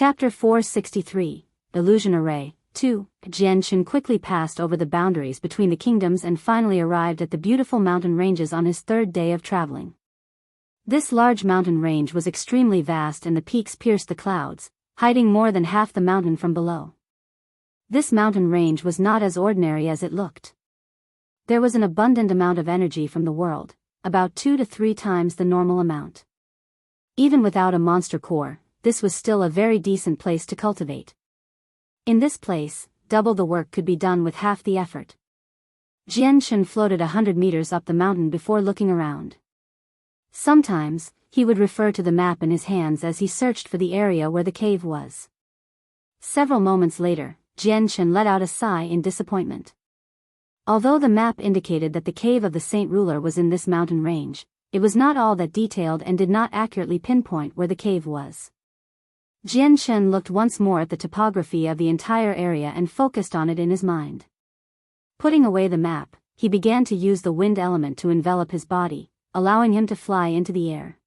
Chapter 463, Illusion Array, 2. Tianqin quickly passed over the boundaries between the kingdoms and finally arrived at the beautiful mountain ranges on his third day of traveling. This large mountain range was extremely vast and the peaks pierced the clouds, hiding more than half the mountain from below. This mountain range was not as ordinary as it looked. There was an abundant amount of energy from the world, about 2 to 3 times the normal amount. Even without a monster core, this was still a very decent place to cultivate. In this place, double the work could be done with half the effort. Tianqin floated 100 meters up the mountain before looking around. Sometimes, he would refer to the map in his hands as he searched for the area where the cave was. Several moments later, Tianqin let out a sigh in disappointment. Although the map indicated that the cave of the Saint Ruler was in this mountain range, it was not all that detailed and did not accurately pinpoint where the cave was. Tianqin looked once more at the topography of the entire area and focused on it in his mind. Putting away the map, he began to use the wind element to envelop his body, allowing him to fly into the air.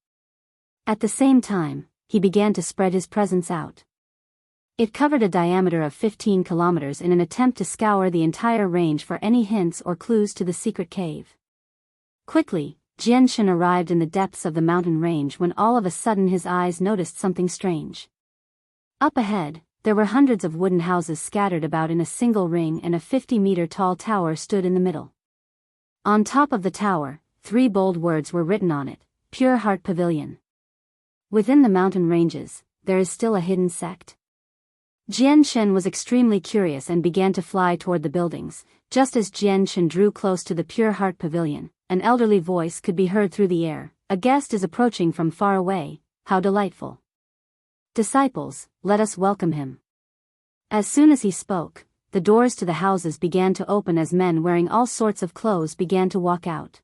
At the same time, he began to spread his presence out. It covered a diameter of 15 kilometers in an attempt to scour the entire range for any hints or clues to the secret cave. Quickly, Tianqin arrived in the depths of the mountain range when all of a sudden his eyes noticed something strange. Up ahead, there were hundreds of wooden houses scattered about in a single ring and a 50-meter-tall tower stood in the middle. On top of the tower, 3 bold words were written on it, Pure Heart Pavilion. Within the mountain ranges, there is still a hidden sect. Tianqin was extremely curious and began to fly toward the buildings. Just as Tianqin drew close to the Pure Heart Pavilion, an elderly voice could be heard through the air. A guest is approaching from far away, how delightful. Disciples, let us welcome him. As soon as he spoke, the doors to the houses began to open as men wearing all sorts of clothes began to walk out.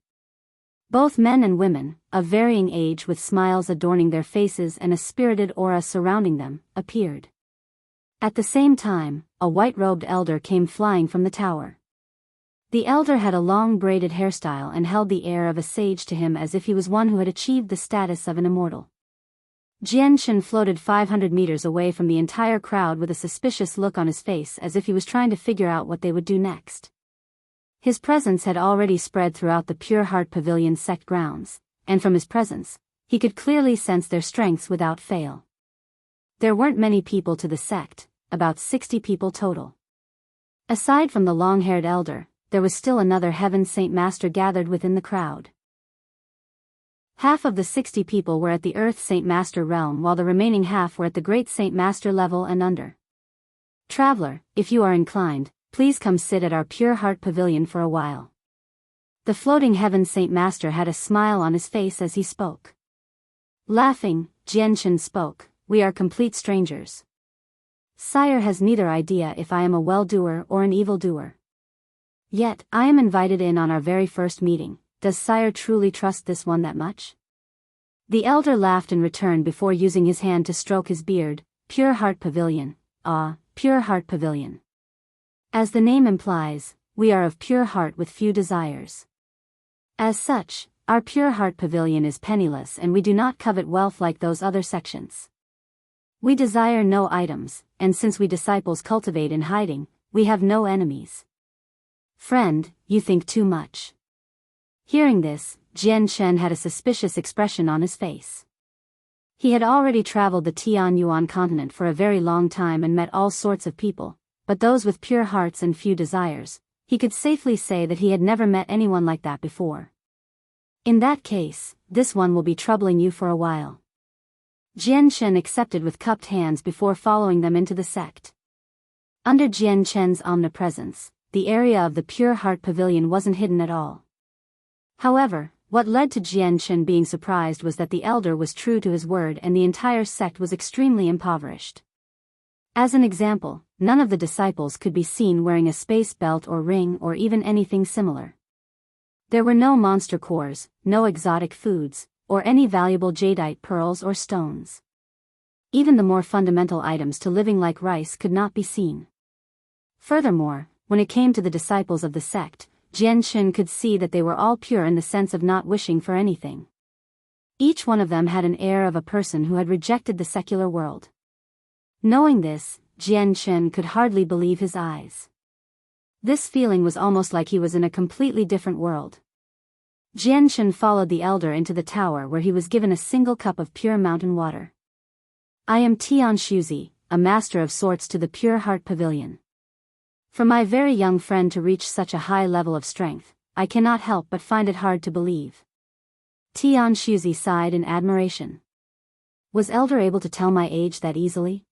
Both men and women, of varying age with smiles adorning their faces and a spirited aura surrounding them, appeared. At the same time, a white-robed elder came flying from the tower. The elder had a long braided hairstyle and held the air of a sage to him as if he was one who had achieved the status of an immortal. Tianqin floated 500 meters away from the entire crowd with a suspicious look on his face as if he was trying to figure out what they would do next. His presence had already spread throughout the Pure Heart Pavilion sect grounds, and from his presence, he could clearly sense their strengths without fail. There weren't many people to the sect, about 60 people total. Aside from the long-haired elder, there was still another Heaven Saint Master gathered within the crowd. Half of the 60 people were at the Earth Saint Master realm while the remaining half were at the Great Saint Master level and under. Traveler, if you are inclined, please come sit at our Pure Heart Pavilion for a while. The floating Heaven Saint Master had a smile on his face as he spoke. Laughing, Tianqin spoke, we are complete strangers. Sire has neither idea if I am a well-doer or an evil-doer. Yet, I am invited in on our very first meeting. Does Sire truly trust this one that much? The elder laughed in return before using his hand to stroke his beard. Pure Heart Pavilion, Pure Heart Pavilion. As the name implies, we are of pure heart with few desires. As such, our Pure Heart Pavilion is penniless and we do not covet wealth like those other sections. We desire no items, and since we disciples cultivate in hiding, we have no enemies. Friend, you think too much. Hearing this, Tianqin had a suspicious expression on his face. He had already traveled the Tianyuan continent for a very long time and met all sorts of people, but those with pure hearts and few desires, he could safely say that he had never met anyone like that before. In that case, this one will be troubling you for a while. Tianqin accepted with cupped hands before following them into the sect. Under Tianqin's omnipresence, the area of the Pure Heart Pavilion wasn't hidden at all. However, what led to Tianqin being surprised was that the elder was true to his word and the entire sect was extremely impoverished. As an example, none of the disciples could be seen wearing a space belt or ring or even anything similar. There were no monster cores, no exotic foods, or any valuable jadeite pearls or stones. Even the more fundamental items to living like rice could not be seen. Furthermore, when it came to the disciples of the sect, Tianqin could see that they were all pure in the sense of not wishing for anything. Each one of them had an air of a person who had rejected the secular world. Knowing this, Tianqin could hardly believe his eyes. This feeling was almost like he was in a completely different world. Tianqin followed the elder into the tower where he was given a single cup of pure mountain water. I am Tianqin, a master of sorts to the Pure Heart Pavilion. For my very young friend to reach such a high level of strength, I cannot help but find it hard to believe. Tianqin sighed in admiration. Was elder able to tell my age that easily?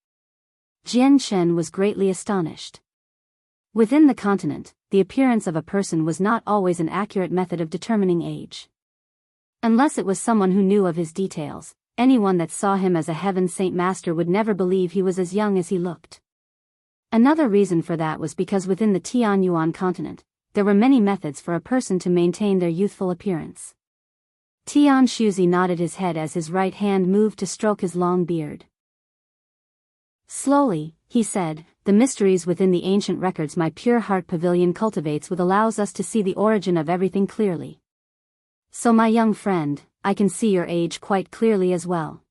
Tianqin was greatly astonished. Within the continent, the appearance of a person was not always an accurate method of determining age. Unless it was someone who knew of his details, anyone that saw him as a heaven saint master would never believe he was as young as he looked. Another reason for that was because within the Tianyuan continent, there were many methods for a person to maintain their youthful appearance. Tianqin nodded his head as his right hand moved to stroke his long beard. Slowly, he said, the mysteries within the ancient records my Pure Heart Pavilion cultivates with allows us to see the origin of everything clearly. So my young friend, I can see your age quite clearly as well.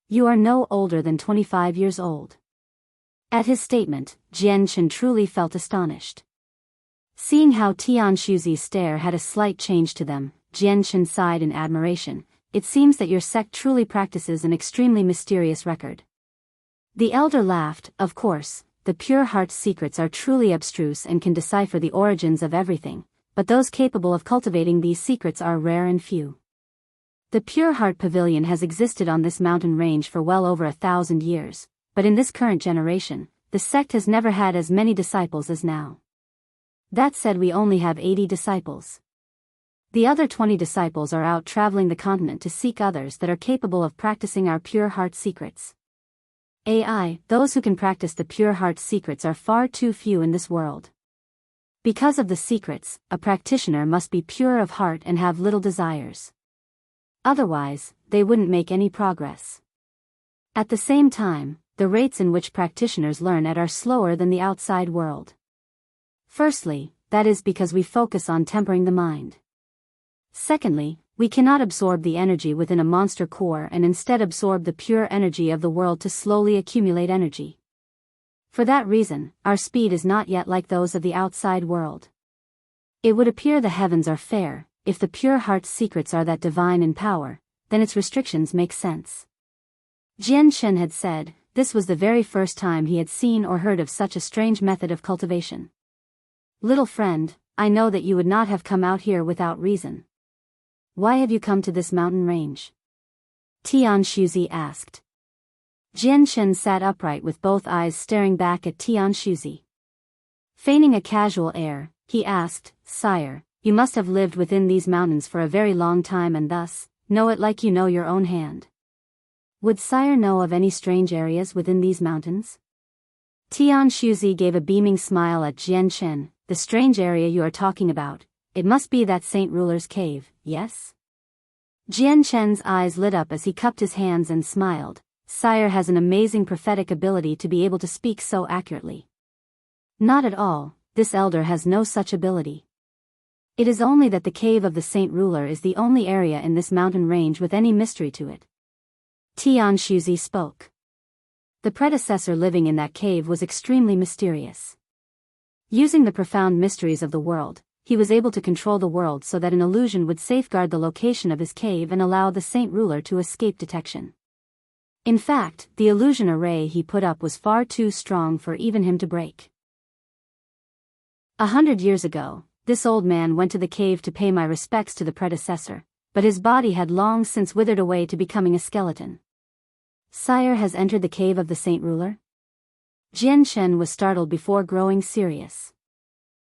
You are no older than 25 years old. At his statement, Tianqin truly felt astonished. Seeing how Tianqi's stare had a slight change to them, Tianqin sighed in admiration. It seems that your sect truly practices an extremely mysterious record. The elder laughed. Of course, the Pure Heart's secrets are truly abstruse and can decipher the origins of everything, but those capable of cultivating these secrets are rare and few. The Pure Heart Pavilion has existed on this mountain range for well over 1,000 years, but in this current generation, the sect has never had as many disciples as now. That said, we only have 80 disciples. The other 20 disciples are out traveling the continent to seek others that are capable of practicing our Pure Heart secrets. Those who can practice the Pure Heart secrets are far too few in this world. Because of the secrets, a practitioner must be pure of heart and have little desires. Otherwise, they wouldn't make any progress. At the same time, the rates in which practitioners learn at are slower than the outside world. Firstly, that is because we focus on tempering the mind. Secondly, we cannot absorb the energy within a monster core and instead absorb the pure energy of the world to slowly accumulate energy. For that reason, our speed is not yet like those of the outside world. It would appear the heavens are fair. If the Pure Heart's secrets are that divine in power, then its restrictions make sense. Tianqin had said, this was the very first time he had seen or heard of such a strange method of cultivation. Little friend, I know that you would not have come out here without reason. Why have you come to this mountain range? Tianqin asked. Tianqin sat upright with both eyes staring back at Tianqin. Feigning a casual air, he asked, Sire, you must have lived within these mountains for a very long time and thus, know it like you know your own hand. Would Sire know of any strange areas within these mountains? Tianqin gave a beaming smile at Tianqin. The strange area you are talking about, it must be that Saint Ruler's cave, yes? Tianqin's eyes lit up as he cupped his hands and smiled. Sire has an amazing prophetic ability to be able to speak so accurately. Not at all, this elder has no such ability. It is only that the cave of the Saint Ruler is the only area in this mountain range with any mystery to it. Tianqin spoke. The predecessor living in that cave was extremely mysterious. Using the profound mysteries of the world, he was able to control the world so that an illusion would safeguard the location of his cave and allow the Saint Ruler to escape detection. In fact, the illusion array he put up was far too strong for even him to break. 100 years ago, this old man went to the cave to pay my respects to the predecessor, but his body had long since withered away to becoming a skeleton. Sire has entered the cave of the Saint Ruler? Tianqin was startled before growing serious.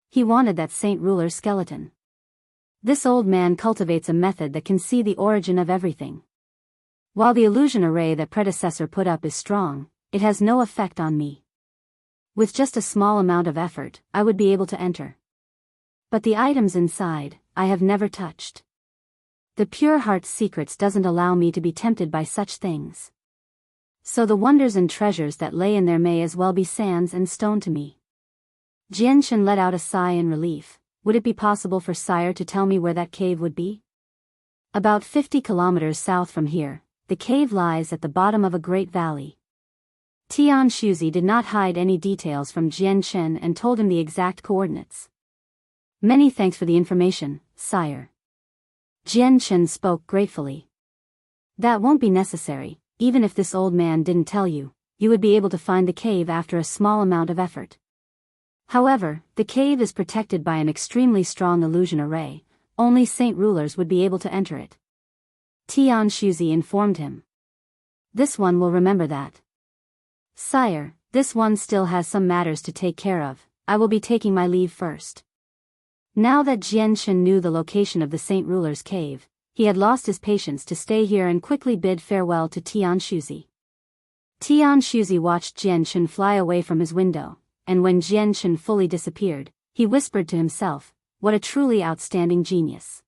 He wanted that Saint Ruler's skeleton. This old man cultivates a method that can see the origin of everything. While the illusion array that predecessor put up is strong, it has no effect on me. With just a small amount of effort, I would be able to enter. But the items inside, I have never touched. The Pure Heart's secrets doesn't allow me to be tempted by such things. So the wonders and treasures that lay in there may as well be sands and stone to me. Tianqin let out a sigh in relief. Would it be possible for Sire to tell me where that cave would be? About 50 kilometers south from here, the cave lies at the bottom of a great valley. Tianqin did not hide any details from Jianchen and told him the exact coordinates. Many thanks for the information, sire. Jianchen spoke gratefully. That won't be necessary. Even if this old man didn't tell you, you would be able to find the cave after a small amount of effort. However, the cave is protected by an extremely strong illusion array. Only saint rulers would be able to enter it. Tianqin informed him. This one will remember that. Sire, this one still has some matters to take care of. I will be taking my leave first. Now that Jianchen knew the location of the saint ruler's cave, he had lost his patience to stay here and quickly bid farewell to Tianqin. Tianqin watched Jianchen fly away from his window, and when Jianchen fully disappeared, he whispered to himself, what a truly outstanding genius.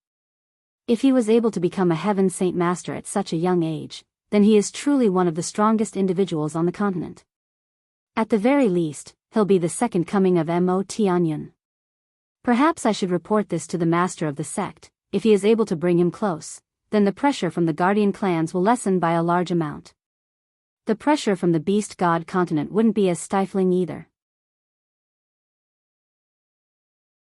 If he was able to become a heaven saint master at such a young age, then he is truly one of the strongest individuals on the continent. At the very least, he'll be the second coming of Mo Tianqin. Perhaps I should report this to the master of the sect. If he is able to bring him close, then the pressure from the guardian clans will lessen by a large amount. The pressure from the beast god continent wouldn't be as stifling either.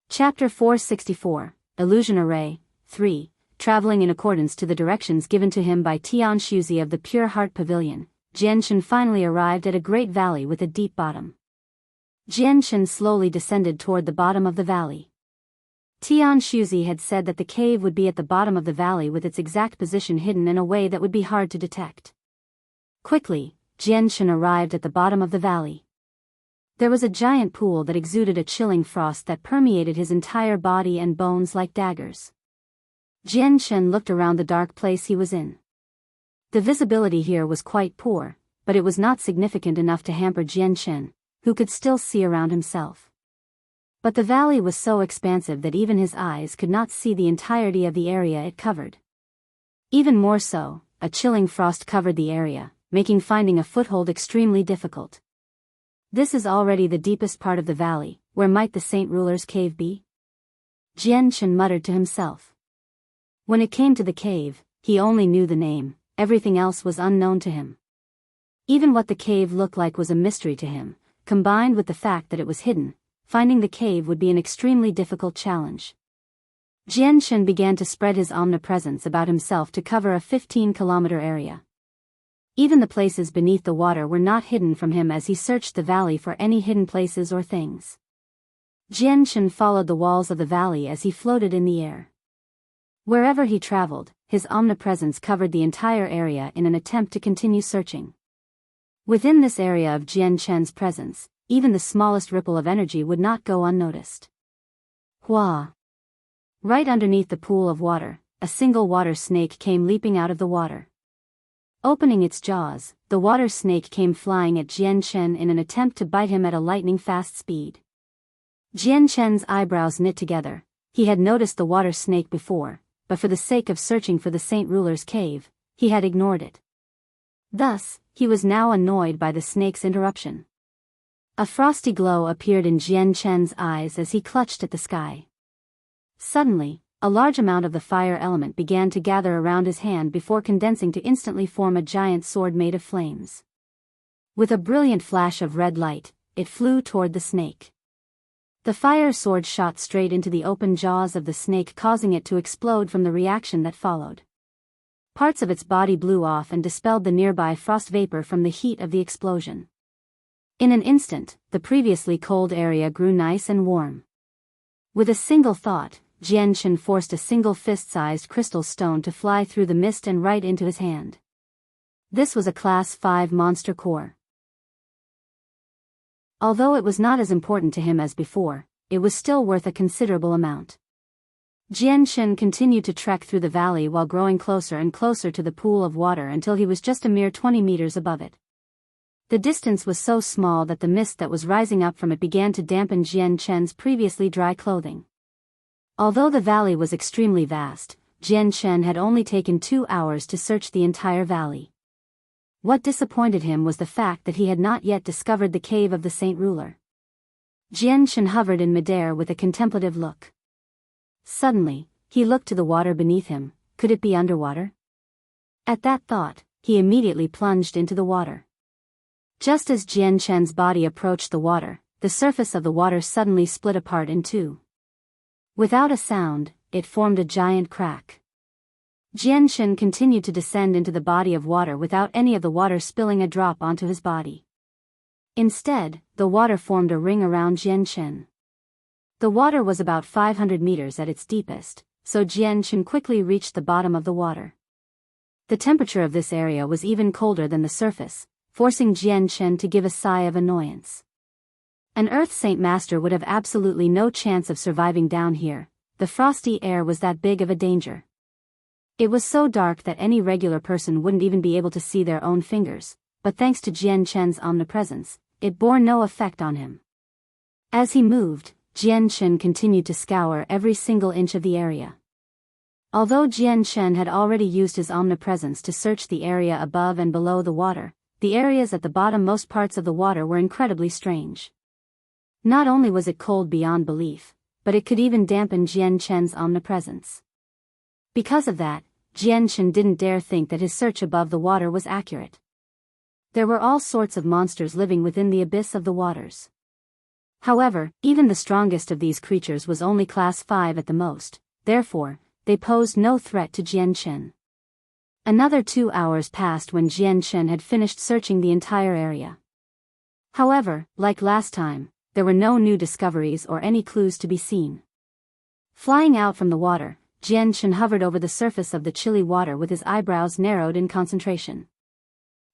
Chapter 464, Illusion Array, 3. Traveling in accordance to the directions given to him by Tianqin of the Pure Heart Pavilion, Jianchen finally arrived at a great valley with a deep bottom. Jianchen slowly descended toward the bottom of the valley. Tianqin had said that the cave would be at the bottom of the valley with its exact position hidden in a way that would be hard to detect. Quickly, Jianchen arrived at the bottom of the valley. There was a giant pool that exuded a chilling frost that permeated his entire body and bones like daggers. Jianchen looked around the dark place he was in. The visibility here was quite poor, but it was not significant enough to hamper Jianchen, who could still see around himself. But the valley was so expansive that even his eyes could not see the entirety of the area it covered. Even more so, a chilling frost covered the area, making finding a foothold extremely difficult. This is already the deepest part of the valley. Where might the saint ruler's cave be? Jianchen muttered to himself. When it came to the cave, he only knew the name, everything else was unknown to him. Even what the cave looked like was a mystery to him. Combined with the fact that it was hidden, finding the cave would be an extremely difficult challenge. Jianchen began to spread his omnipresence about himself to cover a 15-kilometer area. Even the places beneath the water were not hidden from him as he searched the valley for any hidden places or things. Jianchen followed the walls of the valley as he floated in the air. Wherever he traveled, his omnipresence covered the entire area in an attempt to continue searching. Within this area of Jianchen's presence, even the smallest ripple of energy would not go unnoticed. Hua! Right underneath the pool of water, a single water snake came leaping out of the water. Opening its jaws, the water snake came flying at Jianchen in an attempt to bite him at a lightning-fast speed. Jianchen's eyebrows knit together. He had noticed the water snake before, but for the sake of searching for the saint ruler's cave, he had ignored it. Thus, he was now annoyed by the snake's interruption. A frosty glow appeared in Jianchen's eyes as he clutched at the sky. Suddenly, a large amount of the fire element began to gather around his hand before condensing to instantly form a giant sword made of flames. With a brilliant flash of red light, it flew toward the snake. The fire sword shot straight into the open jaws of the snake, causing it to explode from the reaction that followed. Parts of its body blew off and dispelled the nearby frost vapor from the heat of the explosion. In an instant, the previously cold area grew nice and warm. With a single thought, Jianchen forced a single fist-sized crystal stone to fly through the mist and right into his hand. This was a Class 5 monster core. Although it was not as important to him as before, it was still worth a considerable amount. Jianchen continued to trek through the valley while growing closer and closer to the pool of water until he was just a mere 20 meters above it. The distance was so small that the mist that was rising up from it began to dampen Jianchen's previously dry clothing. Although the valley was extremely vast, Jianchen had only taken 2 hours to search the entire valley. What disappointed him was the fact that he had not yet discovered the cave of the Saint Ruler. Jianchen hovered in midair with a contemplative look. Suddenly, he looked to the water beneath him. Could it be underwater? At that thought, he immediately plunged into the water. Just as Jian Chen's body approached the water, the surface of the water suddenly split apart in two. Without a sound, it formed a giant crack. Jian Chen continued to descend into the body of water without any of the water spilling a drop onto his body. Instead, the water formed a ring around Jian Chen. The water was about 500 meters at its deepest, so Jian Chen quickly reached the bottom of the water. The temperature of this area was even colder than the surface, forcing Jian Chen to give a sigh of annoyance. An Earth Saint Master would have absolutely no chance of surviving down here. The frosty air was that big of a danger. It was so dark that any regular person wouldn't even be able to see their own fingers, but thanks to Jian Chen's omnipresence, it bore no effect on him. As he moved, Jian Chen continued to scour every single inch of the area. Although Jian Chen had already used his omnipresence to search the area above and below the water, the areas at the bottom-most parts of the water were incredibly strange. Not only was it cold beyond belief, but it could even dampen Jian Chen's omnipresence. Because of that, Jian Chen didn't dare think that his search above the water was accurate. There were all sorts of monsters living within the abyss of the waters. However, even the strongest of these creatures was only class 5 at the most, therefore, they posed no threat to Jian Chen. Another 2 hours passed when Jian Chen had finished searching the entire area. However, like last time, there were no new discoveries or any clues to be seen. Flying out from the water, Jian Chen hovered over the surface of the chilly water with his eyebrows narrowed in concentration.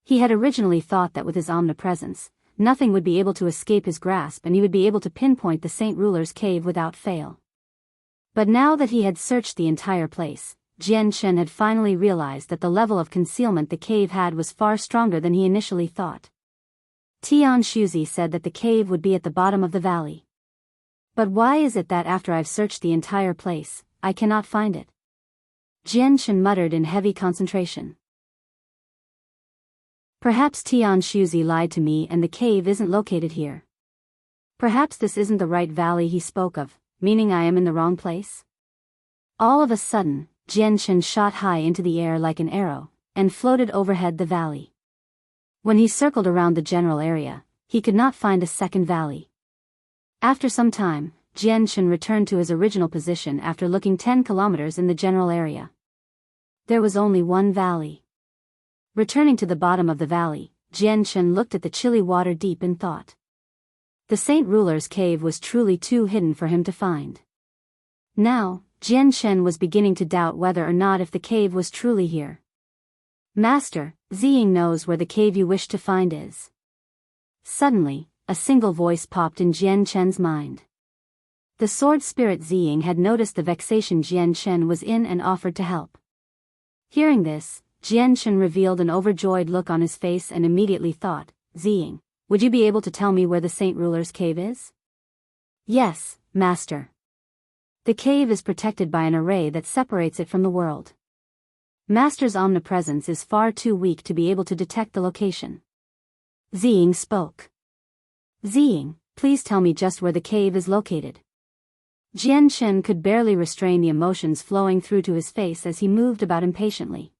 He had originally thought that with his omnipresence, nothing would be able to escape his grasp and he would be able to pinpoint the Saint Ruler's cave without fail. But now that he had searched the entire place, Jian Chen had finally realized that the level of concealment the cave had was far stronger than he initially thought. Tianqin said that the cave would be at the bottom of the valley. But why is it that after I've searched the entire place, I cannot find it? Jian Chen muttered in heavy concentration. Perhaps Tianqin lied to me and the cave isn't located here. Perhaps this isn't the right valley he spoke of, meaning I am in the wrong place? All of a sudden, Jian Chen shot high into the air like an arrow, and floated overhead the valley. When he circled around the general area, he could not find a second valley. After some time, Jian Chen returned to his original position after looking 10 kilometers in the general area. There was only one valley. Returning to the bottom of the valley, Jian Chen looked at the chilly water deep in thought. The Saint Ruler's cave was truly too hidden for him to find. Now, Jian Chen was beginning to doubt whether or not if the cave was truly here. Master, Ziying knows where the cave you wish to find is. Suddenly, a single voice popped in Jian Chen's mind. The sword spirit Ziying had noticed the vexation Jian Chen was in and offered to help. Hearing this, Jian Chen revealed an overjoyed look on his face and immediately thought, Ziying, would you be able to tell me where the Saint Ruler's cave is? Yes, Master. The cave is protected by an array that separates it from the world. Master's omnipresence is far too weak to be able to detect the location. Ziying spoke. Ziying, please tell me just where the cave is located. Jian Chen could barely restrain the emotions flowing through to his face as he moved about impatiently.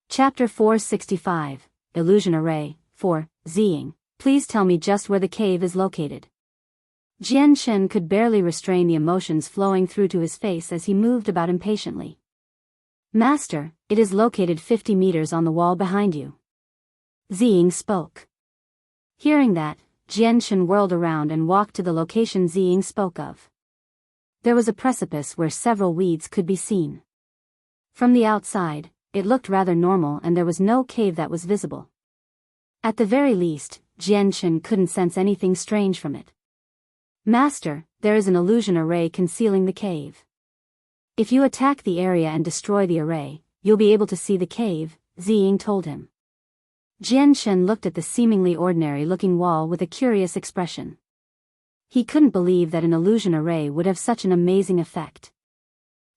Chapter 465, Illusion Array, 4, Ziying, please tell me just where the cave is located. Jian Chen could barely restrain the emotions flowing through to his face as he moved about impatiently. Master, it is located 50 meters on the wall behind you. Ziying spoke. Hearing that, Jian Chen whirled around and walked to the location Ziying spoke of. There was a precipice where several weeds could be seen. From the outside, it looked rather normal and there was no cave that was visible. At the very least, Jian Chen couldn't sense anything strange from it. Master, there is an illusion array concealing the cave. If you attack the area and destroy the array, you'll be able to see the cave, Ziying told him. Jian Chen looked at the seemingly ordinary-looking wall with a curious expression. He couldn't believe that an illusion array would have such an amazing effect.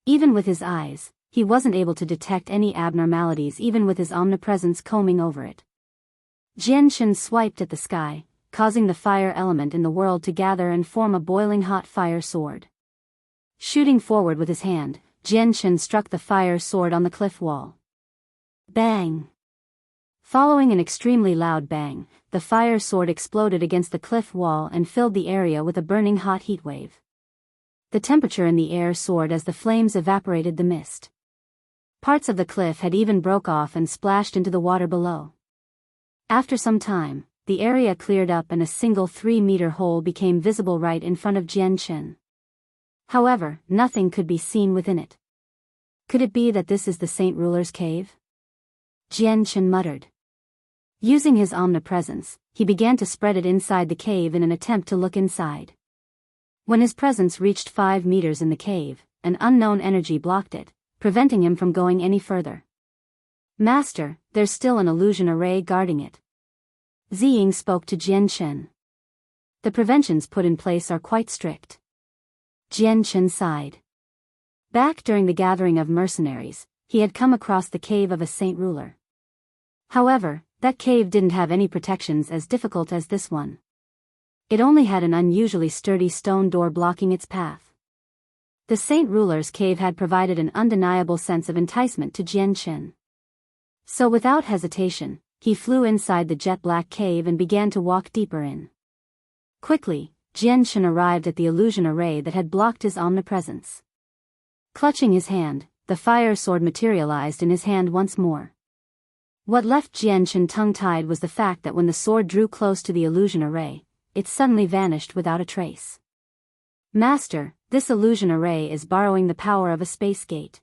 Even with his eyes, he wasn't able to detect any abnormalities even with his omnipresence combing over it. Jian Chen swiped at the sky, causing the fire element in the world to gather and form a boiling hot fire sword. Shooting forward with his hand, Jian Chen struck the fire sword on the cliff wall. Bang! Following an extremely loud bang, the fire sword exploded against the cliff wall and filled the area with a burning hot heat wave. The temperature in the air soared as the flames evaporated the mist. Parts of the cliff had even broke off and splashed into the water below. After some time, the area cleared up and a single 3-meter hole became visible right in front of Tianqin. However, nothing could be seen within it. Could it be that this is the Saint Ruler's cave? Tianqin muttered. Using his omnipresence, he began to spread it inside the cave in an attempt to look inside. When his presence reached 5 meters in the cave, an unknown energy blocked it, preventing him from going any further. Master, there's still an illusion array guarding it. Ziying spoke to Tianqin. The preventions put in place are quite strict. Tianqin sighed. Back during the gathering of mercenaries, he had come across the cave of a saint ruler. However, that cave didn't have any protections as difficult as this one. It only had an unusually sturdy stone door blocking its path. The saint ruler's cave had provided an undeniable sense of enticement to Tianqin. So without hesitation, he flew inside the jet-black cave and began to walk deeper in. Quickly, Tianqin arrived at the illusion array that had blocked his omnipresence. Clutching his hand, the fire sword materialized in his hand once more. What left Tianqin tongue-tied was the fact that when the sword drew close to the illusion array, it suddenly vanished without a trace. Master, this illusion array is borrowing the power of a space gate.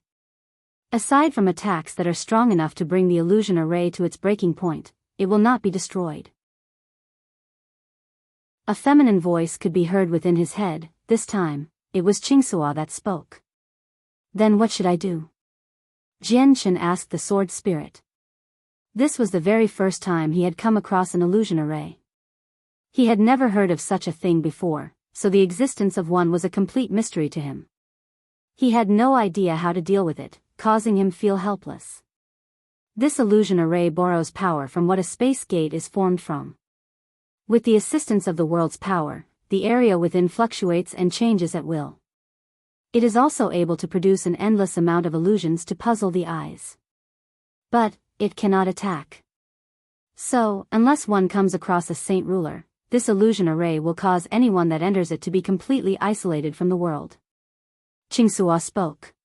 Aside from attacks that are strong enough to bring the illusion array to its breaking point, it will not be destroyed. A feminine voice could be heard within his head. This time, it was Qinhuang that spoke. Then what should I do? Tianqin asked the sword spirit. This was the very first time he had come across an illusion array. He had never heard of such a thing before, so the existence of one was a complete mystery to him. He had no idea how to deal with it, causing him feel helpless. This illusion array borrows power from what a space gate is formed from. With the assistance of the world's power, the area within fluctuates and changes at will. It is also able to produce an endless amount of illusions to puzzle the eyes. But it cannot attack. So, unless one comes across a saint ruler, this illusion array will cause anyone that enters it to be completely isolated from the world. Qinhuang spoke.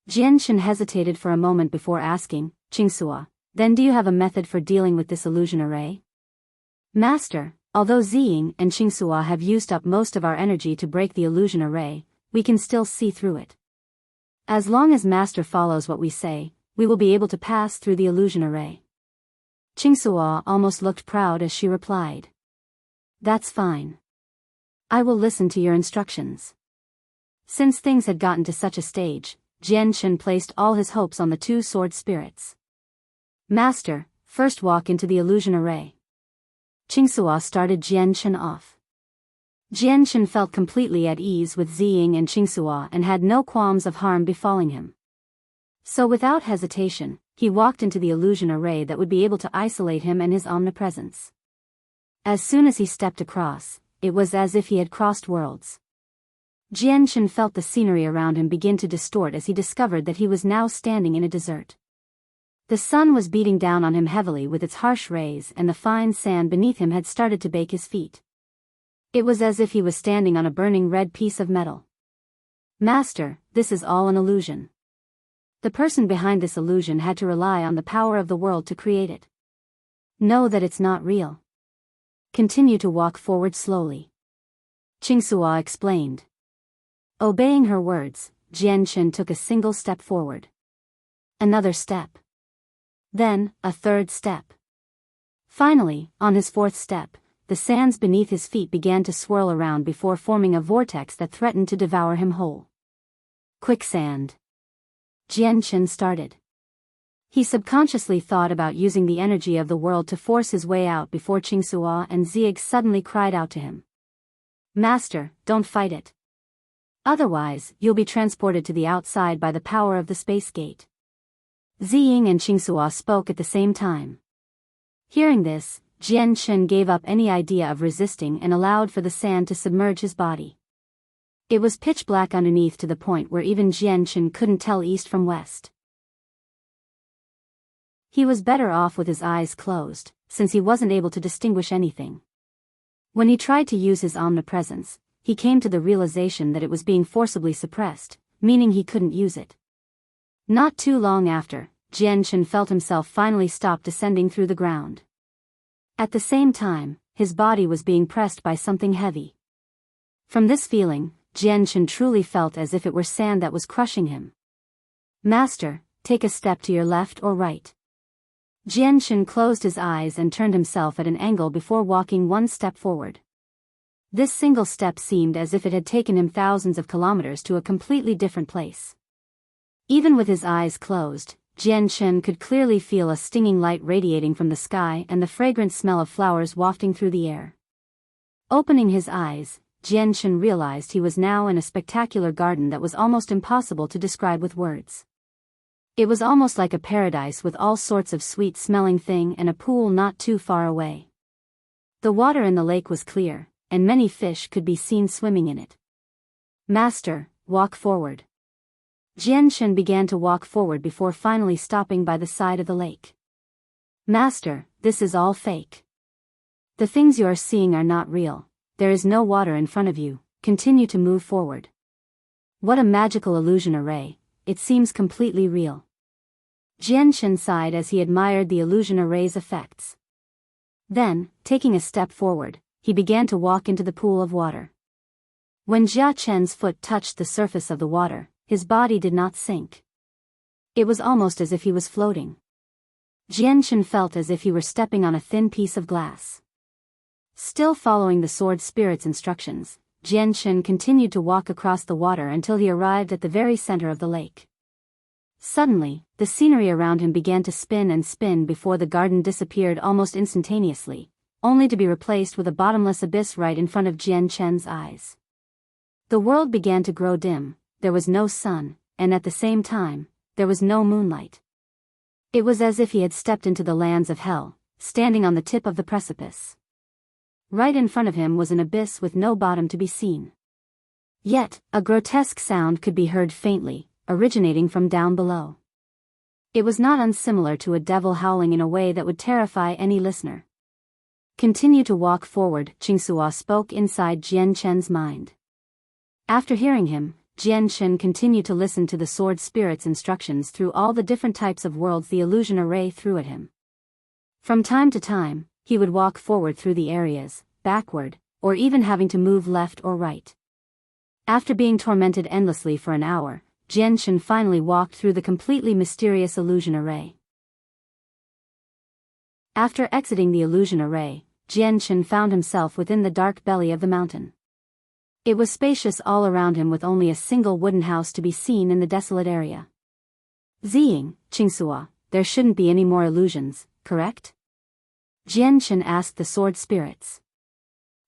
Tianqin hesitated for a moment before asking, Qinhuang, then do you have a method for dealing with this illusion array? Master, although Ziying and Qinhuang have used up most of our energy to break the illusion array, we can still see through it. As long as Master follows what we say, we will be able to pass through the illusion array. Qinhuang almost looked proud as she replied. That's fine. I will listen to your instructions. Since things had gotten to such a stage, Tianqin placed all his hopes on the 2 sword spirits. Master, first walk into the illusion array. Qinhuang started Tianqin off. Tianqin felt completely at ease with Ziying and Qinhuang and had no qualms of harm befalling him. So without hesitation, he walked into the illusion array that would be able to isolate him and his omnipresence. As soon as he stepped across, it was as if he had crossed worlds. Tianqin felt the scenery around him begin to distort as he discovered that he was now standing in a desert. The sun was beating down on him heavily with its harsh rays and the fine sand beneath him had started to bake his feet. It was as if he was standing on a burning red piece of metal. Master, this is all an illusion. The person behind this illusion had to rely on the power of the world to create it. Know that it's not real. Continue to walk forward slowly. Qinhuang explained. Obeying her words, Tianqin took a single step forward. Another step. Then, a 3rd step. Finally, on his 4th step, the sands beneath his feet began to swirl around before forming a vortex that threatened to devour him whole. Quicksand. Tianqin started. He subconsciously thought about using the energy of the world to force his way out before Qinhuang and Ziying suddenly cried out to him. Master, don't fight it. Otherwise, you'll be transported to the outside by the power of the space gate. Ziying and Qinhuang spoke at the same time. Hearing this, Tianqin gave up any idea of resisting and allowed for the sand to submerge his body. It was pitch black underneath to the point where even Tianqin couldn't tell east from west. He was better off with his eyes closed, since he wasn't able to distinguish anything. When he tried to use his omnipresence, he came to the realization that it was being forcibly suppressed, meaning he couldn't use it. Not too long after, Tianqin felt himself finally stop descending through the ground. At the same time, his body was being pressed by something heavy. From this feeling, Tianqin truly felt as if it were sand that was crushing him. "Master, take a step to your left or right." Tianqin closed his eyes and turned himself at an angle before walking one step forward. This single step seemed as if it had taken him thousands of kilometers to a completely different place. Even with his eyes closed, Tianqin could clearly feel a stinging light radiating from the sky and the fragrant smell of flowers wafting through the air. Opening his eyes, Tianqin realized he was now in a spectacular garden that was almost impossible to describe with words. It was almost like a paradise with all sorts of sweet-smelling things and a pool not too far away. The water in the lake was clear, and many fish could be seen swimming in it. "Master, walk forward." Tianqin began to walk forward before finally stopping by the side of the lake. "Master, this is all fake. The things you are seeing are not real. There is no water in front of you. Continue to move forward." What a magical illusion array, it seems completely real. Tianqin sighed as he admired the illusion array's effects. Then, taking a step forward, he began to walk into the pool of water. When Jia Chen's foot touched the surface of the water, his body did not sink. It was almost as if he was floating. Tianqin felt as if he were stepping on a thin piece of glass. Still following the sword spirit's instructions, Tianqin continued to walk across the water until he arrived at the very center of the lake. Suddenly, the scenery around him began to spin and spin before the garden disappeared almost instantaneously, only to be replaced with a bottomless abyss right in front of Tianqin's eyes. The world began to grow dim, there was no sun, and at the same time, there was no moonlight. It was as if he had stepped into the lands of hell, standing on the tip of the precipice. Right in front of him was an abyss with no bottom to be seen. Yet, a grotesque sound could be heard faintly, originating from down below. It was not unsimilar to a devil howling in a way that would terrify any listener. "Continue to walk forward," Qinhuang spoke inside Tianqin's mind. After hearing him, Tianqin continued to listen to the sword spirit's instructions through all the different types of worlds the illusion array threw at him. From time to time, he would walk forward through the areas, backward, or even having to move left or right. After being tormented endlessly for an hour, Tianqin finally walked through the completely mysterious illusion array. After exiting the illusion array, Tianqin found himself within the dark belly of the mountain. It was spacious all around him with only a single wooden house to be seen in the desolate area. "Ziying, Qinhuang, there shouldn't be any more illusions, correct?" Tianqin asked the sword spirits.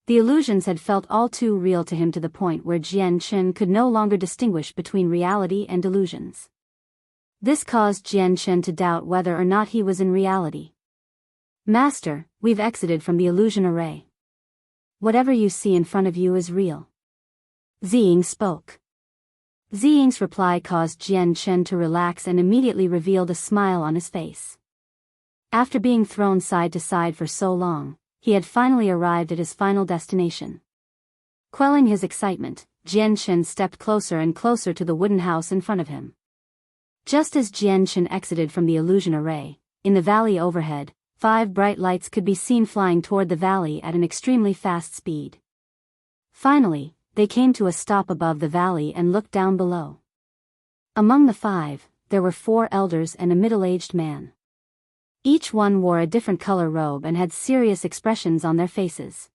The illusions had felt all too real to him to the point where Tianqin could no longer distinguish between reality and illusions. This caused Tianqin to doubt whether or not he was in reality. "Master, we've exited from the illusion array. Whatever you see in front of you is real." Ziying spoke. Ziying's reply caused Tianqin to relax and immediately revealed a smile on his face. After being thrown side to side for so long, he had finally arrived at his final destination. Quelling his excitement, Tianqin stepped closer and closer to the wooden house in front of him. Just as Tianqin exited from the illusion array, in the valley overhead, 5 bright lights could be seen flying toward the valley at an extremely fast speed. Finally, they came to a stop above the valley and looked down below. Among the 5, there were 4 elders and a middle-aged man. Each one wore a different color robe and had serious expressions on their faces.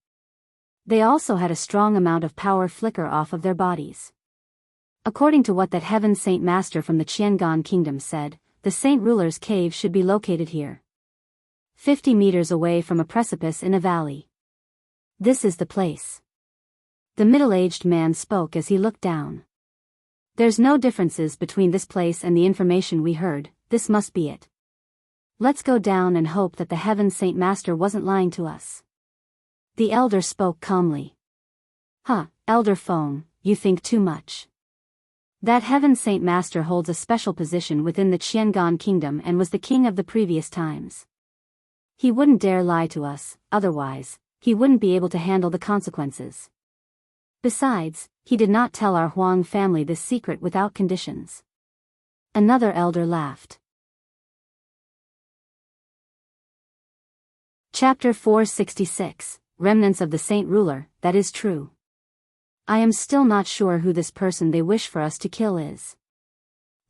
They also had a strong amount of power flicker off of their bodies. According to what that heaven saint master from the Changyang kingdom said, the saint ruler's cave should be located here, 50 meters away from a precipice in a valley. This is the place. The middle-aged man spoke as he looked down. There's no differences between this place and the information we heard, this must be it. Let's go down and hope that the heaven saint master wasn't lying to us. The elder spoke calmly. Elder Feng, you think too much. That Heaven Saint Master holds a special position within the Changyang kingdom and was the king of the previous times. He wouldn't dare lie to us, otherwise, he wouldn't be able to handle the consequences. Besides, he did not tell our Huang family this secret without conditions. Another elder laughed. Chapter 466, Remnants of the Saint Ruler, that is true. I am still not sure who this person they wish for us to kill is.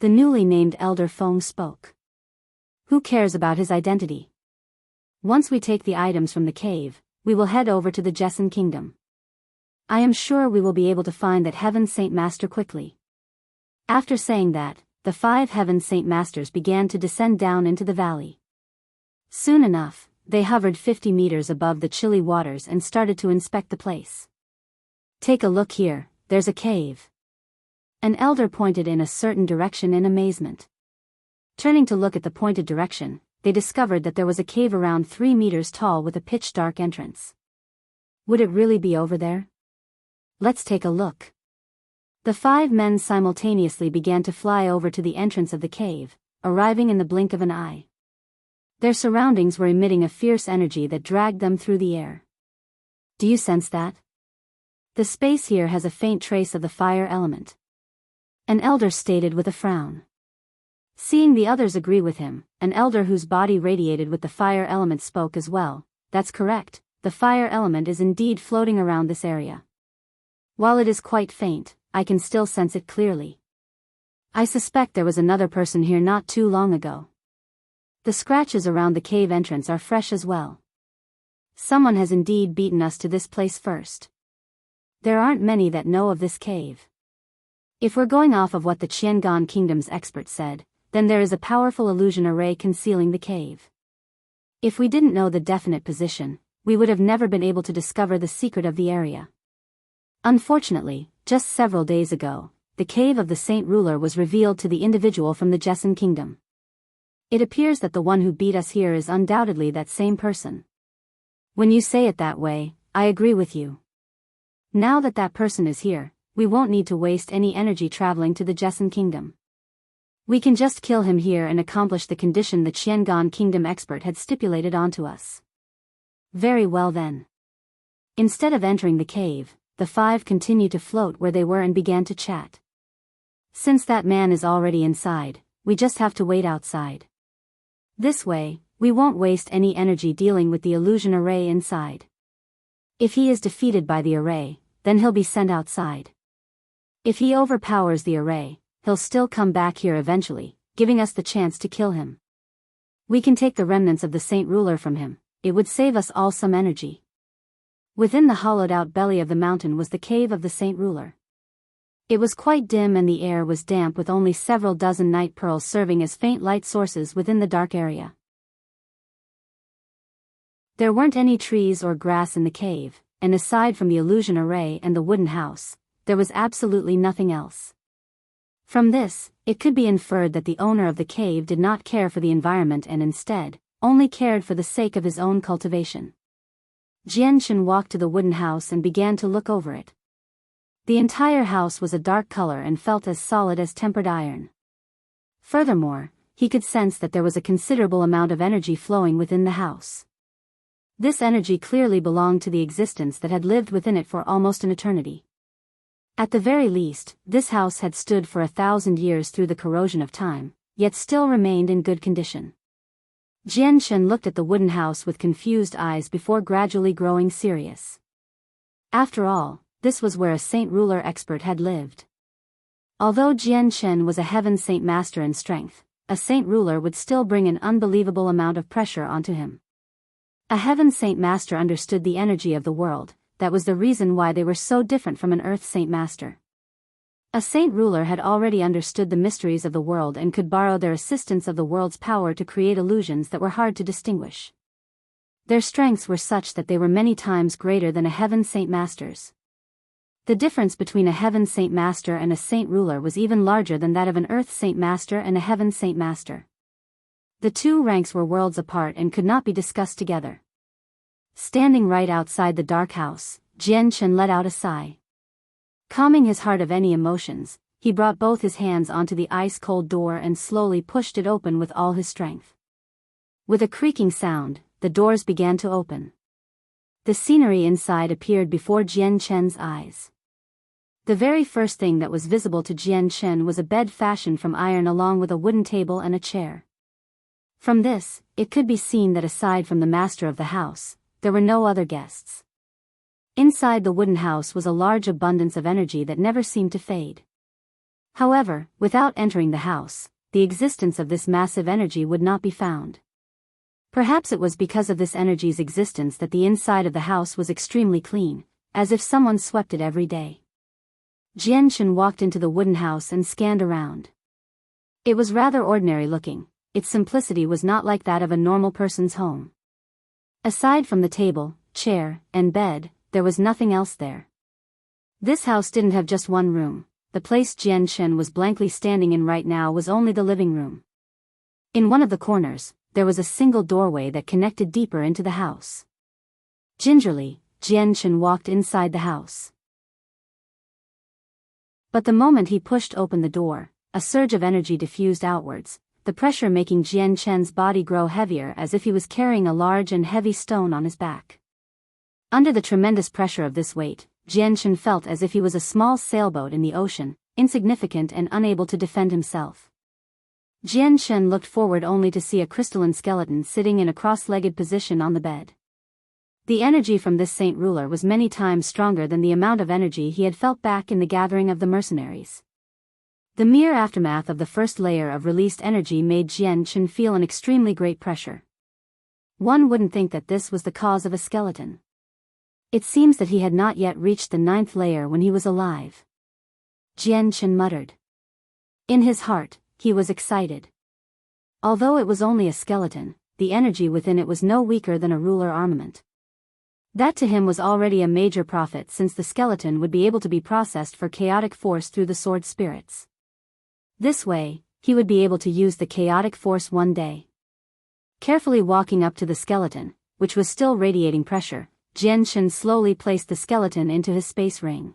The newly named elder Feng spoke. Who cares about his identity? Once we take the items from the cave, we will head over to the Jesson kingdom. I am sure we will be able to find that Heaven Saint Master quickly. After saying that, the 5 Heaven Saint Masters began to descend down into the valley. Soon enough, they hovered 50 meters above the chilly waters and started to inspect the place. Take a look here, there's a cave. An elder pointed in a certain direction in amazement. Turning to look at the pointed direction, they discovered that there was a cave around 3 meters tall with a pitch-dark entrance. Would it really be over there? Let's take a look. The 5 men simultaneously began to fly over to the entrance of the cave, arriving in the blink of an eye. Their surroundings were emitting a fierce energy that dragged them through the air. Do you sense that? The space here has a faint trace of the fire element. An elder stated with a frown. Seeing the others agree with him, an elder whose body radiated with the fire element spoke as well. That's correct, the fire element is indeed floating around this area. While it is quite faint, I can still sense it clearly. I suspect there was another person here not too long ago. The scratches around the cave entrance are fresh as well. Someone has indeed beaten us to this place first. There aren't many that know of this cave. If we're going off of what the Changyang Kingdom's expert said, then there is a powerful illusion array concealing the cave. If we didn't know the definite position, we would have never been able to discover the secret of the area. Unfortunately, just several days ago, the cave of the Saint Ruler was revealed to the individual from the Jesson Kingdom. It appears that the one who beat us here is undoubtedly that same person. When you say it that way, I agree with you. Now that that person is here, we won't need to waste any energy traveling to the Jesson Kingdom. We can just kill him here and accomplish the condition the Changyang Kingdom expert had stipulated onto us. Very well then. Instead of entering the cave, the 5 continued to float where they were and began to chat. Since that man is already inside, we just have to wait outside. This way, we won't waste any energy dealing with the illusion array inside. If he is defeated by the array, then he'll be sent outside. If he overpowers the array, he'll still come back here eventually, giving us the chance to kill him. We can take the remnants of the Saint Ruler from him, it would save us all some energy. Within the hollowed-out belly of the mountain was the cave of the Saint Ruler. It was quite dim and the air was damp with only several dozen night pearls serving as faint light sources within the dark area. There weren't any trees or grass in the cave, and aside from the illusion array and the wooden house, there was absolutely nothing else. From this, it could be inferred that the owner of the cave did not care for the environment and instead, only cared for the sake of his own cultivation. Tianqin walked to the wooden house and began to look over it. The entire house was a dark color and felt as solid as tempered iron. Furthermore, he could sense that there was a considerable amount of energy flowing within the house. This energy clearly belonged to the existence that had lived within it for almost an eternity. At the very least, this house had stood for 1,000 years through the corrosion of time, yet still remained in good condition. Tianqin looked at the wooden house with confused eyes before gradually growing serious. After all, this was where a Saint Ruler expert had lived. Although Tianqin was a Heaven Saint Master in strength, a Saint Ruler would still bring an unbelievable amount of pressure onto him. A Heaven Saint Master understood the energy of the world, that was the reason why they were so different from an Earth Saint Master. A Saint Ruler had already understood the mysteries of the world and could borrow their assistance of the world's power to create illusions that were hard to distinguish. Their strengths were such that they were many times greater than a Heaven Saint Master's. The difference between a Heaven Saint Master and a Saint Ruler was even larger than that of an Earth Saint Master and a Heaven Saint Master. The two ranks were worlds apart and could not be discussed together. Standing right outside the dark house, Tianqin let out a sigh. Calming his heart of any emotions, he brought both his hands onto the ice-cold door and slowly pushed it open with all his strength. With a creaking sound, the doors began to open. The scenery inside appeared before Jian Chen's eyes. The very first thing that was visible to Jian Chen was a bed fashioned from iron along with a wooden table and a chair. From this, it could be seen that aside from the master of the house, there were no other guests. Inside the wooden house was a large abundance of energy that never seemed to fade. However, without entering the house, the existence of this massive energy would not be found. Perhaps it was because of this energy's existence that the inside of the house was extremely clean, as if someone swept it every day. Jian Chen walked into the wooden house and scanned around. It was rather ordinary looking. Its simplicity was not like that of a normal person's home. Aside from the table, chair, and bed, there was nothing else there. This house didn't have just one room. The place Jian Chen was blankly standing in right now was only the living room. In one of the corners, there was a single doorway that connected deeper into the house. Gingerly, Jian Chen walked inside the house. But the moment he pushed open the door, a surge of energy diffused outwards, the pressure making Jian Chen's body grow heavier as if he was carrying a large and heavy stone on his back. Under the tremendous pressure of this weight, Jian Chen felt as if he was a small sailboat in the ocean, insignificant and unable to defend himself. Jian Chen looked forward only to see a crystalline skeleton sitting in a cross-legged position on the bed. The energy from this saint ruler was many times stronger than the amount of energy he had felt back in the gathering of the mercenaries. The mere aftermath of the first layer of released energy made Jian Chen feel an extremely great pressure. One wouldn't think that this was the cause of a skeleton. It seems that he had not yet reached the 9th layer when he was alive. Jian Chen muttered. In his heart, he was excited. Although it was only a skeleton, the energy within it was no weaker than a ruler armament. That to him was already a major profit since the skeleton would be able to be processed for chaotic force through the sword spirits. This way, he would be able to use the chaotic force one day. Carefully walking up to the skeleton, which was still radiating pressure, Jian Chen slowly placed the skeleton into his space ring.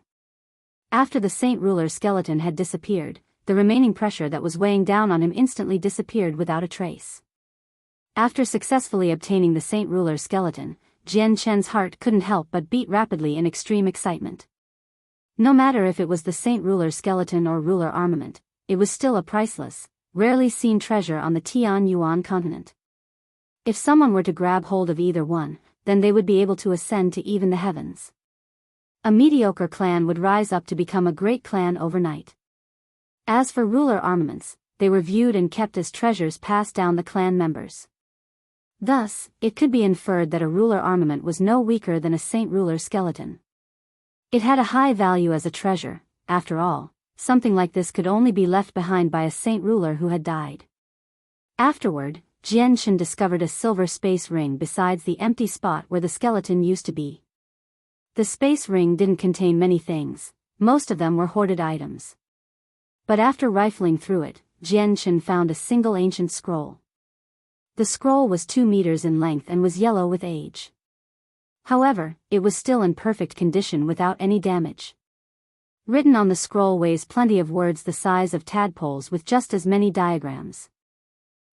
After the Saint Ruler skeleton had disappeared, the remaining pressure that was weighing down on him instantly disappeared without a trace. After successfully obtaining the Saint Ruler skeleton, Jian Chen's heart couldn't help but beat rapidly in extreme excitement. No matter if it was the Saint Ruler skeleton or ruler armament, it was still a priceless, rarely seen treasure on the Tianqin continent. If someone were to grab hold of either one, then they would be able to ascend to even the heavens. A mediocre clan would rise up to become a great clan overnight. As for ruler armaments, they were viewed and kept as treasures passed down the clan members. Thus, it could be inferred that a ruler armament was no weaker than a saint ruler skeleton. It had a high value as a treasure. After all, something like this could only be left behind by a saint ruler who had died. Afterward, Jian Chen discovered a silver space ring besides the empty spot where the skeleton used to be. The space ring didn't contain many things, most of them were hoarded items. But after rifling through it, Jian Chen found a single ancient scroll. The scroll was 2 meters in length and was yellow with age. However, it was still in perfect condition without any damage. Written on the scroll weighs plenty of words the size of tadpoles with just as many diagrams.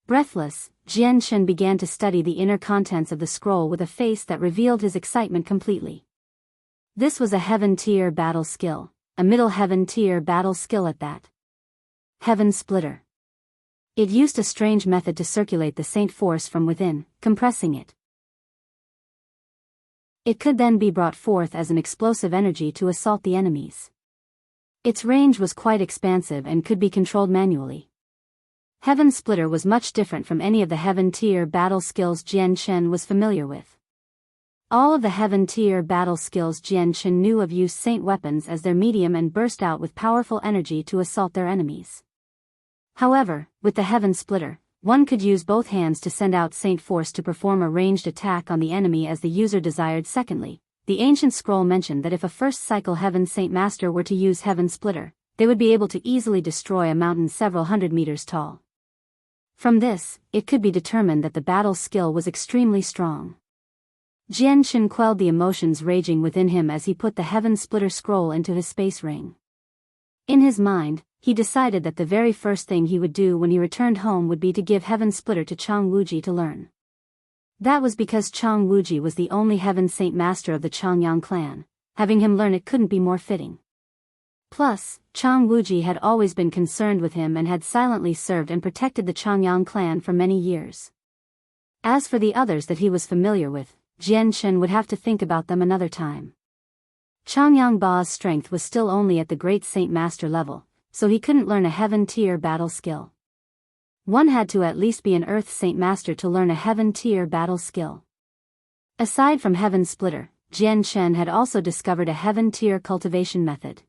Breathless, Jian Chen began to study the inner contents of the scroll with a face that revealed his excitement completely. This was a heaven-tier battle skill, a middle heaven-tier battle skill at that. Heaven Splitter. It used a strange method to circulate the saint force from within, compressing it. It could then be brought forth as an explosive energy to assault the enemies. Its range was quite expansive and could be controlled manually. Heaven Splitter was much different from any of the heaven-tier battle skills Jian Chen was familiar with. All of the heaven-tier battle skills Jian Chen knew of used saint weapons as their medium and burst out with powerful energy to assault their enemies. However, with the Heaven Splitter, one could use both hands to send out saint force to perform a ranged attack on the enemy as the user desired. Secondly, the ancient scroll mentioned that if a first cycle Heaven Saint Master were to use Heaven Splitter, they would be able to easily destroy a mountain several hundred meters tall. From this, it could be determined that the battle skill was extremely strong. Jian Chen quelled the emotions raging within him as he put the Heaven Splitter scroll into his space ring. In his mind, he decided that the very first thing he would do when he returned home would be to give Heaven Splitter to Chang Wuji to learn. That was because Chang Wuji was the only Heaven Saint Master of the Changyang clan. Having him learn it couldn't be more fitting. Plus, Chang Wuji had always been concerned with him and had silently served and protected the Changyang clan for many years. As for the others that he was familiar with, Jian would have to think about them another time. Changyang Ba's strength was still only at the Great Saint Master level, so he couldn't learn a Heaven-tier battle skill. One had to at least be an Earth Saint Master to learn a Heaven-tier battle skill. Aside from Heaven Splitter, Jian had also discovered a Heaven-tier cultivation method.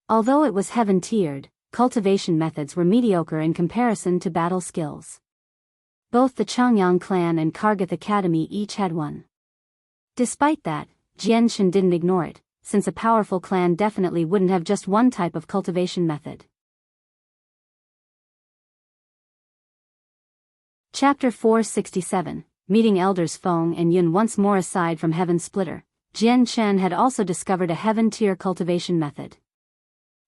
Although it was Heaven-tiered, cultivation methods were mediocre in comparison to battle skills. Both the Changyang clan and Kargath Academy each had one. Despite that, Jian didn't ignore it, since a powerful clan definitely wouldn't have just one type of cultivation method. Chapter 467, Meeting Elders Feng and Yun. Once more, aside from Heaven Splitter, Jian had also discovered a Heaven-tier cultivation method.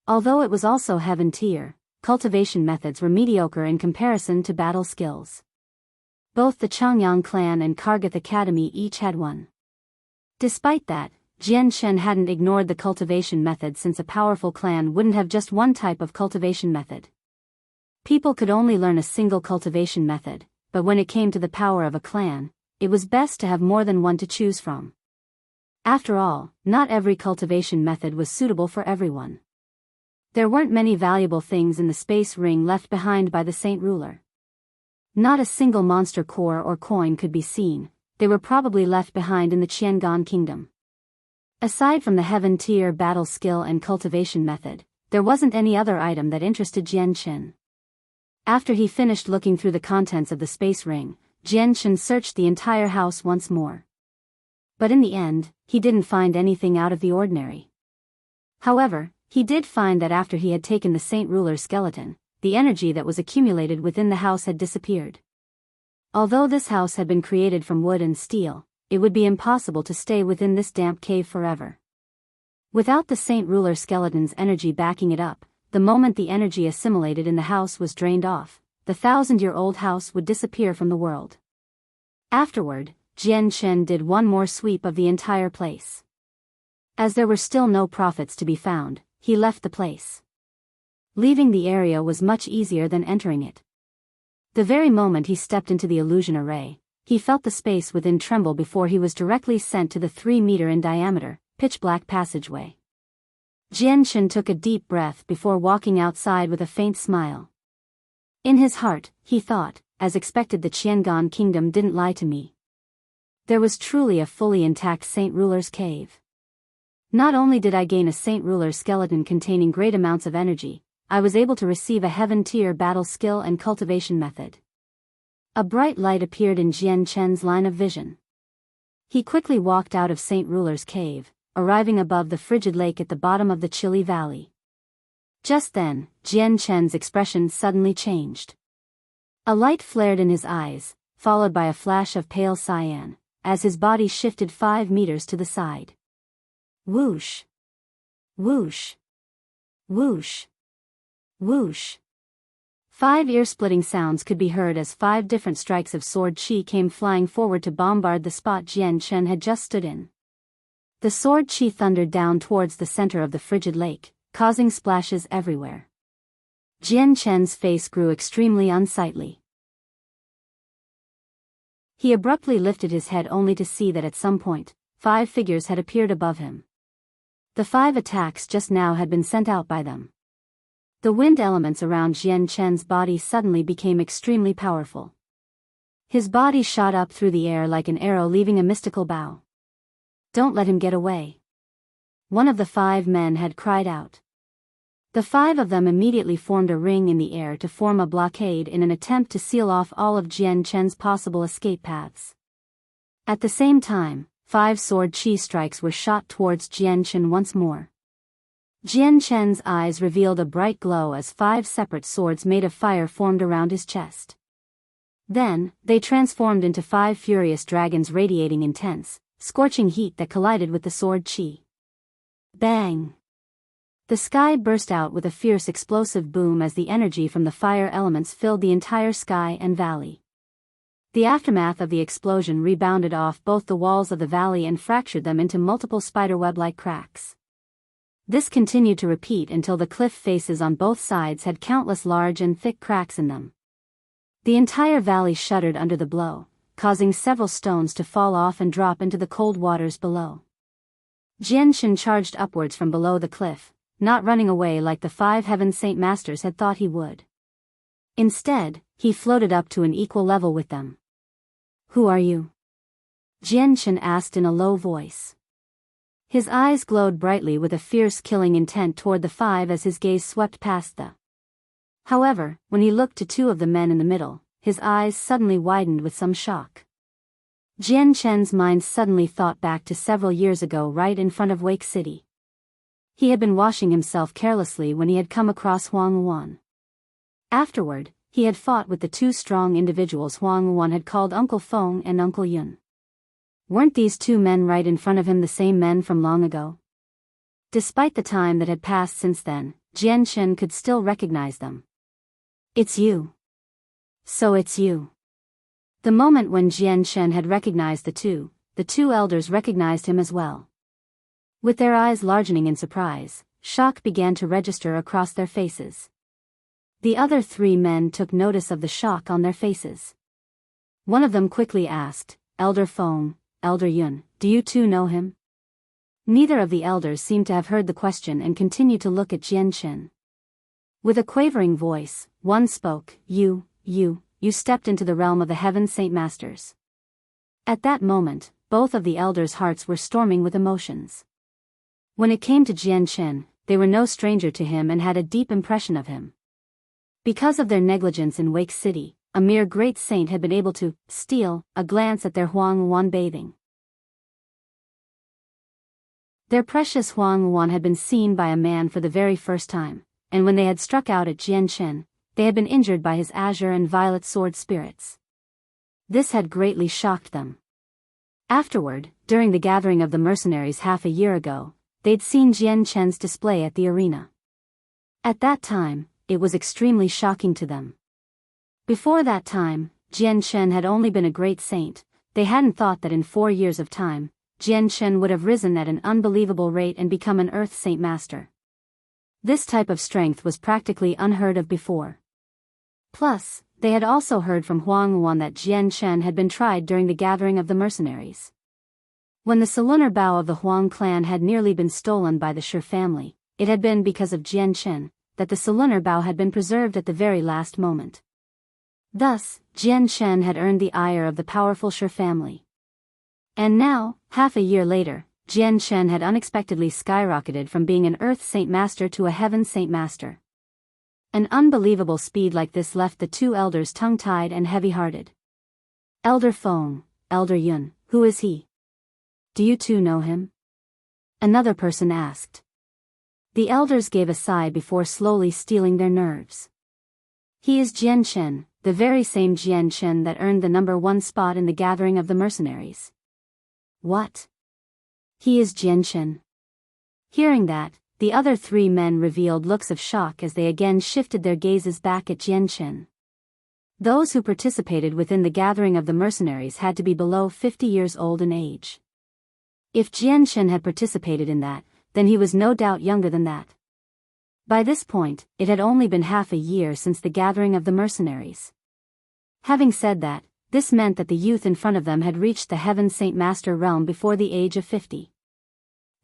Although it was also Heaven-tier, cultivation methods were mediocre in comparison to battle skills. Both the Changyang clan and Kargath Academy each had one. Despite that, Jian hadn't ignored the cultivation method, since a powerful clan wouldn't have just one type of cultivation method. People could only learn a single cultivation method, but when it came to the power of a clan, it was best to have more than one to choose from. After all, not every cultivation method was suitable for everyone. There weren't many valuable things in the space ring left behind by the Saint Ruler. Not a single monster core or coin could be seen. They were probably left behind in the Tianqin kingdom. Aside from the Heaven-tier battle skill and cultivation method, there wasn't any other item that interested Jian. After he finished looking through the contents of the space ring, Jian searched the entire house once more. But in the end, he didn't find anything out of the ordinary. However, he did find that after he had taken the Saint Ruler's skeleton, the energy that was accumulated within the house had disappeared. Although this house had been created from wood and steel, it would be impossible to stay within this damp cave forever. Without the Saint Ruler skeleton's energy backing it up, the moment the energy assimilated in the house was drained off, the 1,000-year-old house would disappear from the world. Afterward, Jian did one more sweep of the entire place. As there were still no profits to be found, he left the place. Leaving the area was much easier than entering it. The very moment he stepped into the illusion array, he felt the space within tremble before he was directly sent to the 3-meter in diameter, pitch-black passageway. Jian took a deep breath before walking outside with a faint smile. In his heart, he thought, as expected, the Tianqin kingdom didn't lie to me. There was truly a fully intact Saint Ruler's cave. Not only did I gain a Saint Ruler's skeleton containing great amounts of energy, I was able to receive a Heaven-tier battle skill and cultivation method. A bright light appeared in Jian's line of vision. He quickly walked out of Saint Ruler's cave, arriving above the frigid lake at the bottom of the chilly valley. Just then, Jian's expression suddenly changed. A light flared in his eyes, followed by a flash of pale cyan, as his body shifted 5 meters to the side. Whoosh! Whoosh! Whoosh! Whoosh! 5 ear-splitting sounds could be heard as 5 different strikes of sword chi came flying forward to bombard the spot Jian had just stood in. The sword chi thundered down towards the center of the frigid lake, causing splashes everywhere. Jian's face grew extremely unsightly. He abruptly lifted his head only to see that at some point, 5 figures had appeared above him. The 5 attacks just now had been sent out by them. The wind elements around Jian's body suddenly became extremely powerful. His body shot up through the air like an arrow, leaving a mystical bow. "Don't let him get away," one of the 5 men had cried out. The 5 of them immediately formed a ring in the air to form a blockade in an attempt to seal off all of Jian's possible escape paths. At the same time, 5 sword chi strikes were shot towards Jian once more. Jian's eyes revealed a bright glow as 5 separate swords made of fire formed around his chest. Then, they transformed into 5 furious dragons radiating intense, scorching heat that collided with the sword chi. Bang! The sky burst out with a fierce explosive boom as the energy from the fire elements filled the entire sky and valley. The aftermath of the explosion rebounded off both the walls of the valley and fractured them into multiple spiderweb-like cracks. This continued to repeat until the cliff faces on both sides had countless large and thick cracks in them. The entire valley shuddered under the blow, causing several stones to fall off and drop into the cold waters below. Tianqin charged upwards from below the cliff, not running away like the 5 Heaven Saint Masters had thought he would. Instead, he floated up to an equal level with them. "Who are you?" Tianqin asked in a low voice. His eyes glowed brightly with a fierce killing intent toward the 5 as his gaze swept past the. However, when he looked to 2 of the men in the middle, his eyes suddenly widened with some shock. Tianqin's mind suddenly thought back to several years ago right in front of Wake City. He had been washing himself carelessly when he had come across Huang. Afterward, he had fought with the 2 strong individuals Huang had called Uncle Feng and Uncle Yun. Weren't these 2 men right in front of him the same men from long ago? Despite the time that had passed since then, Tianqin could still recognize them. "It's you. So it's you." The moment when Tianqin had recognized the two elders recognized him as well. With their eyes largening in surprise, shock began to register across their faces. The other 3 men took notice of the shock on their faces. One of them quickly asked, "Elder Feng, Elder Yun, do you 2 know him?" Neither of the elders seemed to have heard the question and continued to look at Tianqin. With a quavering voice, one spoke, You stepped into the realm of the Heaven Saint Masters." At that moment, both of the elders' hearts were storming with emotions. When it came to Tianqin, they were no stranger to him and had a deep impression of him. Because of their negligence in Wake City, a mere great saint had been able to steal a glance at their Huang bathing. Their precious Huang had been seen by a man for the very first time, and when they had struck out at Tianqin, they had been injured by his azure and violet sword spirits. This had greatly shocked them. Afterward, during the gathering of the mercenaries half a year ago, they'd seen Tianqin's display at the arena. At that time, it was extremely shocking to them. Before that time, Tianqin had only been a great saint. They hadn't thought that in 4 years of time, Tianqin would have risen at an unbelievable rate and become an Earth Saint Master. This type of strength was practically unheard of before. Plus, they had also heard from Huang that Tianqin had been tried during the gathering of the mercenaries. When the Solunar Bao of the Huang clan had nearly been stolen by the Shi family, it had been because of Tianqin that the Solunar Bao had been preserved at the very last moment. Thus, Tianqin had earned the ire of the powerful Shi family. And now, half a year later, Tianqin had unexpectedly skyrocketed from being an Earth Saint Master to a Heaven Saint Master. An unbelievable speed like this left the 2 elders tongue-tied and heavy-hearted. "Elder Feng, Elder Yun, who is he? Do you 2 know him?" Another person asked. The elders gave a sigh before slowly steeling their nerves. "He is Tianqin, the very same Tianqin that earned the number 1 spot in the gathering of the mercenaries." "What? He is Tianqin?" Hearing that, the other 3 men revealed looks of shock as they again shifted their gazes back at Tianqin. Those who participated within the gathering of the mercenaries had to be below 50 years old in age. If Tianqin had participated in that, then he was no doubt younger than that. By this point, it had only been half a year since the gathering of the mercenaries. Having said that, this meant that the youth in front of them had reached the Heaven Saint Master realm before the age of 50.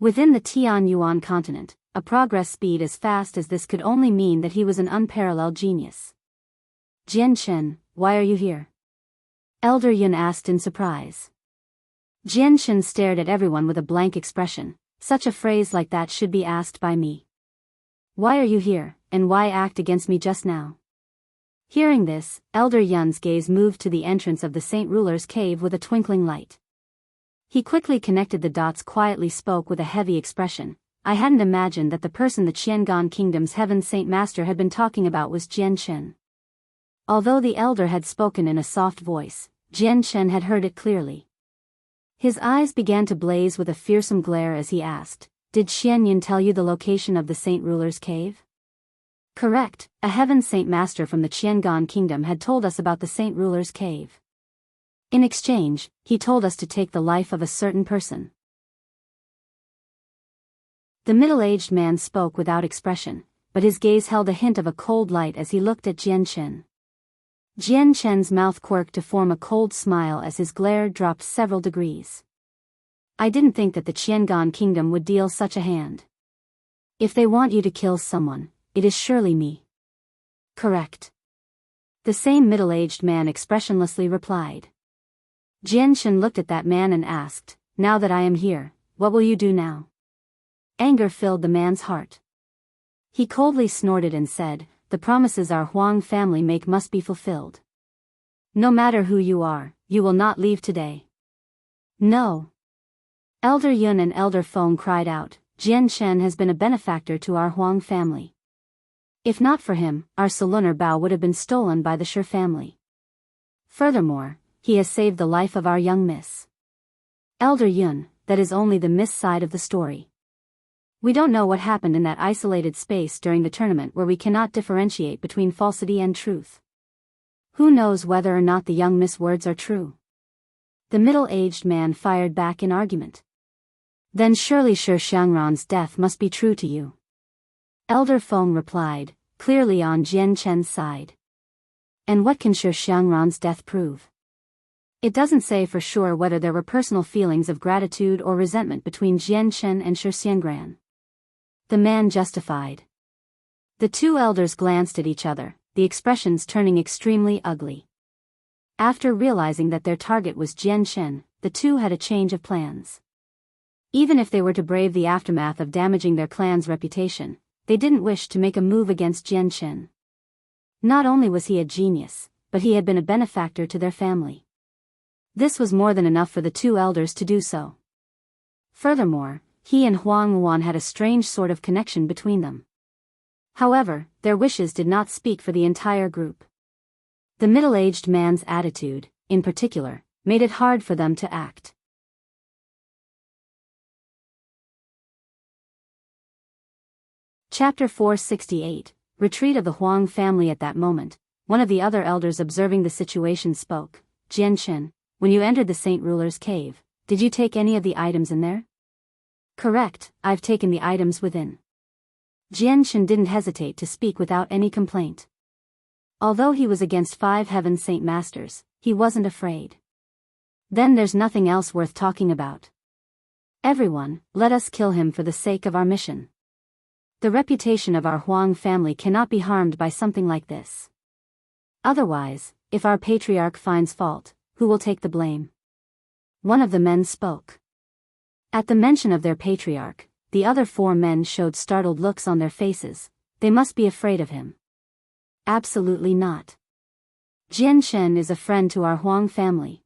Within the Tianyuan continent, a progress speed as fast as this could only mean that he was an unparalleled genius. "Tianqin, why are you here?" Elder Yun asked in surprise. Tianqin stared at everyone with a blank expression. Such a phrase like that should be asked by me. "Why are you here, and why act against me just now?" Hearing this, Elder Yun's gaze moved to the entrance of the Saint Ruler's cave with a twinkling light. He quickly connected the dots, quietly spoke with a heavy expression. "I hadn't imagined that the person the Qiangan Kingdom's Heaven Saint Master had been talking about was Tianqin." Although the elder had spoken in a soft voice, Tianqin had heard it clearly. His eyes began to blaze with a fearsome glare as he asked, Did Xianyin tell you the location of the Saint Ruler's cave? Correct, a heaven saint master from the Changyang kingdom had told us about the Saint Ruler's cave. In exchange, he told us to take the life of a certain person. The middle-aged man spoke without expression, but his gaze held a hint of a cold light as he looked at Jian Chen. Jian Chen's mouth quirked to form a cold smile as his glare dropped several degrees. I didn't think that the Changyang kingdom would deal such a hand. If they want you to kill someone, it is surely me. Correct. The same middle-aged man expressionlessly replied. Jian Chen looked at that man and asked, now that I am here, what will you do now? Anger filled the man's heart. He coldly snorted and said, the promises our Huang family make must be fulfilled. No matter who you are, you will not leave today. No. Elder Yun and Elder Feng cried out, Jian Chen has been a benefactor to our Huang family. If not for him, our Lunar Bao would have been stolen by the Shi family. Furthermore, he has saved the life of our young miss. Elder Yun, that is only the miss side of the story. We don't know what happened in that isolated space during the tournament where we cannot differentiate between falsity and truth. Who knows whether or not the young miss words are true? The middle-aged man fired back in argument. Then surely Shi Xiangran's death must be true to you. Elder Feng replied, clearly on Jian Chen's side. And what can Shi Xiangran's death prove? It doesn't say for sure whether there were personal feelings of gratitude or resentment between Jian Chen and Shi Xiangran. The man justified. The two elders glanced at each other, the expressions turning extremely ugly. After realizing that their target was Jian Chen, the two had a change of plans. Even if they were to brave the aftermath of damaging their clan's reputation, they didn't wish to make a move against Jian Chen. Not only was he a genius, but he had been a benefactor to their family. This was more than enough for the two elders to do so. Furthermore, he and Huang had a strange sort of connection between them. However, their wishes did not speak for the entire group. The middle-aged man's attitude, in particular, made it hard for them to act. Chapter 468, Retreat of the Huang family. At that moment, one of the other elders observing the situation spoke. Jian Chen, when you entered the Saint Ruler's cave, did you take any of the items in there? Correct, I've taken the items within. Jian Chen didn't hesitate to speak without any complaint. Although he was against 5 Heaven Saint Masters, he wasn't afraid. Then there's nothing else worth talking about. Everyone, let us kill him for the sake of our mission. The reputation of our Huang family cannot be harmed by something like this. Otherwise, if our patriarch finds fault, who will take the blame? One of the men spoke. At the mention of their patriarch, the other 4 men showed startled looks on their faces. They must be afraid of him. Absolutely not. Jian Chen is a friend to our Huang family.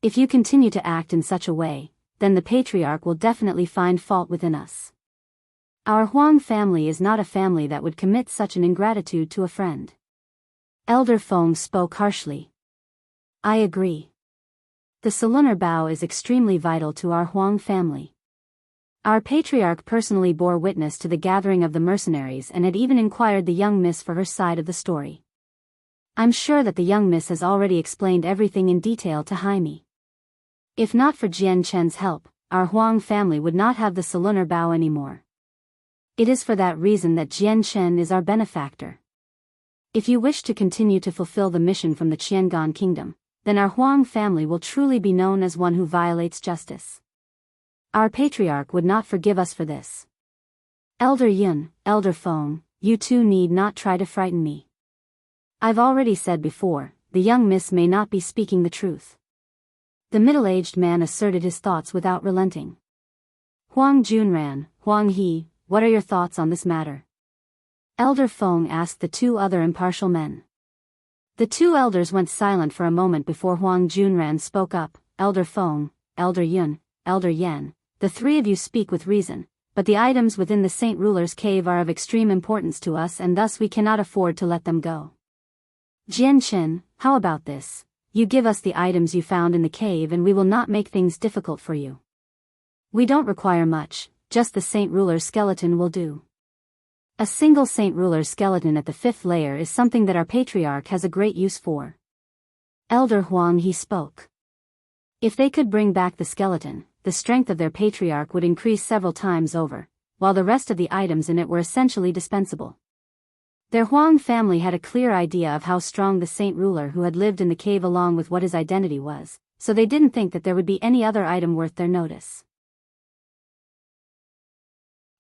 If you continue to act in such a way, then the patriarch will definitely find fault within us. Our Huang family is not a family that would commit such an ingratitude to a friend. Elder Feng spoke harshly. I agree. The Lunar Bao is extremely vital to our Huang family. Our patriarch personally bore witness to the gathering of the mercenaries and had even inquired the young miss for her side of the story. I'm sure that the young miss has already explained everything in detail to Jaime. If not for Jian Chen's help, our Huang family would not have the Lunar Bao anymore. It is for that reason that Jian Chen is our benefactor. If you wish to continue to fulfill the mission from the Changyang kingdom, then our Huang family will truly be known as one who violates justice. Our patriarch would not forgive us for this. Elder Yun, Elder Feng, you two need not try to frighten me. I've already said before, the young miss may not be speaking the truth. The middle-aged man asserted his thoughts without relenting. Huang Junran, Huang He, what are your thoughts on this matter? Elder Feng asked the 2 other impartial men. The 2 elders went silent for a moment before Huang Junran spoke up. Elder Feng, Elder Yun, Elder Yan, the 3 of you speak with reason, but the items within the Saint Ruler's cave are of extreme importance to us and thus we cannot afford to let them go. Jian Chen, how about this? You give us the items you found in the cave and we will not make things difficult for you. We don't require much, just the Saint Ruler skeleton will do. A single Saint Ruler skeleton at the 5th layer is something that our patriarch has a great use for. Elder Huang, he spoke. If they could bring back the skeleton, the strength of their patriarch would increase several times over, while the rest of the items in it were essentially dispensable. Their Huang family had a clear idea of how strong the Saint Ruler who had lived in the cave along with what his identity was, so they didn't think that there would be any other item worth their notice.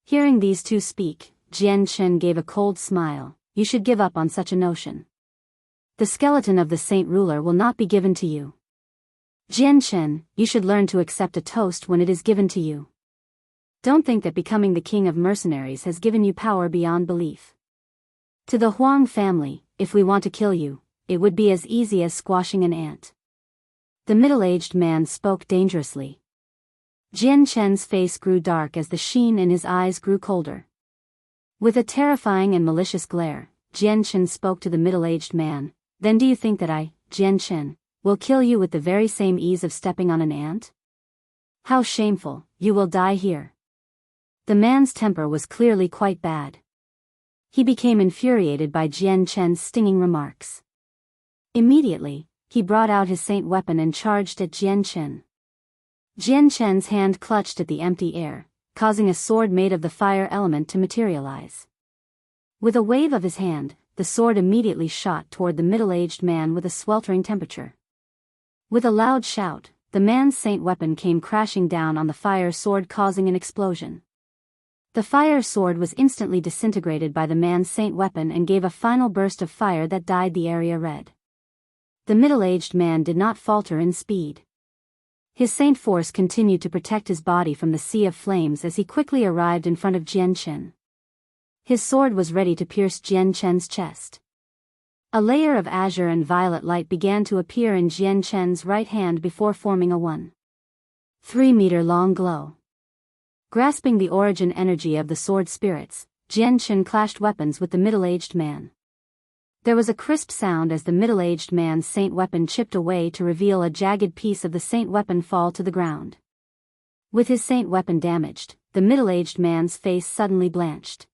Hearing these two speak, Tianqin gave a cold smile. You should give up on such a notion. The skeleton of the Saint Ruler will not be given to you. Tianqin, you should learn to accept a toast when it is given to you. Don't think that becoming the king of mercenaries has given you power beyond belief. To the Huang family, if we want to kill you, it would be as easy as squashing an ant. The middle-aged man spoke dangerously. Tianqin's face grew dark as the sheen in his eyes grew colder. With a terrifying and malicious glare, Tianqin spoke to the middle-aged man. Then do you think that I, Tianqin, will kill you with the very same ease of stepping on an ant? How shameful, you will die here. The man's temper was clearly quite bad. He became infuriated by Tianqin's stinging remarks. Immediately, he brought out his saint weapon and charged at Tianqin. Tianqin's hand clutched at the empty air, causing a sword made of the fire element to materialize. With a wave of his hand, the sword immediately shot toward the middle-aged man with a sweltering temperature. With a loud shout, the man's saint weapon came crashing down on the fire sword, causing an explosion. The fire sword was instantly disintegrated by the man's saint weapon and gave a final burst of fire that dyed the area red. The middle-aged man did not falter in speed. His saint force continued to protect his body from the sea of flames as he quickly arrived in front of Tianqin. His sword was ready to pierce Tianqin's chest. A layer of azure and violet light began to appear in Tianqin's right hand before forming a 1.3-meter-long glow. Grasping the origin energy of the sword spirits, Tianqin clashed weapons with the middle-aged man. There was a crisp sound as the middle-aged man's saint weapon chipped away to reveal a jagged piece of the saint weapon fall to the ground. With his saint weapon damaged, the middle-aged man's face suddenly blanched.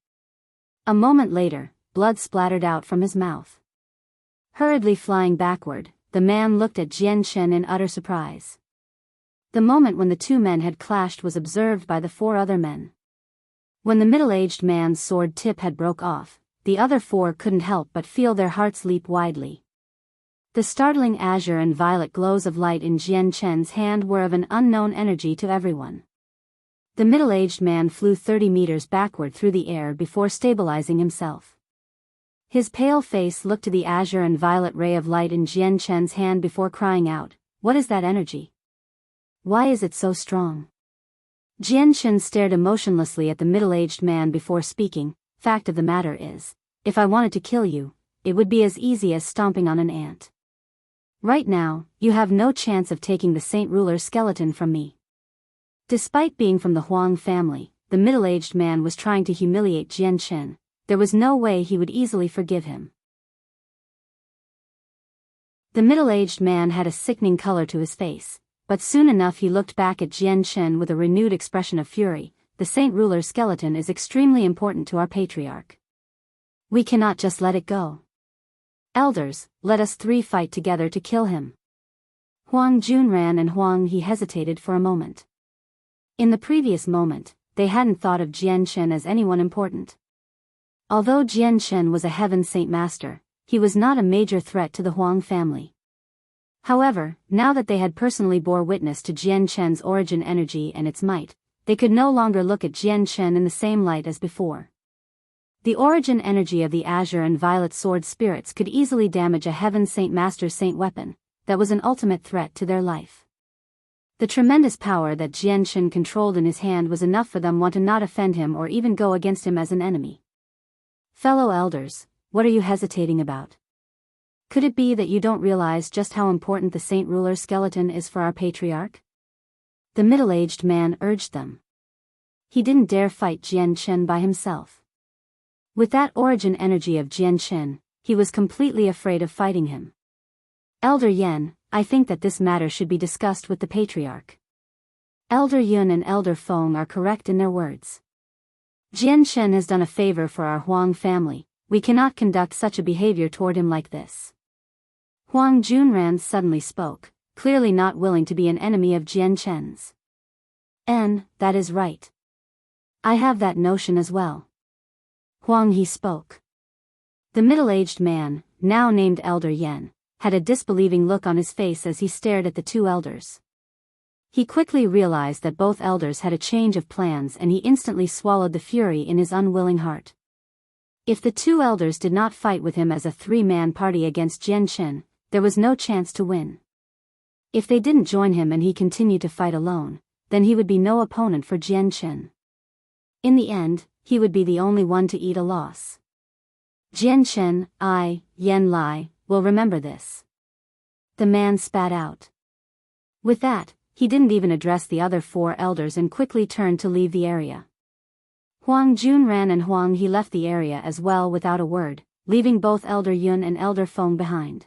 A moment later, blood splattered out from his mouth. Hurriedly flying backward, the man looked at Tianqin in utter surprise. The moment when the two men had clashed was observed by the 4 other men. When the middle-aged man's sword tip had broke off, the other 4 couldn't help but feel their hearts leap widely. The startling azure and violet glows of light in Tianqin's hand were of an unknown energy to everyone. The middle-aged man flew 30 meters backward through the air before stabilizing himself. His pale face looked to the azure and violet ray of light in Tianqin's hand before crying out, "What is that energy? Why is it so strong?" Tianqin stared emotionlessly at the middle-aged man before speaking. Fact of the matter is, if I wanted to kill you, it would be as easy as stomping on an ant. Right now, you have no chance of taking the Saint Ruler skeleton from me. Despite being from the Huang family, the middle-aged man was trying to humiliate Tianqin. There was no way he would easily forgive him. The middle-aged man had a sickening color to his face, but soon enough he looked back at Tianqin with a renewed expression of fury. The Saint Ruler skeleton is extremely important to our patriarch. We cannot just let it go. Elders, let us 3 fight together to kill him. Huang Junran and Huang He hesitated for a moment. In the previous moment, they hadn't thought of Tianqin as anyone important. Although Tianqin was a heaven saint master, he was not a major threat to the Huang family. However, now that they had personally bore witness to Tianqin's origin energy and its might, they could no longer look at Tianqin in the same light as before. The origin energy of the azure and violet sword spirits could easily damage a heaven saint master's saint weapon, that was an ultimate threat to their life. The tremendous power that Tianqin controlled in his hand was enough for them to not offend him or even go against him as an enemy. Fellow elders, what are you hesitating about? Could it be that you don't realize just how important the Saint Ruler skeleton is for our patriarch? The middle-aged man urged them. He didn't dare fight Tianqin by himself. With that origin energy of Tianqin, he was completely afraid of fighting him. Elder Yen, I think that this matter should be discussed with the patriarch. Elder Yun and Elder Feng are correct in their words. Jian Shen has done a favor for our Huang family. We cannot conduct such a behavior toward him like this. Huang Junran suddenly spoke, clearly not willing to be an enemy of Jian Shen's. That is right. I have that notion as well. Huang he spoke. The middle-aged man, now named Elder Yen, had a disbelieving look on his face as he stared at the two elders. He quickly realized that both elders had a change of plans and he instantly swallowed the fury in his unwilling heart. If the two elders did not fight with him as a three-man party against Jian Shen, there was no chance to win. If they didn't join him and he continued to fight alone, then he would be no opponent for Jian Shen. In the end, he would be the only one to eat a loss. Jian Shen, Yen Lai, will remember this. The man spat out. With that, he didn't even address the other four elders and quickly turned to leave the area. Huang Junran and Huang he left the area as well without a word, leaving both Elder Yun and Elder Feng behind.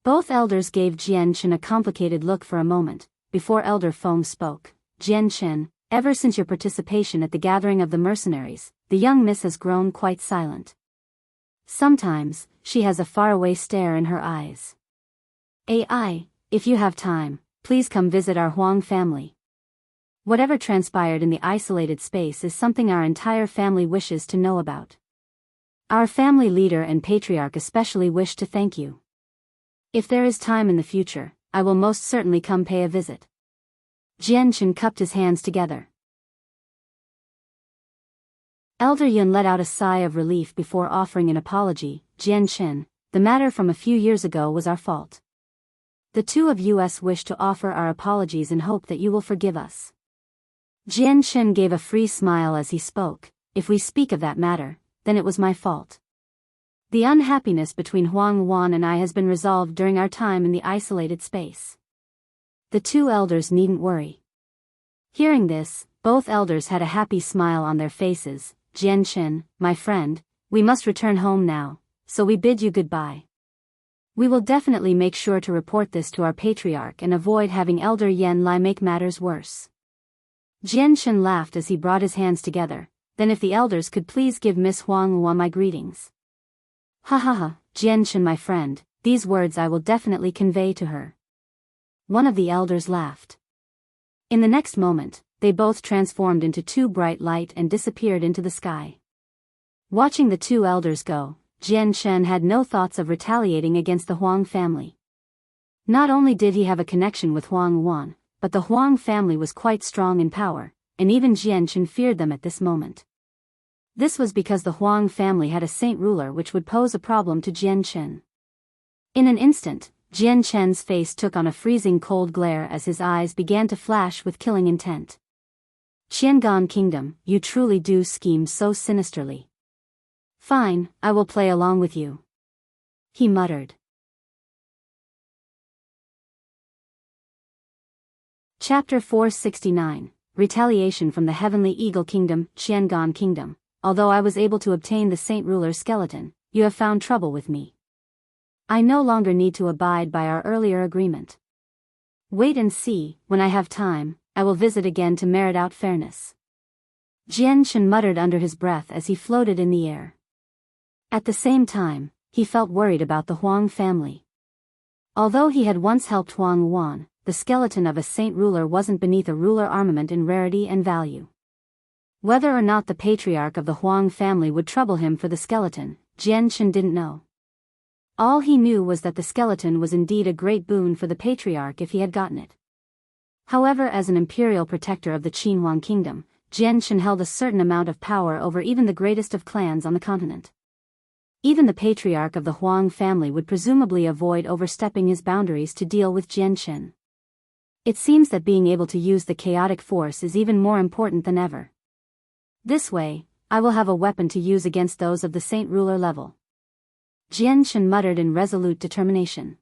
Both elders gave Jian Shen a complicated look for a moment, before Elder Feng spoke. Jian Shen, ever since your participation at the gathering of the mercenaries, the young miss has grown quite silent. Sometimes, she has a faraway stare in her eyes. If you have time, please come visit our Huang family. Whatever transpired in the isolated space is something our entire family wishes to know about. Our family leader and patriarch especially wish to thank you. If there is time in the future, I will most certainly come pay a visit. Jian Shen cupped his hands together. Elder Yun let out a sigh of relief before offering an apology. Jian Shen, the matter from a few years ago was our fault. The two of us wish to offer our apologies and hope that you will forgive us. Jian Shen gave a free smile as he spoke. If we speak of that matter, then it was my fault. The unhappiness between Huang Wan and I has been resolved during our time in the isolated space. The two elders needn't worry. Hearing this, both elders had a happy smile on their faces. Jian Shen, my friend, we must return home now, so we bid you goodbye. We will definitely make sure to report this to our patriarch and avoid having Elder Yen Lai make matters worse. Jian Shen laughed as he brought his hands together. Then if the elders could please give Miss Huang Wan my greetings. Ha ha ha, Jian Shen my friend, these words I will definitely convey to her. One of the elders laughed. In the next moment, they both transformed into two bright light and disappeared into the sky. Watching the two elders go, Jian Shen had no thoughts of retaliating against the Huang family. Not only did he have a connection with Huang Wan, but the Huang family was quite strong in power, and even Jian Shen feared them at this moment. This was because the Huang family had a saint ruler which would pose a problem to Jian Shen. In an instant, Jian Shen's face took on a freezing cold glare as his eyes began to flash with killing intent. Changyang Kingdom, you truly do scheme so sinisterly. Fine, I will play along with you. He muttered. Chapter 469, Retaliation from the Heavenly Eagle Kingdom, Changyang Kingdom. Although I was able to obtain the Saint Ruler's skeleton, you have found trouble with me. I no longer need to abide by our earlier agreement. Wait and see, when I have time, I will visit again to merit out fairness. Jian Shen muttered under his breath as he floated in the air. At the same time, he felt worried about the Huang family. Although he had once helped Huang Wan, the skeleton of a saint ruler wasn't beneath a ruler armament in rarity and value. Whether or not the patriarch of the Huang family would trouble him for the skeleton, Jian Shen didn't know. All he knew was that the skeleton was indeed a great boon for the patriarch if he had gotten it. However, as an imperial protector of the Qinhuang kingdom, Jian Shen held a certain amount of power over even the greatest of clans on the continent. Even the patriarch of the Huang family would presumably avoid overstepping his boundaries to deal with Jian Shen. It seems that being able to use the chaotic force is even more important than ever. This way, I will have a weapon to use against those of the Saint Ruler level. Jian Shen muttered in resolute determination.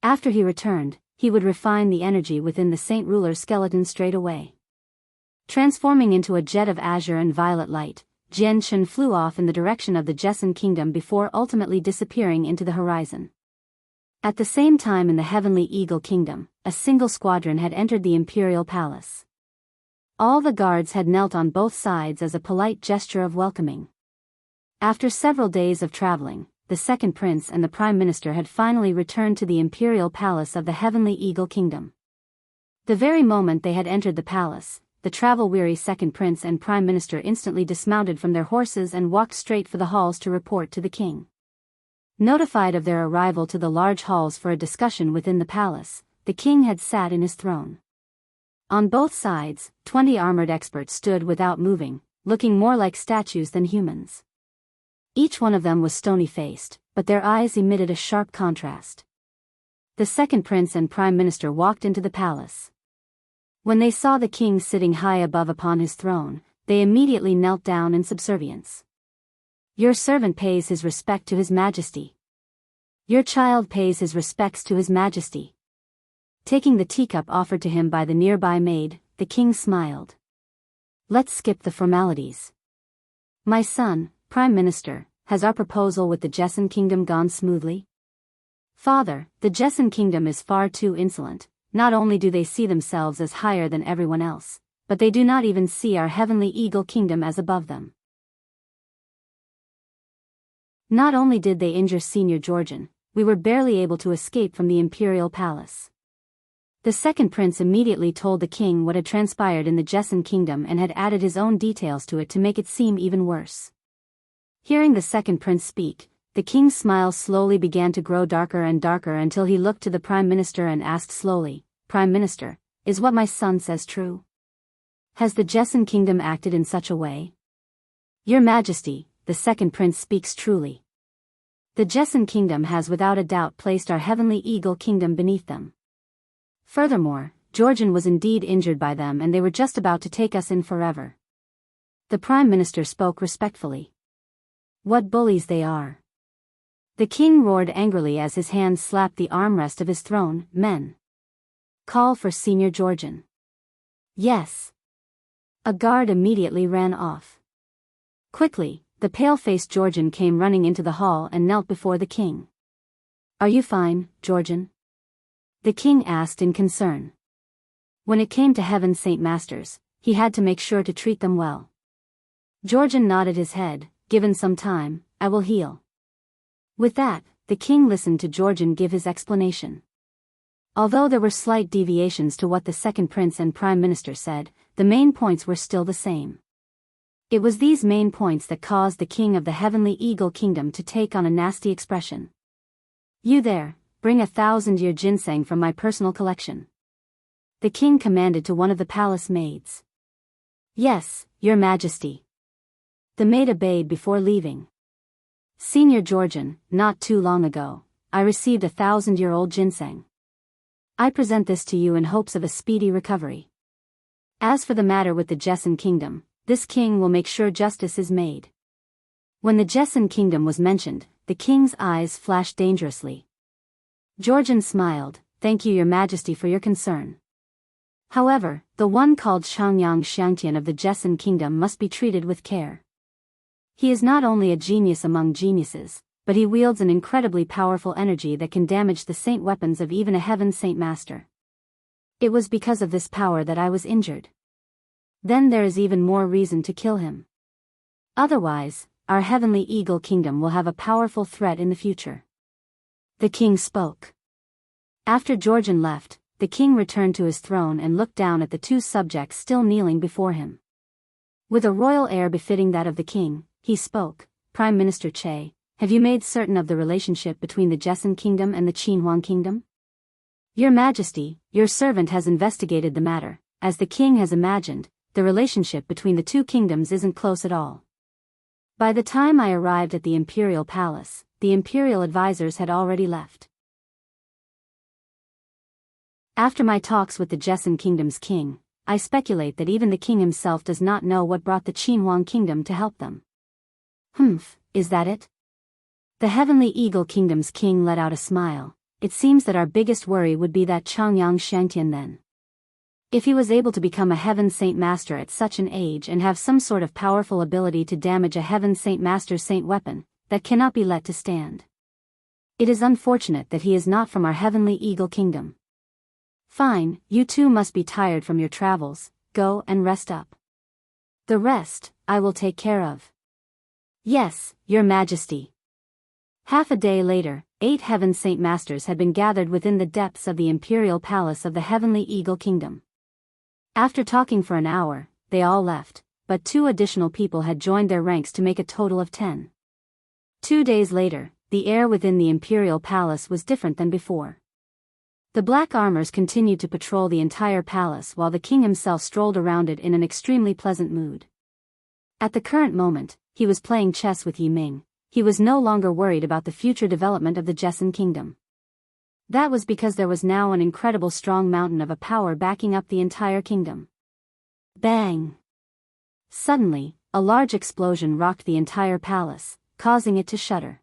After he returned, he would refine the energy within the Saint Ruler's skeleton straight away. Transforming into a jet of azure and violet light, Jian Shen flew off in the direction of the Jessan kingdom before ultimately disappearing into the horizon. At the same time in the Heavenly Eagle Kingdom, a single squadron had entered the imperial palace. All the guards had knelt on both sides as a polite gesture of welcoming. After several days of traveling, the second prince and the prime minister had finally returned to the imperial palace of the Heavenly Eagle Kingdom. The very moment they had entered the palace, the travel-weary second prince and prime minister instantly dismounted from their horses and walked straight for the halls to report to the king. Notified of their arrival to the large halls for a discussion within the palace, the king had sat in his throne. On both sides, 20 armored experts stood without moving, looking more like statues than humans. Each one of them was stony-faced, but their eyes emitted a sharp contrast. The second prince and prime minister walked into the palace. When they saw the king sitting high above upon his throne, they immediately knelt down in subservience. Your servant pays his respect to his majesty. Your child pays his respects to his majesty. Taking the teacup offered to him by the nearby maid, the king smiled. Let's skip the formalities. My son, Prime Minister, has our proposal with the Jesson Kingdom gone smoothly? Father, the Jesson Kingdom is far too insolent. Not only do they see themselves as higher than everyone else, but they do not even see our Heavenly Eagle Kingdom as above them. Not only did they injure Senior Georgian, we were barely able to escape from the imperial palace. The second prince immediately told the king what had transpired in the Jesson Kingdom and had added his own details to it to make it seem even worse. Hearing the second prince speak, the king's smile slowly began to grow darker and darker until he looked to the prime minister and asked slowly, Prime Minister, is what my son says true? Has the Jesson Kingdom acted in such a way? Your Majesty, the second prince speaks truly. The Jesson Kingdom has without a doubt placed our Heavenly Eagle Kingdom beneath them. Furthermore, Georgian was indeed injured by them and they were just about to take us in forever. The prime minister spoke respectfully. What bullies they are. The king roared angrily as his hands slapped the armrest of his throne. Men. Call for Senior Georgian. Yes. A guard immediately ran off. Quickly, the pale-faced Georgian came running into the hall and knelt before the king. Are you fine, Georgian? The king asked in concern. When it came to Heaven's Saint Masters, he had to make sure to treat them well. Georgian nodded his head. Given some time, I will heal. With that, the king listened to Georgian give his explanation. Although there were slight deviations to what the second prince and prime minister said, the main points were still the same. It was these main points that caused the king of the Heavenly Eagle Kingdom to take on a nasty expression. You there, bring 1,000-year ginseng from my personal collection. The king commanded to one of the palace maids. Yes, your majesty. The maid obeyed before leaving. Senior Georgian, not too long ago, I received 1,000-year-old ginseng. I present this to you in hopes of a speedy recovery. As for the matter with the Jesson Kingdom, this king will make sure justice is made. When the Jesson Kingdom was mentioned, the king's eyes flashed dangerously. Georgian smiled, thank you your majesty for your concern. However, the one called Changyang of the Jesson Kingdom must be treated with care. He is not only a genius among geniuses, but he wields an incredibly powerful energy that can damage the saint weapons of even a Heaven Saint Master. It was because of this power that I was injured. Then there is even more reason to kill him. Otherwise, our Heavenly Eagle Kingdom will have a powerful threat in the future. The king spoke. After Georgian left, the king returned to his throne and looked down at the two subjects still kneeling before him. With a royal air befitting that of the king, he spoke, Prime Minister Che, have you made certain of the relationship between the Jesson Kingdom and the Qinhuang Kingdom? Your Majesty, your servant has investigated the matter. As the king has imagined, the relationship between the two kingdoms isn't close at all. By the time I arrived at the imperial palace, the imperial advisors had already left. After my talks with the Jesson Kingdom's king, I speculate that even the king himself does not know what brought the Qinhuang Kingdom to help them. Is that it? The Heavenly Eagle Kingdom's king let out a smile. It seems that our biggest worry would be that Changyang then. If he was able to become a Heaven Saint Master at such an age and have some sort of powerful ability to damage a Heaven Saint Master's saint weapon, that cannot be let to stand. It is unfortunate that he is not from our Heavenly Eagle Kingdom. Fine, you two must be tired from your travels, go and rest up. The rest, I will take care of. Yes, Your Majesty. Half a day later, 8 Heaven Saint Masters had been gathered within the depths of the imperial palace of the Heavenly Eagle Kingdom. After talking for an hour, they all left, but 2 additional people had joined their ranks to make a total of 10. 2 days later, the air within the imperial palace was different than before. The black armors continued to patrol the entire palace while the king himself strolled around it in an extremely pleasant mood. At the current moment, he was playing chess with Yiming. He was no longer worried about the future development of the Jessan kingdom. That was because there was now an incredible strong mountain of a power backing up the entire kingdom. Bang! Suddenly, a large explosion rocked the entire palace, causing it to shudder.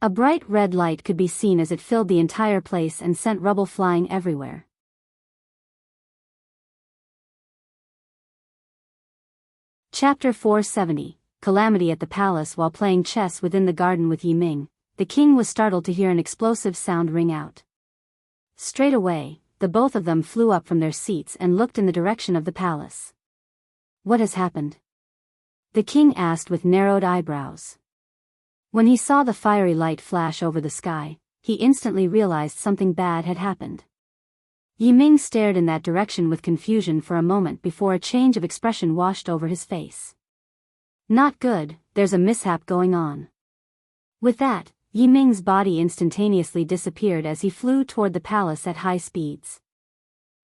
A bright red light could be seen as it filled the entire place and sent rubble flying everywhere. Chapter 470, Calamity at the Palace. While playing chess within the garden with Yiming, the king was startled to hear an explosive sound ring out. Straight away, the both of them flew up from their seats and looked in the direction of the palace. What has happened? The king asked with narrowed eyebrows. When he saw the fiery light flash over the sky, he instantly realized something bad had happened. Yiming stared in that direction with confusion for a moment before a change of expression washed over his face. Not good, there's a mishap going on. With that, Yiming's body instantaneously disappeared as he flew toward the palace at high speeds.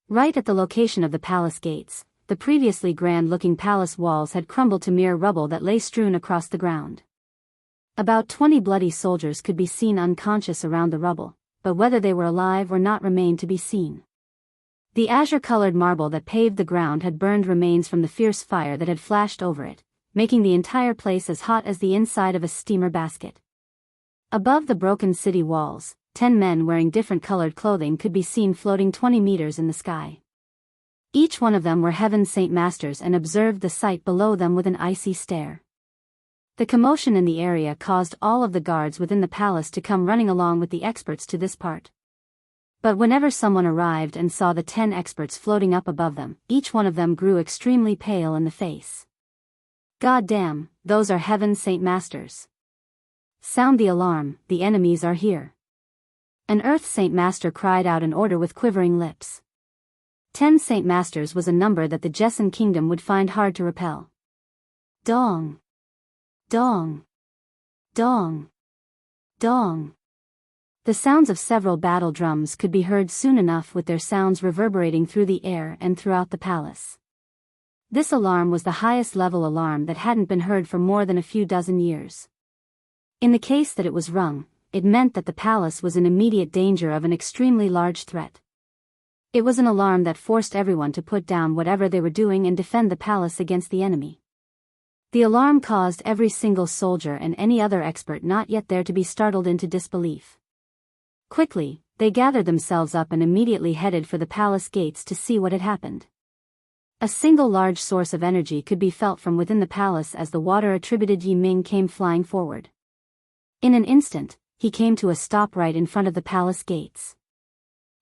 Right at the location of the palace gates, the previously grand-looking palace walls had crumbled to mere rubble that lay strewn across the ground. About 20 bloody soldiers could be seen unconscious around the rubble, but whether they were alive or not remained to be seen. The azure-colored marble that paved the ground had burned remains from the fierce fire that had flashed over it, making the entire place as hot as the inside of a steamer basket. Above the broken city walls, 10 men wearing different colored clothing could be seen floating 20 meters in the sky. Each one of them were Heaven Saint Masters and observed the sight below them with an icy stare. The commotion in the area caused all of the guards within the palace to come running along with the experts to this part. But whenever someone arrived and saw the 10 experts floating up above them, each one of them grew extremely pale in the face. God damn, those are Heaven Saint Masters. Sound the alarm, the enemies are here. An Earth Saint Master cried out an order with quivering lips. 10 Saint Masters was a number that the Jessan kingdom would find hard to repel. Dong! Dong! Dong! Dong! The sounds of several battle drums could be heard soon enough, with their sounds reverberating through the air and throughout the palace. This alarm was the highest level alarm that hadn't been heard for more than a few dozen years. In the case that it was rung, it meant that the palace was in immediate danger of an extremely large threat. It was an alarm that forced everyone to put down whatever they were doing and defend the palace against the enemy. The alarm caused every single soldier and any other expert not yet there to be startled into disbelief. Quickly, they gathered themselves up and immediately headed for the palace gates to see what had happened. A single large source of energy could be felt from within the palace as the water attributed Yiming came flying forward. In an instant, he came to a stop right in front of the palace gates.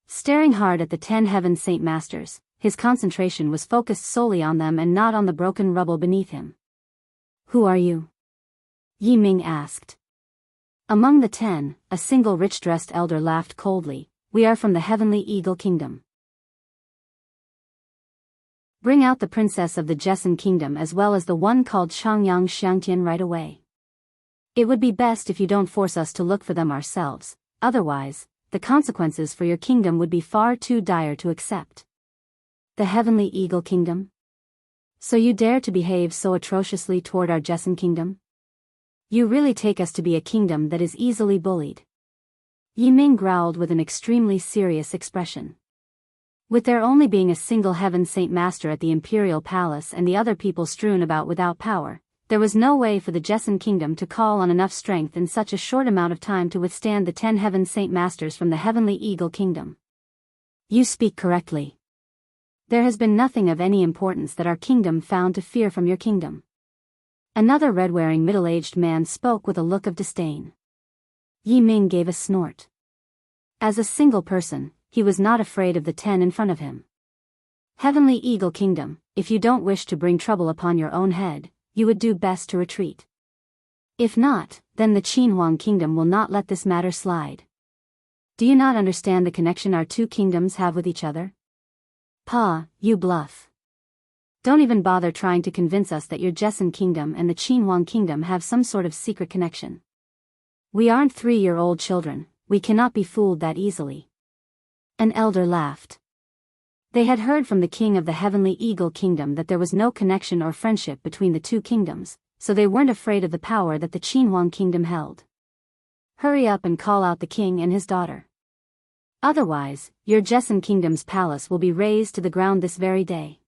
Staring hard at the 10 Heaven Saint Masters, his concentration was focused solely on them and not on the broken rubble beneath him. Who are you? Yiming asked. Among the 10, a single rich-dressed elder laughed coldly. We are from the Heavenly Eagle Kingdom. Bring out the princess of the Jessan Kingdom as well as the one called Changyang right away. It would be best if you don't force us to look for them ourselves, otherwise, the consequences for your kingdom would be far too dire to accept. The Heavenly Eagle Kingdom? So you dare to behave so atrociously toward our Jessan Kingdom? You really take us to be a kingdom that is easily bullied. Yiming growled with an extremely serious expression. With there only being a single Heaven Saint Master at the Imperial Palace and the other people strewn about without power, there was no way for the Jessan Kingdom to call on enough strength in such a short amount of time to withstand the 10 Heaven Saint Masters from the Heavenly Eagle Kingdom. You speak correctly. There has been nothing of any importance that our kingdom found to fear from your kingdom. Another red-wearing middle-aged man spoke with a look of disdain. Yiming gave a snort. As a single person, he was not afraid of the 10 in front of him. Heavenly Eagle Kingdom, if you don't wish to bring trouble upon your own head, you would do best to retreat. If not, then the Qinhuang Kingdom will not let this matter slide. Do you not understand the connection our two kingdoms have with each other? Pa, you bluff. Don't even bother trying to convince us that your Jessan Kingdom and the Qinhuang Kingdom have some sort of secret connection. We aren't 3-year-old children, we cannot be fooled that easily. An elder laughed. They had heard from the king of the Heavenly Eagle Kingdom that there was no connection or friendship between the two kingdoms, so they weren't afraid of the power that the Qinhuang Kingdom held. Hurry up and call out the king and his daughter. Otherwise, your Jessan Kingdom's palace will be razed to the ground this very day.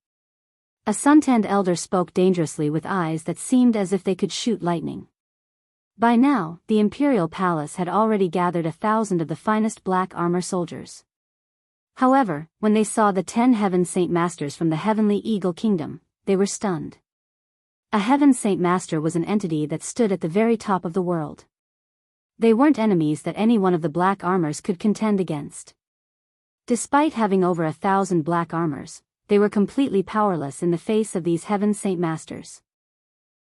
A suntanned elder spoke dangerously with eyes that seemed as if they could shoot lightning. By now, the imperial palace had already gathered 1,000 of the finest black armor soldiers. However, when they saw the 10 Heaven Saint Masters from the Heavenly Eagle Kingdom, they were stunned. A Heaven Saint Master was an entity that stood at the very top of the world. They weren't enemies that any one of the black armors could contend against. Despite having over 1,000 black armors, they were completely powerless in the face of these Heaven Saint Masters.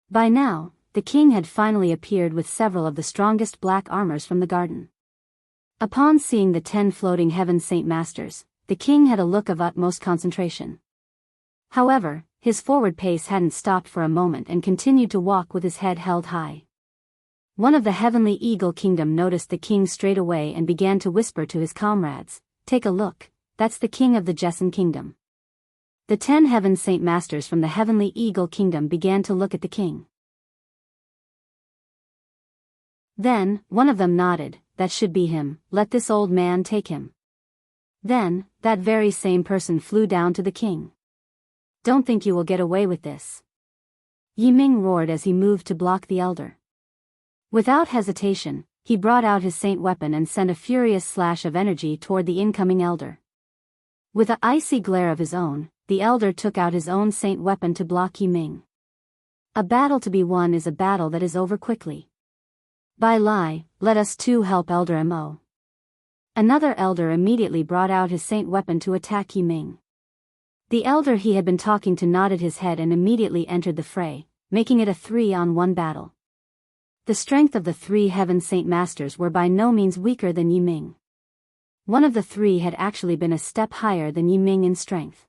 By now, the king had finally appeared with several of the strongest black armors from the garden. Upon seeing the 10 floating Heaven Saint Masters, the king had a look of utmost concentration. However, his forward pace hadn't stopped for a moment and continued to walk with his head held high. One of the Heavenly Eagle Kingdom noticed the king straight away and began to whisper to his comrades, "Take a look, that's the king of the Jessan Kingdom." The 10 Heaven Saint Masters from the Heavenly Eagle Kingdom began to look at the king. Then, one of them nodded, "That should be him, let this old man take him." Then, that very same person flew down to the king. "Don't think you will get away with this." Yiming roared as he moved to block the elder. Without hesitation, he brought out his saint weapon and sent a furious slash of energy toward the incoming elder. With an icy glare of his own, the elder took out his own saint weapon to block Yiming. A battle to be won is a battle that is over quickly. By lie, let us too help Elder Mo. Another elder immediately brought out his saint weapon to attack Yiming. The elder he had been talking to nodded his head and immediately entered the fray, making it a 3-on-1 battle. The strength of the 3 Heaven Saint Masters were by no means weaker than Yiming. One of the 3 had actually been a step higher than Yiming in strength.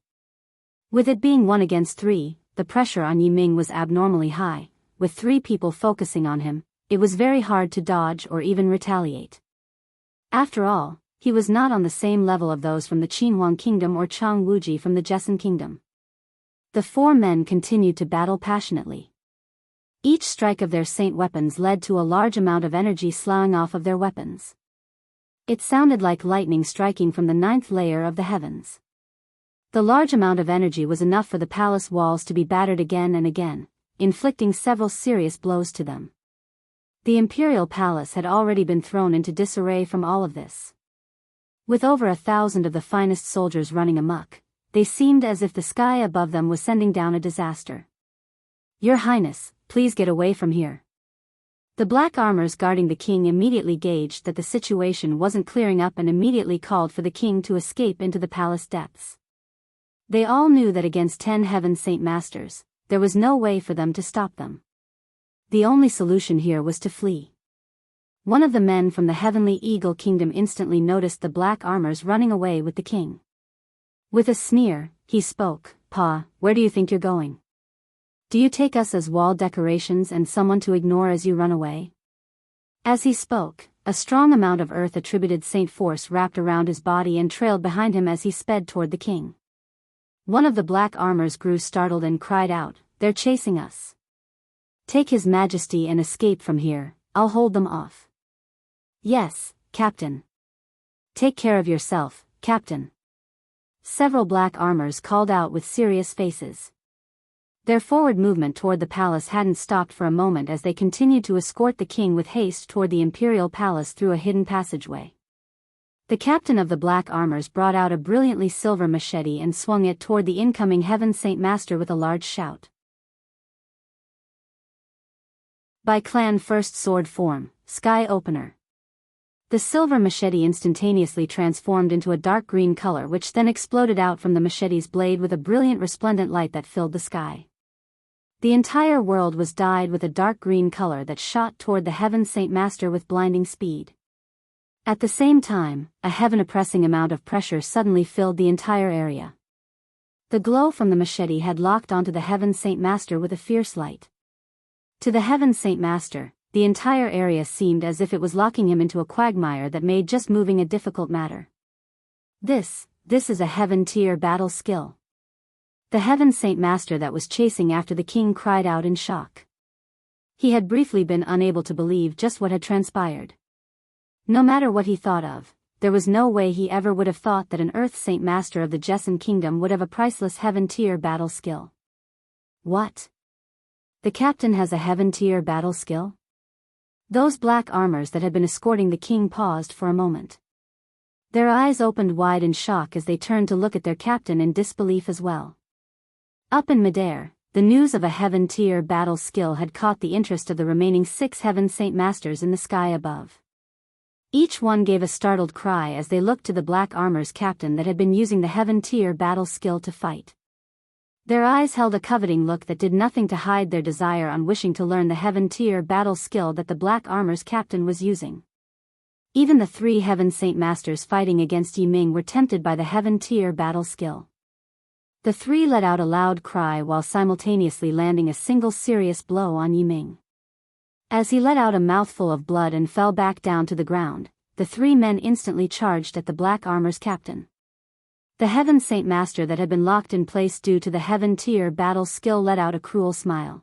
With it being 1 against 3, the pressure on Yiming was abnormally high. With 3 people focusing on him, it was very hard to dodge or even retaliate. After all, he was not on the same level of those from the Qinhuang Kingdom or Chang Wuji from the Jessan Kingdom. The 4 men continued to battle passionately. Each strike of their saint weapons led to a large amount of energy sloughing off of their weapons. It sounded like lightning striking from the 9th layer of the heavens. The large amount of energy was enough for the palace walls to be battered again and again, inflicting several serious blows to them. The imperial palace had already been thrown into disarray from all of this. With over 1,000 of the finest soldiers running amok, they seemed as if the sky above them was sending down a disaster. "Your Highness, please get away from here." The black armors guarding the king immediately gauged that the situation wasn't clearing up and immediately called for the king to escape into the palace depths. They all knew that against 10 Heaven Saint Masters, there was no way for them to stop them. The only solution here was to flee. One of the men from the Heavenly Eagle Kingdom instantly noticed the black armors running away with the king. With a sneer, he spoke, "Pa, where do you think you're going? Do you take us as wall decorations and someone to ignore as you run away?" As he spoke, a strong amount of earth-attributed saint force wrapped around his body and trailed behind him as he sped toward the king. One of the black armors grew startled and cried out, "They're chasing us. Take His Majesty and escape from here, I'll hold them off." "Yes, Captain." "Take care of yourself, Captain." Several black armors called out with serious faces. Their forward movement toward the palace hadn't stopped for a moment as they continued to escort the king with haste toward the imperial palace through a hidden passageway. The captain of the black armors brought out a brilliantly silver machete and swung it toward the incoming Heaven Saint Master with a large shout. By Clan First Sword Form, Sky Opener. The silver machete instantaneously transformed into a dark green color which then exploded out from the machete's blade with a brilliant resplendent light that filled the sky. The entire world was dyed with a dark green color that shot toward the Heaven Saint Master with blinding speed. At the same time, a heaven-oppressing amount of pressure suddenly filled the entire area. The glow from the machete had locked onto the Heaven Saint Master with a fierce light. To the Heaven Saint Master, the entire area seemed as if it was locking him into a quagmire that made just moving a difficult matter. This is a Heaven-tier battle skill. The Heaven Saint Master that was chasing after the king cried out in shock. He had briefly been unable to believe just what had transpired. No matter what he thought of, there was no way he ever would have thought that an Earth Saint Master of the Jesson Kingdom would have a priceless Heaven-tier battle skill. What? The captain has a Heaven-tier battle skill? Those black armors that had been escorting the king paused for a moment. Their eyes opened wide in shock as they turned to look at their captain in disbelief as well. Up in midair, the news of a Heaven-tier battle skill had caught the interest of the remaining 6 Heaven Saint Masters in the sky above. Each one gave a startled cry as they looked to the black armor's captain that had been using the Heaven-tier battle skill to fight. Their eyes held a coveting look that did nothing to hide their desire on wishing to learn the Heaven-tier battle skill that the black armor's captain was using. Even the 3 Heaven Saint Masters fighting against Yiming were tempted by the Heaven-tier battle skill. The 3 let out a loud cry while simultaneously landing a single serious blow on Yiming. As he let out a mouthful of blood and fell back down to the ground, the 3 men instantly charged at the black armor's captain. The Heaven Saint Master that had been locked in place due to the Heaven-tier battle skill let out a cruel smile.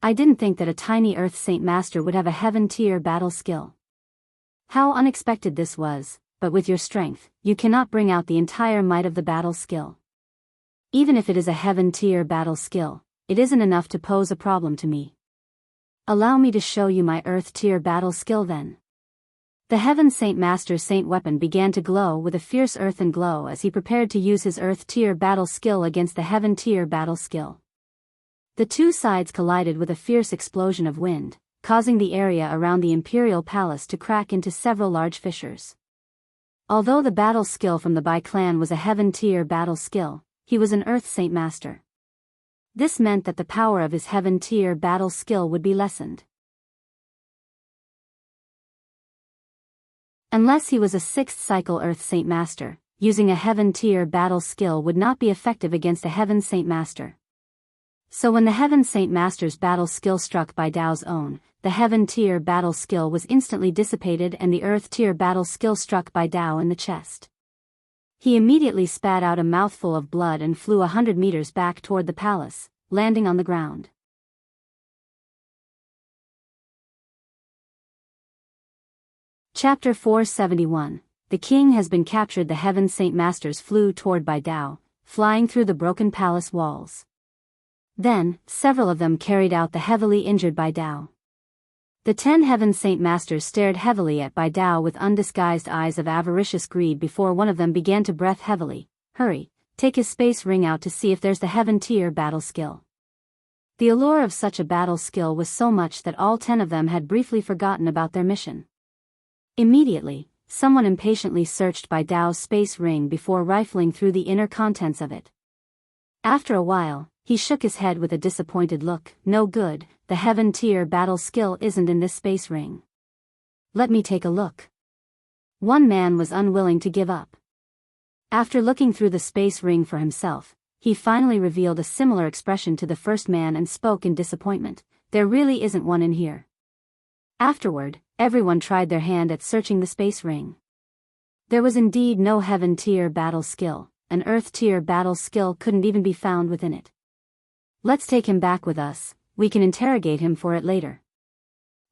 I didn't think that a tiny Earth Saint Master would have a Heaven-tier battle skill. How unexpected this was, but with your strength, you cannot bring out the entire might of the battle skill. Even if it is a Heaven-tier battle skill, it isn't enough to pose a problem to me. Allow me to show you my Earth-tier battle skill then. The Heaven Saint Master's Saint weapon began to glow with a fierce earthen glow as he prepared to use his Earth-tier battle skill against the Heaven-tier battle skill. The 2 sides collided with a fierce explosion of wind, causing the area around the Imperial Palace to crack into several large fissures. Although the battle skill from the Bai clan was a Heaven-tier battle skill, he was an Earth Saint Master. This meant that the power of his Heaven-tier battle skill would be lessened. Unless he was a 6th cycle Earth Saint Master, using a Heaven-tier battle skill would not be effective against a Heaven Saint Master. So when the Heaven Saint Master's battle skill struck Bai Dao's own, the Heaven-tier battle skill was instantly dissipated and the Earth-tier battle skill struck Bai Dao in the chest. He immediately spat out a mouthful of blood and flew 100 meters back toward the palace, landing on the ground. Chapter 471. The king has been captured. The Heaven Saint Masters flew toward Bai Dao, flying through the broken palace walls. Then, several of them carried out the heavily injured Bai Dao. The 10 Heaven Saint Masters stared heavily at Bai Dao with undisguised eyes of avaricious greed before one of them began to breath heavily. Hurry, take his space ring out to see if there's the Heaven-tier battle skill. The allure of such a battle skill was so much that all 10 of them had briefly forgotten about their mission. Immediately, someone impatiently searched Bai Dao's space ring before rifling through the inner contents of it. After a while, he shook his head with a disappointed look. No good, the Heaven-tier battle skill isn't in this space ring. Let me take a look. One man was unwilling to give up. After looking through the space ring for himself, he finally revealed a similar expression to the first man and spoke in disappointment. There really isn't one in here. Afterward, everyone tried their hand at searching the space ring. There was indeed no Heaven-tier battle skill. An Earth-tier battle skill couldn't even be found within it. Let's take him back with us, we can interrogate him for it later.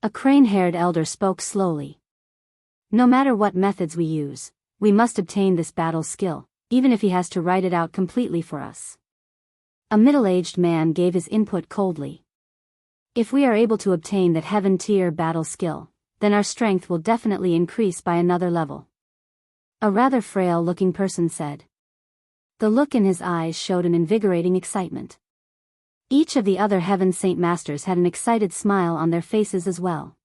A crane-haired elder spoke slowly. No matter what methods we use, we must obtain this battle skill, even if he has to write it out completely for us. A middle-aged man gave his input coldly. If we are able to obtain that Heaven-tier battle skill, then our strength will definitely increase by another level. A rather frail-looking person said. The look in his eyes showed an invigorating excitement. Each of the other Heaven Saint Masters had an excited smile on their faces as well.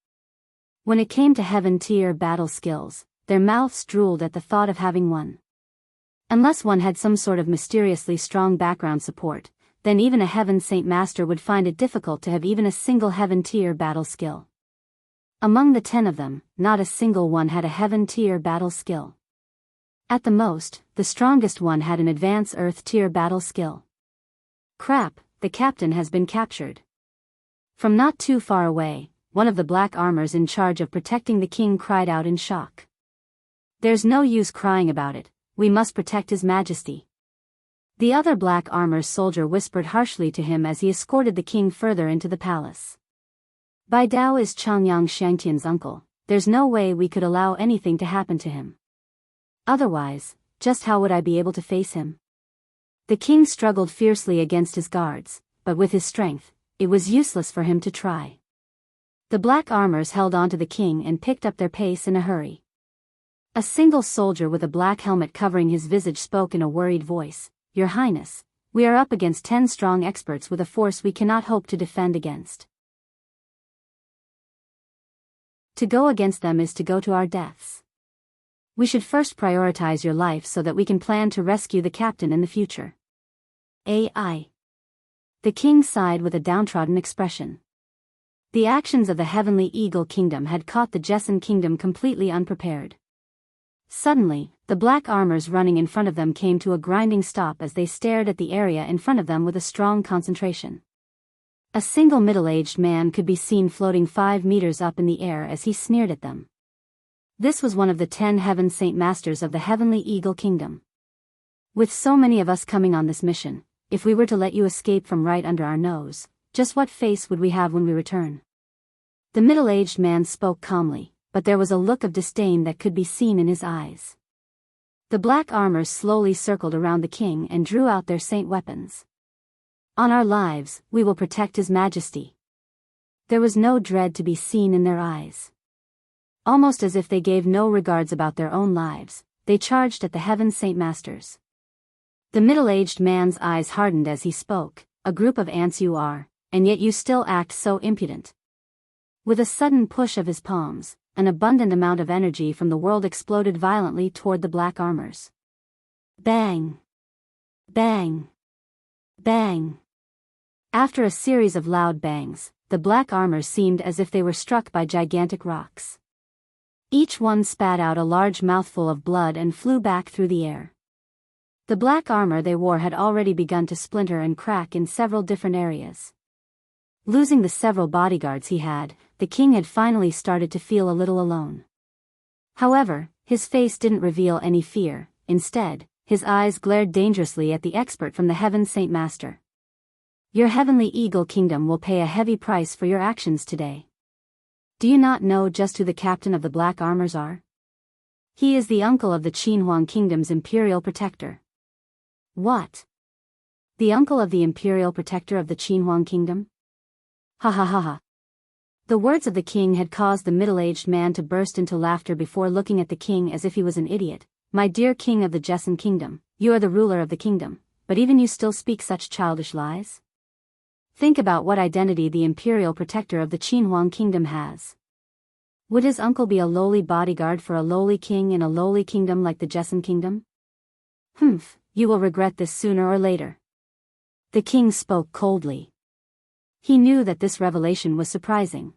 When it came to heaven-tier battle skills, their mouths drooled at the thought of having one. Unless one had some sort of mysteriously strong background support, then even a Heaven Saint Master would find it difficult to have even a single heaven-tier battle skill. Among the 10 of them, not a single one had a heaven-tier battle skill. At the most, the strongest one had an advanced Earth-tier battle skill. Crap, the captain has been captured. From not too far away, one of the black armors in charge of protecting the king cried out in shock. There's no use crying about it, we must protect His Majesty. The other black armor's soldier whispered harshly to him as he escorted the king further into the palace. Biyao is Changyang Shangtian's uncle, there's no way we could allow anything to happen to him. Otherwise, just how would I be able to face him? The king struggled fiercely against his guards, but with his strength, it was useless for him to try. The black armors held on to the king and picked up their pace in a hurry. A single soldier with a black helmet covering his visage spoke in a worried voice, "Your Highness, we are up against 10 strong experts with a force we cannot hope to defend against. To go against them is to go to our deaths. We should first prioritize your life so that we can plan to rescue the captain in the future." AI. The king sighed with a downtrodden expression. The actions of the Heavenly Eagle Kingdom had caught the Jessan Kingdom completely unprepared. Suddenly, the black armors running in front of them came to a grinding stop as they stared at the area in front of them with a strong concentration. A single middle-aged man could be seen floating 5 meters up in the air as he sneered at them. This was one of the 10 Heaven Saint Masters of the Heavenly Eagle Kingdom. "With so many of us coming on this mission, if we were to let you escape from right under our nose, just what face would we have when we return?" The middle-aged man spoke calmly, but there was a look of disdain that could be seen in his eyes. The black armors slowly circled around the king and drew out their saint weapons. "On our lives, we will protect His Majesty." There was no dread to be seen in their eyes. Almost as if they gave no regards about their own lives, they charged at the Heaven Saint Masters. The middle-aged man's eyes hardened as he spoke, "A group of ants you are, and yet you still act so impudent." With a sudden push of his palms, an abundant amount of energy from the world exploded violently toward the black armors. Bang! Bang! Bang! After a series of loud bangs, the black armors seemed as if they were struck by gigantic rocks. Each one spat out a large mouthful of blood and flew back through the air. The black armor they wore had already begun to splinter and crack in several different areas. Losing the several bodyguards he had, the king had finally started to feel a little alone. However, his face didn't reveal any fear, instead, his eyes glared dangerously at the expert from the Heaven Saint Master. "Your Heavenly Eagle Kingdom will pay a heavy price for your actions today. Do you not know just who the captain of the black armors are? He is the uncle of the Qinhuang Kingdom's imperial protector." "What? The uncle of the imperial protector of the Qinhuang Kingdom? Ha ha ha ha." The words of the king had caused the middle-aged man to burst into laughter before looking at the king as if he was an idiot. "My dear king of the Jessan Kingdom, you are the ruler of the kingdom, but even you still speak such childish lies? Think about what identity the imperial protector of the Qinhuang Kingdom has. Would his uncle be a lowly bodyguard for a lowly king in a lowly kingdom like the Jessan Kingdom? Humph, you will regret this sooner or later." The king spoke coldly. He knew that this revelation was surprising.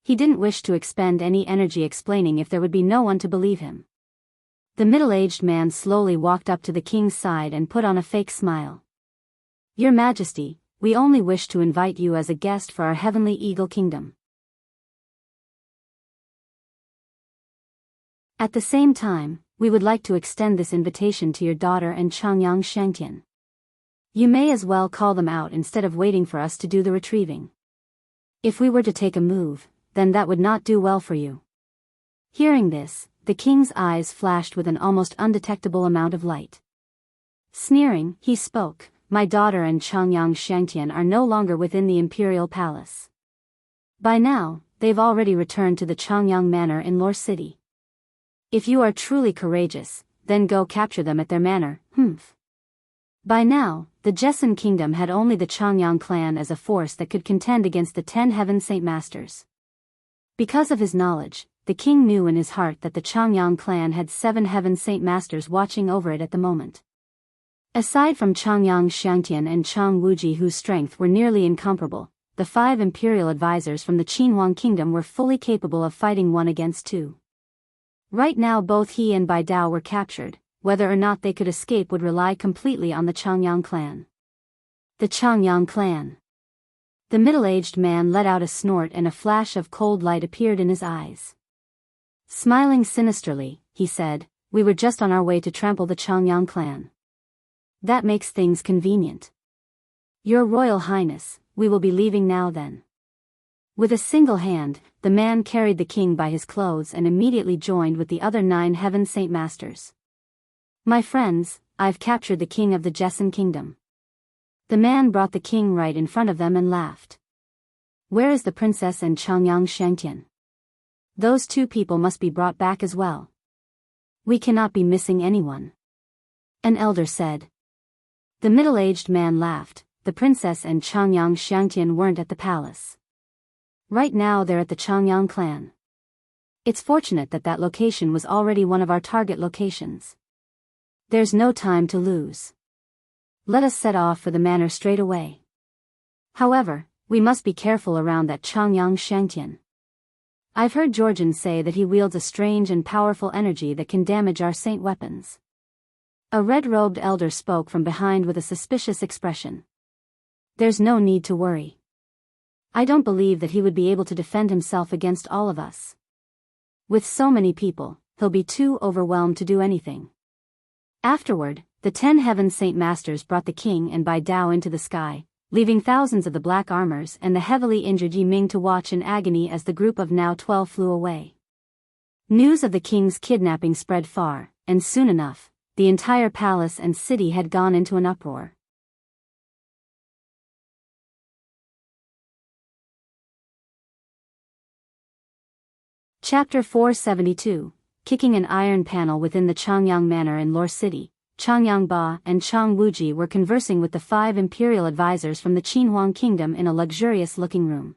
He didn't wish to expend any energy explaining if there would be no one to believe him. The middle-aged man slowly walked up to the king's side and put on a fake smile. "Your Majesty, we only wish to invite you as a guest for our Heavenly Eagle Kingdom. At the same time, we would like to extend this invitation to your daughter and Changyang Shangtian. You may as well call them out instead of waiting for us to do the retrieving. If we were to take a move, then that would not do well for you." Hearing this, the king's eyes flashed with an almost undetectable amount of light. Sneering, he spoke, "My daughter and Changyang Shangtian are no longer within the imperial palace. By now, they've already returned to the Changyang Manor in Lore City. If you are truly courageous, then go capture them at their manor." Humph. By now, the Jessan Kingdom had only the Changyang clan as a force that could contend against the 10 Heaven Saint Masters. Because of his knowledge, the king knew in his heart that the Changyang clan had 7 heaven saint masters watching over it at the moment. Aside from Changyang Xiangtian and Chang Wuji, whose strength were nearly incomparable, the 5 imperial advisors from the Qinhuang kingdom were fully capable of fighting 1 against 2. Right now both he and Biyao were captured. Whether or not they could escape would rely completely on the Changyang clan. The Changyang clan. The middle-aged man let out a snort and a flash of cold light appeared in his eyes. Smiling sinisterly, he said, "We were just on our way to trample the Changyang clan. That makes things convenient. Your Royal Highness, we will be leaving now then." With a single hand, the man carried the king by his clothes and immediately joined with the other 9 heaven saint masters. "My friends, I've captured the king of the Jesson kingdom." The man brought the king right in front of them and laughed. "Where is the princess and Changyang Xiangtian? Those 2 people must be brought back as well. We cannot be missing anyone," an elder said. The middle-aged man laughed. The princess and Changyang Xiangtian weren't at the palace. Right now they're at the Changyang clan. It's fortunate that that location was already one of our target locations. There's no time to lose. Let us set off for the manor straight away. However, we must be careful around that Changyang Xiangtian. I've heard Georgian say that he wields a strange and powerful energy that can damage our saint weapons. A red-robed elder spoke from behind with a suspicious expression. There's no need to worry. I don't believe that he would be able to defend himself against all of us. With so many people, he'll be too overwhelmed to do anything. Afterward, the 10 heaven saint masters brought the king and Biyao into the sky, leaving thousands of the black armors and the heavily injured Yiming to watch in agony as the group of now 12 flew away. News of the king's kidnapping spread far, and soon enough, the entire palace and city had gone into an uproar. Chapter 472, Kicking an iron panel within the Changyang Manor in Lore City. Changyang Ba and Chang Wuji were conversing with the 5 imperial advisors from the Qinhuang kingdom in a luxurious-looking room.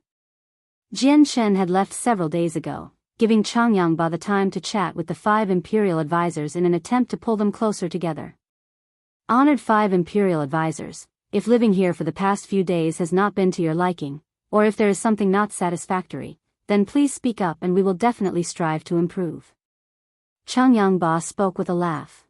Jian Shen had left several days ago, giving Changyang Ba the time to chat with the 5 imperial advisors in an attempt to pull them closer together. Honored 5 imperial advisors, if living here for the past few days has not been to your liking, or if there is something not satisfactory, then please speak up and we will definitely strive to improve. Changyang Ba spoke with a laugh.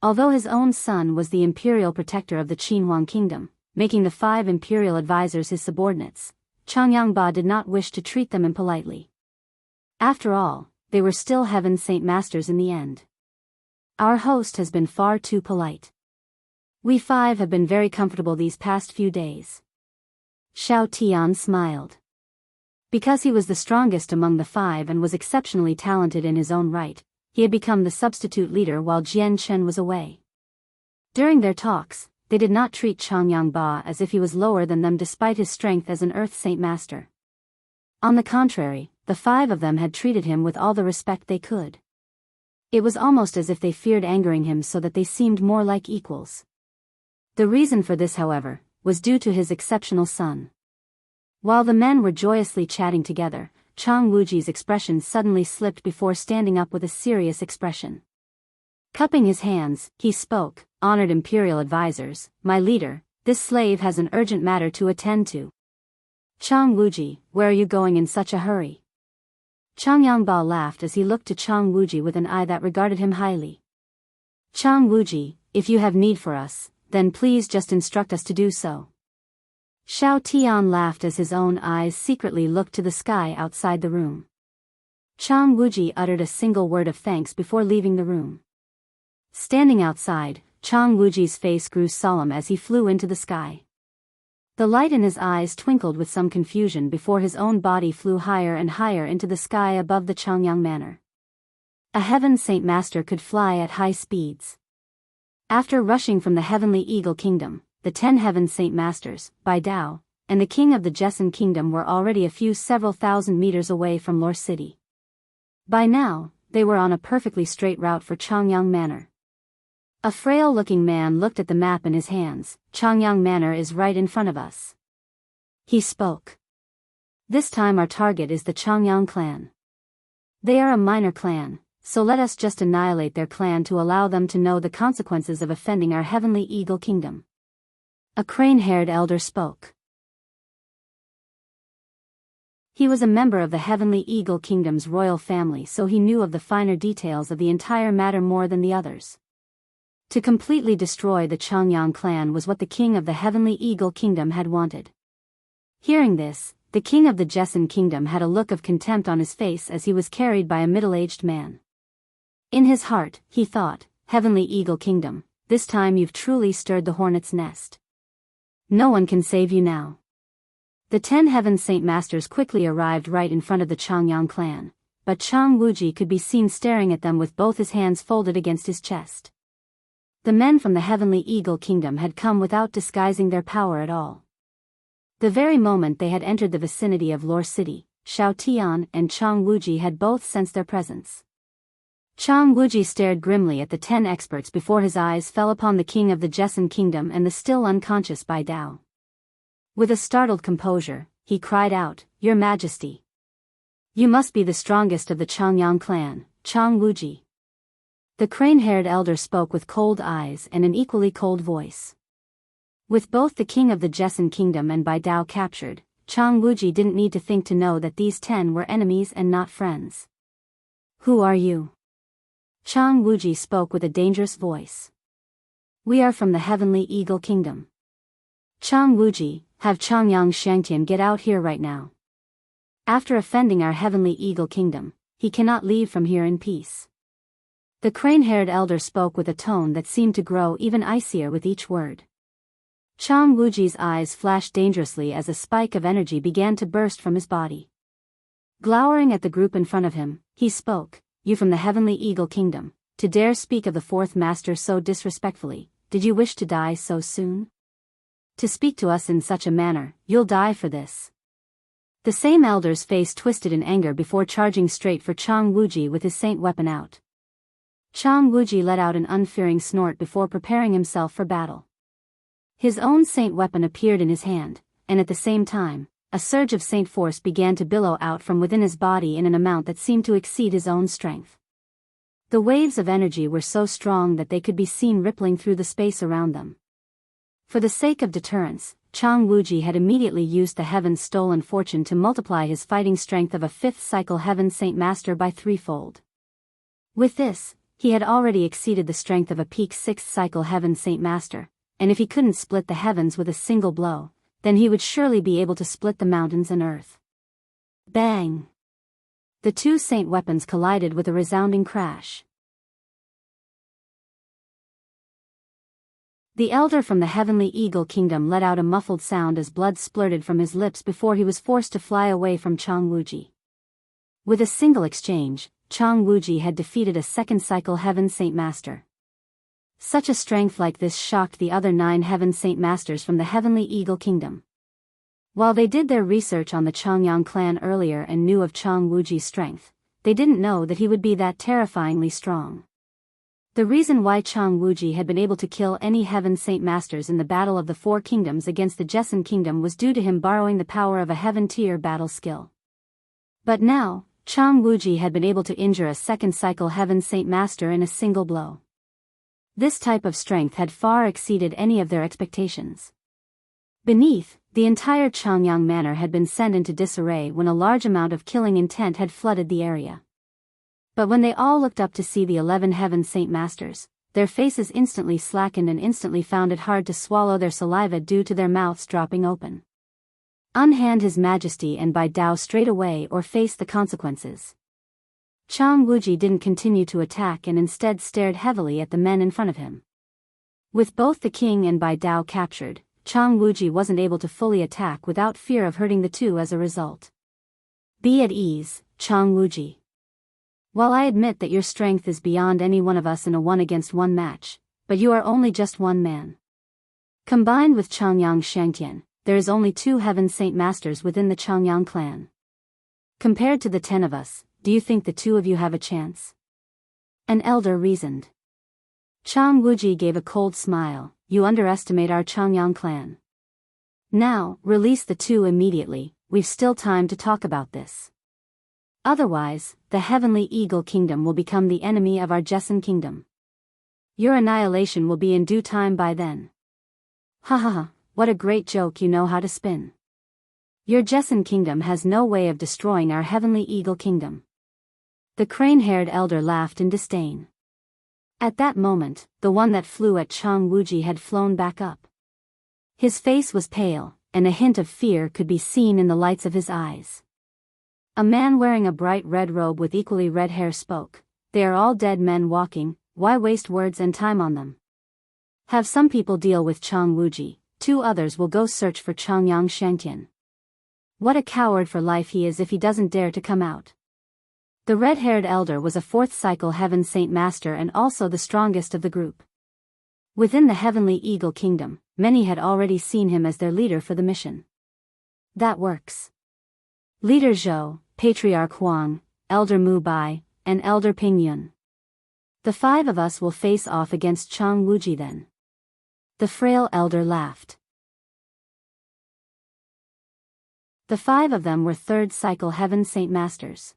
Although his own son was the imperial protector of the Qinhuang kingdom, making the 5 imperial advisors his subordinates, Changyang Ba did not wish to treat them impolitely. After all, they were still heaven saint masters in the end. Our host has been far too polite. We 5 have been very comfortable these past few days. Xiao Tian smiled. Because he was the strongest among the 5 and was exceptionally talented in his own right, he had become the substitute leader while Jian Shen was away. During their talks, they did not treat Changyang Ba as if he was lower than them despite his strength as an Earth Saint Master. On the contrary, the 5 of them had treated him with all the respect they could. It was almost as if they feared angering him so that they seemed more like equals. The reason for this, however, was due to his exceptional son. While the men were joyously chatting together, Chang Wuji's expression suddenly slipped before standing up with a serious expression. Cupping his hands, he spoke, "Honored imperial advisors, my leader, this slave has an urgent matter to attend to." "Chang Wuji, where are you going in such a hurry?" Changyang Ba laughed as he looked to Chang Wuji with an eye that regarded him highly. "Chang Wuji, if you have need for us, then please just instruct us to do so." Xiao Tian laughed as his own eyes secretly looked to the sky outside the room. Chang Wuji uttered a single word of thanks before leaving the room. Standing outside, Chang Wuji's face grew solemn as he flew into the sky. The light in his eyes twinkled with some confusion before his own body flew higher and higher into the sky above the Changyang Manor. A heaven saint master could fly at high speeds. After rushing from the heavenly eagle kingdom, the 10 heaven saint masters, Biyao, and the king of the Jesson kingdom were already a few several thousand meters away from Lore City. By now, they were on a perfectly straight route for Changyang Manor. A frail-looking man looked at the map in his hands. "Changyang Manor is right in front of us," he spoke. This time our target is the Changyang clan. They are a minor clan, so let us just annihilate their clan to allow them to know the consequences of offending our heavenly eagle kingdom. A crane-haired elder spoke. He was a member of the Heavenly Eagle Kingdom's royal family, so he knew of the finer details of the entire matter more than the others. To completely destroy the Changyang clan was what the king of the Heavenly Eagle Kingdom had wanted. Hearing this, the king of the Jesson Kingdom had a look of contempt on his face as he was carried by a middle-aged man. In his heart, he thought, Heavenly Eagle Kingdom, this time you've truly stirred the hornet's nest. No one can save you now. The 10 Heaven Saint Masters quickly arrived right in front of the Changyang clan, but Chang Wuji could be seen staring at them with both his hands folded against his chest. The men from the Heavenly Eagle Kingdom had come without disguising their power at all. The very moment they had entered the vicinity of Lore City, Xiao Tian and Chang Wuji had both sensed their presence. Chang Wuji stared grimly at the 10 experts before his eyes fell upon the king of the Jesson Kingdom and the still unconscious Biyao. With a startled composure, he cried out, Your Majesty! You must be the strongest of the Changyang clan, Chang Wuji. The crane-haired elder spoke with cold eyes and an equally cold voice. With both the king of the Jesson Kingdom and Biyao captured, Chang Wuji didn't need to think to know that these 10 were enemies and not friends. Who are you? Chang Wuji spoke with a dangerous voice. We are from the Heavenly Eagle Kingdom. Chang Wuji, have Changyang Shangtian get out here right now. After offending our Heavenly Eagle Kingdom, he cannot leave from here in peace. The crane-haired elder spoke with a tone that seemed to grow even icier with each word. Chang Wuji's eyes flashed dangerously as a spike of energy began to burst from his body. Glowering at the group in front of him, he spoke, You from the Heavenly Eagle Kingdom, to dare speak of the fourth master so disrespectfully, did you wish to die so soon? To speak to us in such a manner, you'll die for this. The same elder's face twisted in anger before charging straight for Chang Wuji with his saint weapon out. Chang Wuji let out an unfearing snort before preparing himself for battle. His own saint weapon appeared in his hand, and at the same time, a surge of saint force began to billow out from within his body in an amount that seemed to exceed his own strength. The waves of energy were so strong that they could be seen rippling through the space around them. For the sake of deterrence, Chang Wuji had immediately used the Heaven's stolen fortune to multiply his fighting strength of a 5th cycle Heaven Saint Master by 3-fold. With this, he had already exceeded the strength of a peak 6th cycle Heaven Saint Master, and if he couldn't split the heavens with a single blow, then he would surely be able to split the mountains and earth. Bang! The two saint weapons collided with a resounding crash. The elder from the Heavenly Eagle Kingdom let out a muffled sound as blood splurted from his lips before he was forced to fly away from Chang Wuji. With a single exchange, Chang Wuji had defeated a 2nd cycle Heaven Saint Master. Such a strength like this shocked the other 9 Heaven Saint Masters from the Heavenly Eagle Kingdom. While they did their research on the Changyang clan earlier and knew of Chang Wuji's strength, they didn't know that he would be that terrifyingly strong. The reason why Chang Wuji had been able to kill any Heaven Saint Masters in the Battle of the Four Kingdoms against the Jesson Kingdom was due to him borrowing the power of a Heaven-tier battle skill. But now, Chang Wuji had been able to injure a 2nd cycle Heaven Saint Master in a single blow. This type of strength had far exceeded any of their expectations. Beneath, the entire Changyang manor had been sent into disarray when a large amount of killing intent had flooded the area. But when they all looked up to see the 11 Heaven Saint Masters, their faces instantly slackened and instantly found it hard to swallow their saliva due to their mouths dropping open. Unhand His Majesty and Biyao straight away or face the consequences. Chang Wuji didn't continue to attack and instead stared heavily at the men in front of him. With both the king and Biyao captured, Chang Wuji wasn't able to fully attack without fear of hurting the two as a result. Be at ease, Chang Wuji. While I admit that your strength is beyond any one of us in a 1-against-1 match, but you are only just one man. Combined with Changyang Shangtian, there is only 2 Heaven Saint Masters within the Changyang clan. Compared to the 10 of us, do you think the 2 of you have a chance? An elder reasoned. Chang Wuji gave a cold smile, you underestimate our Changyang clan. Now, release the 2 immediately, we've still time to talk about this. Otherwise, the Heavenly Eagle Kingdom will become the enemy of our Jesson Kingdom. Your annihilation will be in due time by then. Ha ha ha, what a great joke you know how to spin. Your Jesson Kingdom has no way of destroying our Heavenly Eagle Kingdom. The crane-haired elder laughed in disdain. At that moment, the one that flew at Chang Wuji had flown back up. His face was pale, and a hint of fear could be seen in the lights of his eyes. A man wearing a bright red robe with equally red hair spoke. They are all dead men walking, why waste words and time on them? Have some people deal with Chang Wuji, 2 others will go search for Changyang Shangtian. What a coward for life he is if he doesn't dare to come out. The red-haired elder was a 4th cycle Heaven Saint Master and also the strongest of the group. Within the Heavenly Eagle Kingdom, many had already seen him as their leader for the mission. That works. Leader Zhou, Patriarch Huang, Elder Mu Bai, and Elder Ping Yun. The 5 of us will face off against Chang Wuji then. The frail elder laughed. The 5 of them were 3rd cycle Heaven Saint Masters.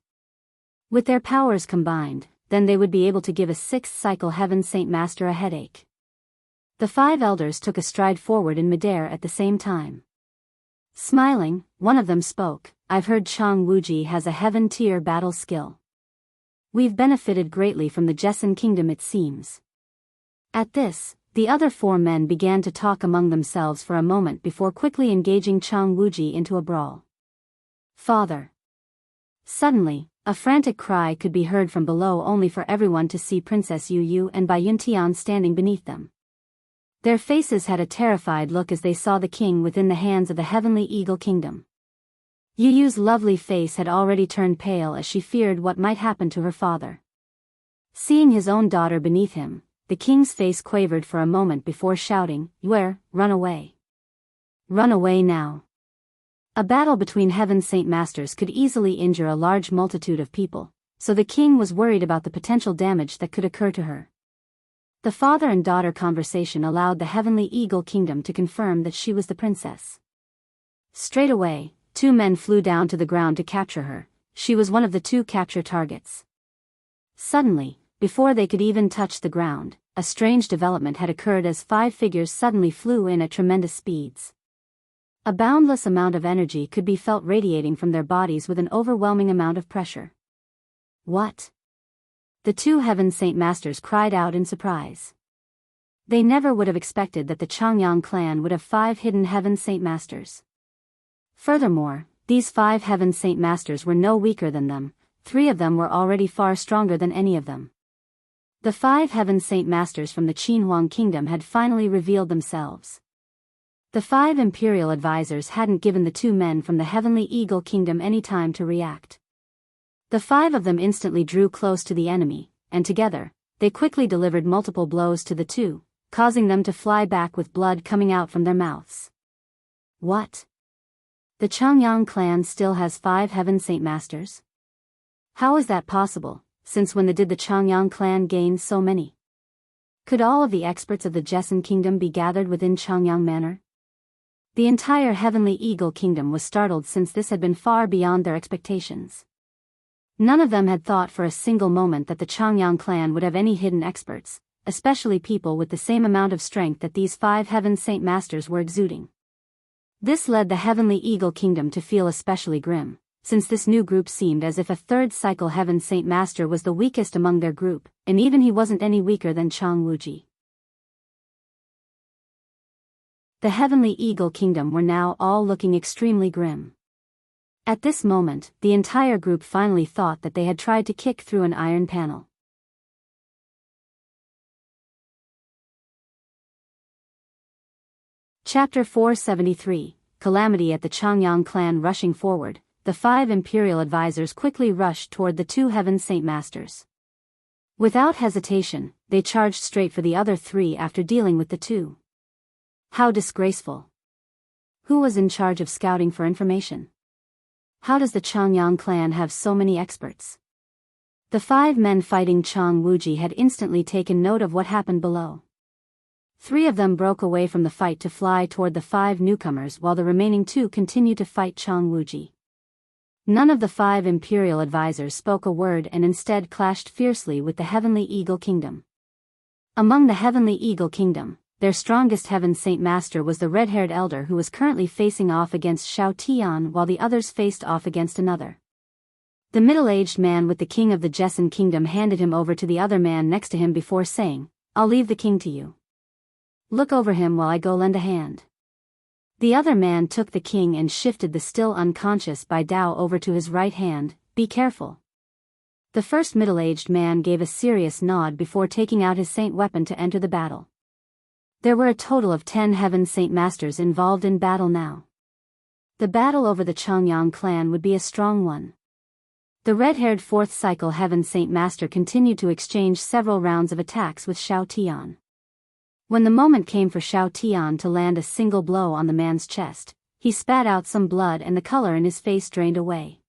With their powers combined, then they would be able to give a 6th cycle Heaven Saint Master a headache. The 5 elders took a stride forward in midair at the same time. Smiling, one of them spoke, I've heard Chang Wuji has a heaven-tier battle skill. We've benefited greatly from the Jesson Kingdom it seems. At this, the other 4 men began to talk among themselves for a moment before quickly engaging Chang Wuji into a brawl. Father! Suddenly, a frantic cry could be heard from below only for everyone to see Princess Yu Yu and Bai Yuntian standing beneath them. Their faces had a terrified look as they saw the king within the hands of the Heavenly Eagle Kingdom. Yu Yu's lovely face had already turned pale as she feared what might happen to her father. Seeing his own daughter beneath him, the king's face quavered for a moment before shouting, Where, run away. Run away now. A battle between Heaven Saint Masters could easily injure a large multitude of people, so the king was worried about the potential damage that could occur to her. The father and daughter conversation allowed the Heavenly Eagle Kingdom to confirm that she was the princess. Straight away, 2 men flew down to the ground to capture her. She was one of the 2 capture targets. Suddenly, before they could even touch the ground, a strange development had occurred as 5 figures suddenly flew in at tremendous speeds. A boundless amount of energy could be felt radiating from their bodies with an overwhelming amount of pressure. What? The 2 Heaven Saint Masters cried out in surprise. They never would have expected that the Changyang clan would have 5 hidden Heaven Saint Masters. Furthermore, these 5 Heaven Saint Masters were no weaker than them, 3 of them were already far stronger than any of them. The 5 Heaven Saint Masters from the Qinhuang Kingdom had finally revealed themselves. The 5 imperial advisors hadn't given the 2 men from the Heavenly Eagle Kingdom any time to react. The 5 of them instantly drew close to the enemy, and together, they quickly delivered multiple blows to the 2, causing them to fly back with blood coming out from their mouths. What? The Changyang clan still has 5 Heaven Saint Masters? How is that possible, since when did the Changyang clan gain so many? Could all of the experts of the Jesson Kingdom be gathered within Changyang Manor? The entire Heavenly Eagle Kingdom was startled since this had been far beyond their expectations. None of them had thought for a single moment that the Changyang clan would have any hidden experts, especially people with the same amount of strength that these 5 Heaven Saint Masters were exuding. This led the Heavenly Eagle Kingdom to feel especially grim, since this new group seemed as if a 3rd cycle Heaven Saint Master was the weakest among their group, and even he wasn't any weaker than Chang Wuji. The Heavenly Eagle Kingdom were now all looking extremely grim. At this moment, the entire group finally thought that they had tried to kick through an iron panel. Chapter 473, Calamity at the Changyang clan. Rushing forward, the 5 imperial advisors quickly rushed toward the 2 Heaven Saint Masters. Without hesitation, they charged straight for the other 3 after dealing with the 2. How disgraceful. Who was in charge of scouting for information? How does the Changyang clan have so many experts? The 5 men fighting Chang Wuji had instantly taken note of what happened below. 3 of them broke away from the fight to fly toward the 5 newcomers while the remaining 2 continued to fight Chang Wuji. None of the 5 imperial advisors spoke a word and instead clashed fiercely with the Heavenly Eagle Kingdom. Among the Heavenly Eagle Kingdom, their strongest Heaven Saint Master was the red-haired elder who was currently facing off against Xiao Tian while the others faced off against another. The middle-aged man with the king of the Jesson Kingdom handed him over to the other man next to him before saying, "I'll leave the king to you. Look over him while I go lend a hand." The other man took the king and shifted the still unconscious Biyao over to his right hand. "Be careful." The first middle-aged man gave a serious nod before taking out his saint weapon to enter the battle. There were a total of 10 Heaven Saint Masters involved in battle now. The battle over the Changyang clan would be a strong one. The red-haired 4th cycle Heaven Saint Master continued to exchange several rounds of attacks with Xiao Tian. When the moment came for Xiao Tian to land a single blow on the man's chest, he spat out some blood and the color in his face drained away.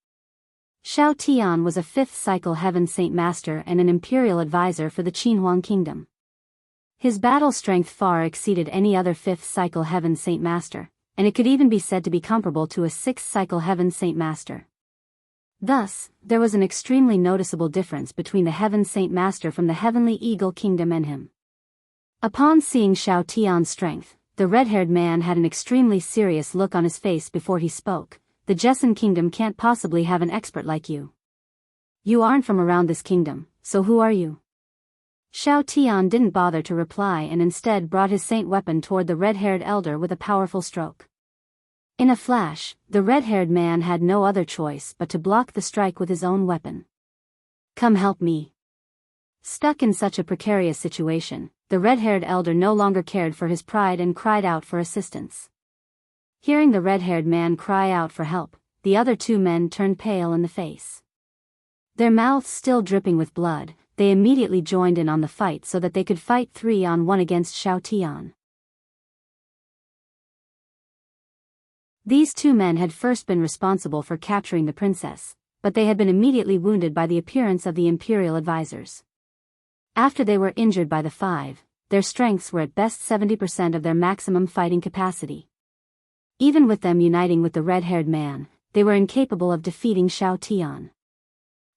Xiao Tian was a 5th cycle Heaven Saint Master and an imperial advisor for the Qinhuang Kingdom. His battle strength far exceeded any other 5th cycle Heaven Saint Master, and it could even be said to be comparable to a 6th cycle Heaven Saint Master. Thus, there was an extremely noticeable difference between the Heaven Saint Master from the Heavenly Eagle Kingdom and him. Upon seeing Xiao Tian's strength, the red-haired man had an extremely serious look on his face before he spoke. "The Jesson Kingdom can't possibly have an expert like you. You aren't from around this kingdom, so who are you?" Xiao Tian didn't bother to reply and instead brought his saint weapon toward the red-haired elder with a powerful stroke. In a flash, the red-haired man had no other choice but to block the strike with his own weapon. "Come help me." Stuck in such a precarious situation, the red-haired elder no longer cared for his pride and cried out for assistance. Hearing the red-haired man cry out for help, the other 2 men turned pale in the face. Their mouths still dripping with blood, they immediately joined in on the fight so that they could fight 3-on-1 against Xiao Tian. These 2 men had first been responsible for capturing the princess, but they had been immediately wounded by the appearance of the imperial advisors. After they were injured by the 5, their strengths were at best 70% of their maximum fighting capacity. Even with them uniting with the red-haired man, they were incapable of defeating Xiao Tian.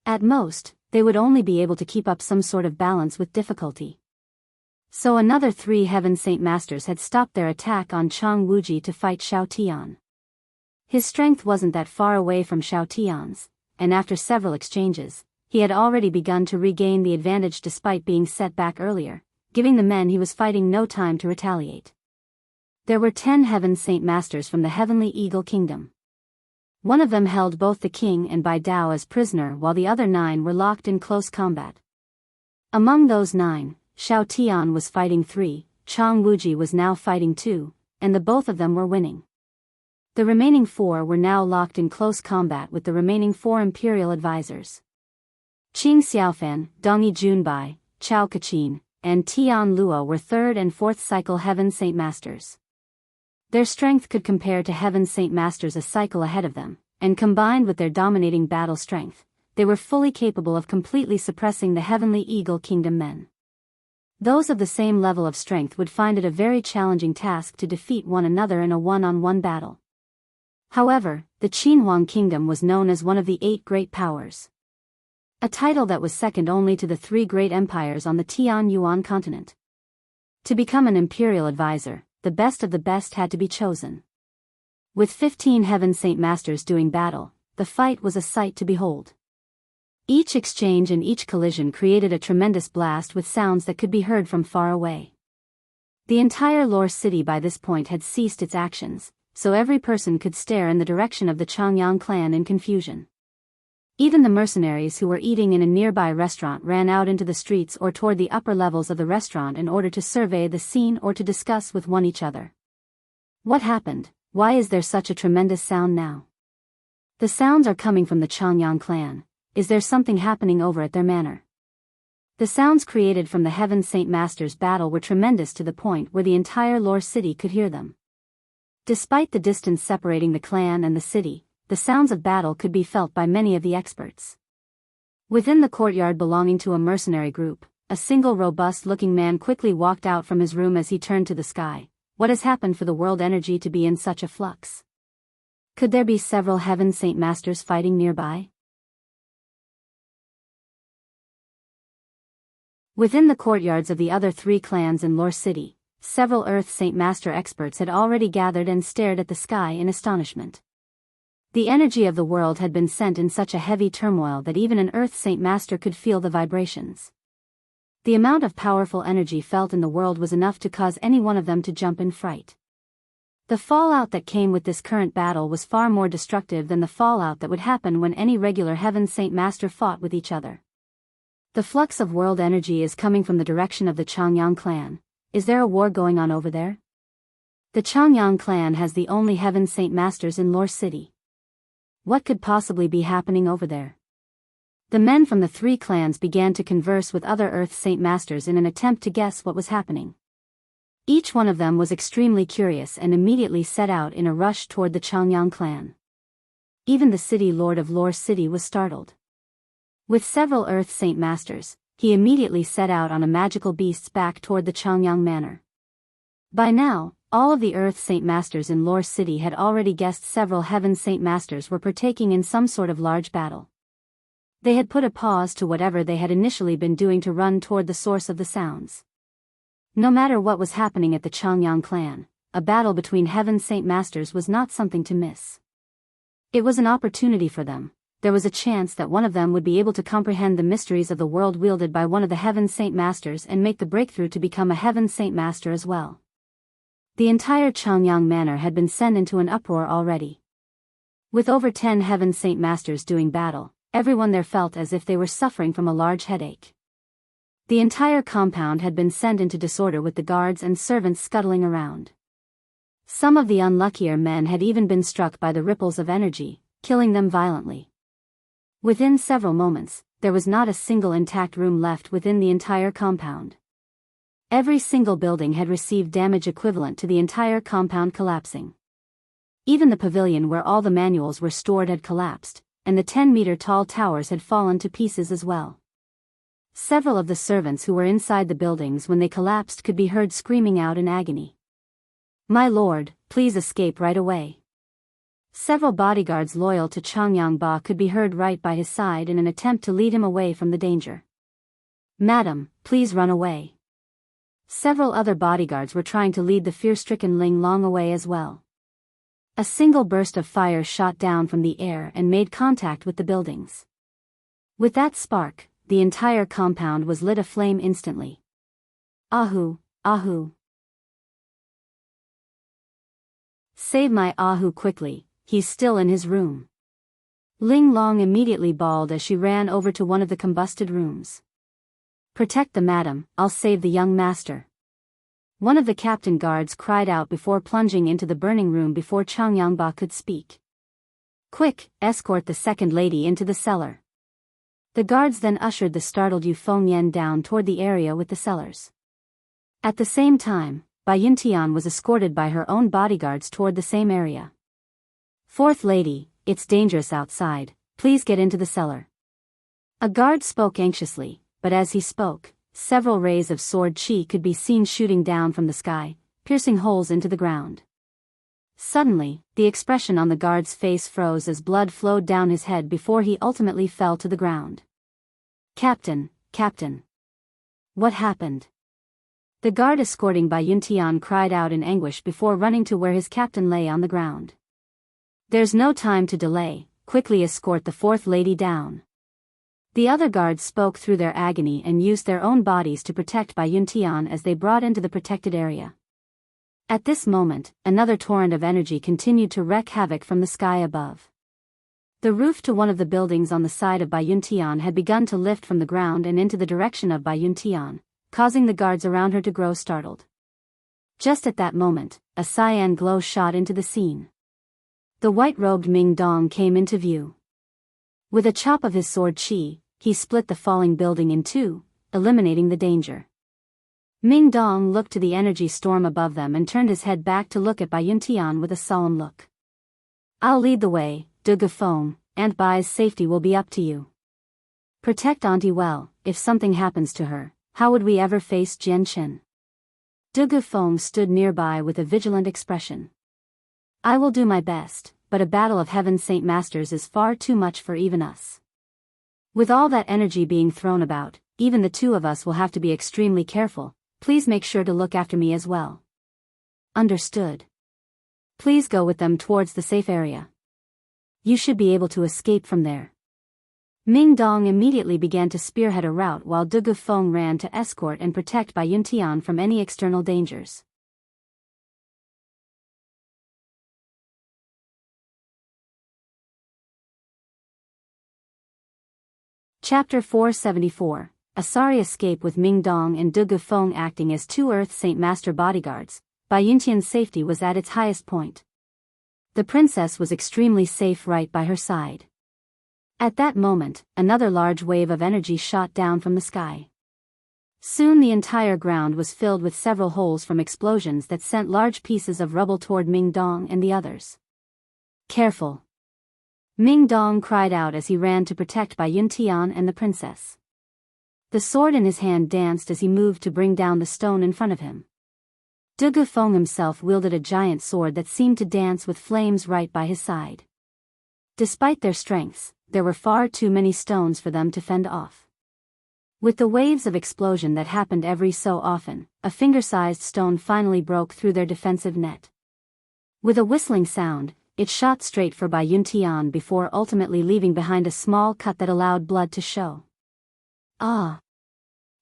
At most, they would only be able to keep up some sort of balance with difficulty. So another 3 Heaven Saint Masters had stopped their attack on Chang Wuji to fight Xiao Tian. His strength wasn't that far away from Xiao Tian's, and after several exchanges, he had already begun to regain the advantage despite being set back earlier, giving the men he was fighting no time to retaliate. There were 10 Heaven Saint Masters from the Heavenly Eagle Kingdom. One of them held both the king and Biyao as prisoner while the other 9 were locked in close combat. Among those 9, Xiao Tian was fighting 3, Chang Wuji was now fighting 2, and the both of them were winning. The remaining 4 were now locked in close combat with the remaining 4 imperial advisors. Qing Xiaofan, Dongyi Junbai, Chao Kachin, and Tian Luo were 3rd and 4th cycle Heaven Saint Masters. Their strength could compare to Heaven Saint Masters a cycle ahead of them, and combined with their dominating battle strength, they were fully capable of completely suppressing the Heavenly Eagle Kingdom men. Those of the same level of strength would find it a very challenging task to defeat one another in a one-on-one battle. However, the Qinhuang Kingdom was known as one of the 8 great powers. A title that was second only to the 3 great empires on the Tianyuan continent. To become an imperial advisor, the best of the best had to be chosen. With 15 Heaven Saint Masters doing battle, the fight was a sight to behold. Each exchange and each collision created a tremendous blast with sounds that could be heard from far away. The entire Lore City by this point had ceased its actions, so every person could stare in the direction of the Changyang clan in confusion. Even the mercenaries who were eating in a nearby restaurant ran out into the streets or toward the upper levels of the restaurant in order to survey the scene or to discuss with each other. What happened? Why is there such a tremendous sound now? The sounds are coming from the Changyang clan. Is there something happening over at their manor? The sounds created from the Heaven Saint Masters battle were tremendous to the point where the entire Lore City could hear them. Despite the distance separating the clan and the city, the sounds of battle could be felt by many of the experts. Within the courtyard belonging to a mercenary group, a single robust-looking man quickly walked out from his room as he turned to the sky. What has happened for the world energy to be in such a flux? Could there be several Heaven Saint Masters fighting nearby? Within the courtyards of the other 3 clans in Lore City, several Earth Saint Master experts had already gathered and stared at the sky in astonishment. The energy of the world had been sent in such a heavy turmoil that even an Earth Saint Master could feel the vibrations. The amount of powerful energy felt in the world was enough to cause any one of them to jump in fright. The fallout that came with this current battle was far more destructive than the fallout that would happen when any regular Heaven Saint Master fought with each other. The flux of world energy is coming from the direction of the Changyang clan. Is there a war going on over there? The Changyang clan has the only Heaven Saint Masters in Lore City. What could possibly be happening over there? The men from the 3 clans began to converse with other Earth Saint Masters in an attempt to guess what was happening. Each one of them was extremely curious and immediately set out in a rush toward the Changyang clan. Even the city lord of Lore City was startled. With several Earth Saint Masters, he immediately set out on a magical beast's back toward the Changyang manor. By now, all of the Earth Saint Masters in Lore City had already guessed several Heaven Saint Masters were partaking in some sort of large battle. They had put a pause to whatever they had initially been doing to run toward the source of the sounds. No matter what was happening at the Changyang clan, a battle between Heaven Saint Masters was not something to miss. It was an opportunity for them. There was a chance that one of them would be able to comprehend the mysteries of the world wielded by one of the Heaven Saint Masters and make the breakthrough to become a Heaven Saint Master as well. The entire Changyang manor had been sent into an uproar already. With over 10 Heaven Saint Masters doing battle, everyone there felt as if they were suffering from a large headache. The entire compound had been sent into disorder with the guards and servants scuttling around. Some of the unluckier men had even been struck by the ripples of energy, killing them violently. Within several moments, there was not a single intact room left within the entire compound. Every single building had received damage equivalent to the entire compound collapsing. Even the pavilion where all the manuals were stored had collapsed, and the 10-meter-tall towers had fallen to pieces as well. Several of the servants who were inside the buildings when they collapsed could be heard screaming out in agony. "My lord, please escape right away." Several bodyguards loyal to Changyang Ba could be heard right by his side in an attempt to lead him away from the danger. "Madam, please run away." Several other bodyguards were trying to lead the fear-stricken Ling Long away as well. A single burst of fire shot down from the air and made contact with the buildings. With that spark, the entire compound was lit aflame instantly. "Ahu, Ahu. Save my Ahu quickly, he's still in his room." Ling Long immediately bawled as she ran over to one of the combusted rooms. "Protect the madam, I'll save the young master." One of the captain guards cried out before plunging into the burning room before Changyang Ba could speak. "Quick, escort the second lady into the cellar." The guards then ushered the startled Yu Fengyan down toward the area with the cellars. At the same time, Bai Yuntian was escorted by her own bodyguards toward the same area. "Fourth lady, it's dangerous outside, please get into the cellar." A guard spoke anxiously, but as he spoke, several rays of sword chi could be seen shooting down from the sky, piercing holes into the ground. Suddenly, the expression on the guard's face froze as blood flowed down his head before he ultimately fell to the ground. "Captain, Captain. What happened?" The guard escorting Bai Yuntian cried out in anguish before running to where his captain lay on the ground. "There's no time to delay, quickly escort the fourth lady down." The other guards spoke through their agony and used their own bodies to protect Bai Yuntian as they brought into the protected area. At this moment, another torrent of energy continued to wreak havoc from the sky above. The roof to one of the buildings on the side of Bai Yuntian had begun to lift from the ground and into the direction of Bai Yuntian, causing the guards around her to grow startled. Just at that moment, a cyan glow shot into the scene. The white-robed Ming Dong came into view. With a chop of his sword chi, he split the falling building in two, eliminating the danger. Ming Dong looked to the energy storm above them and turned his head back to look at Bai Yuntian with a solemn look. "I'll lead the way, De Gafeng, and Bai's safety will be up to you. Protect Auntie well, if something happens to her, how would we ever face Tianqin? Feng stood nearby with a vigilant expression. I will do my best, but a battle of Heaven Saint Masters is far too much for even us. With all that energy being thrown about, even the two of us will have to be extremely careful. Please make sure to look after me as well. Understood. Please go with them towards the safe area. You should be able to escape from there. Ming Dong immediately began to spearhead a route while Feng ran to escort and protect Bai Yuntian from any external dangers. Chapter 474. Asari escape. With Ming Dong and Feng acting as two Earth Saint Master bodyguards, Bai Yuntian's safety was at its highest point. The princess was extremely safe right by her side. At that moment, another large wave of energy shot down from the sky. Soon the entire ground was filled with several holes from explosions that sent large pieces of rubble toward Ming Dong and the others. Careful! Ming Dong cried out as he ran to protect Bai Yuntian and the princess. The sword in his hand danced as he moved to bring down the stone in front of him. Feng himself wielded a giant sword that seemed to dance with flames right by his side. Despite their strengths, there were far too many stones for them to fend off. With the waves of explosion that happened every so often, a finger-sized stone finally broke through their defensive net. With a whistling sound, it shot straight for Bai Yuntian before ultimately leaving behind a small cut that allowed blood to show. Ah!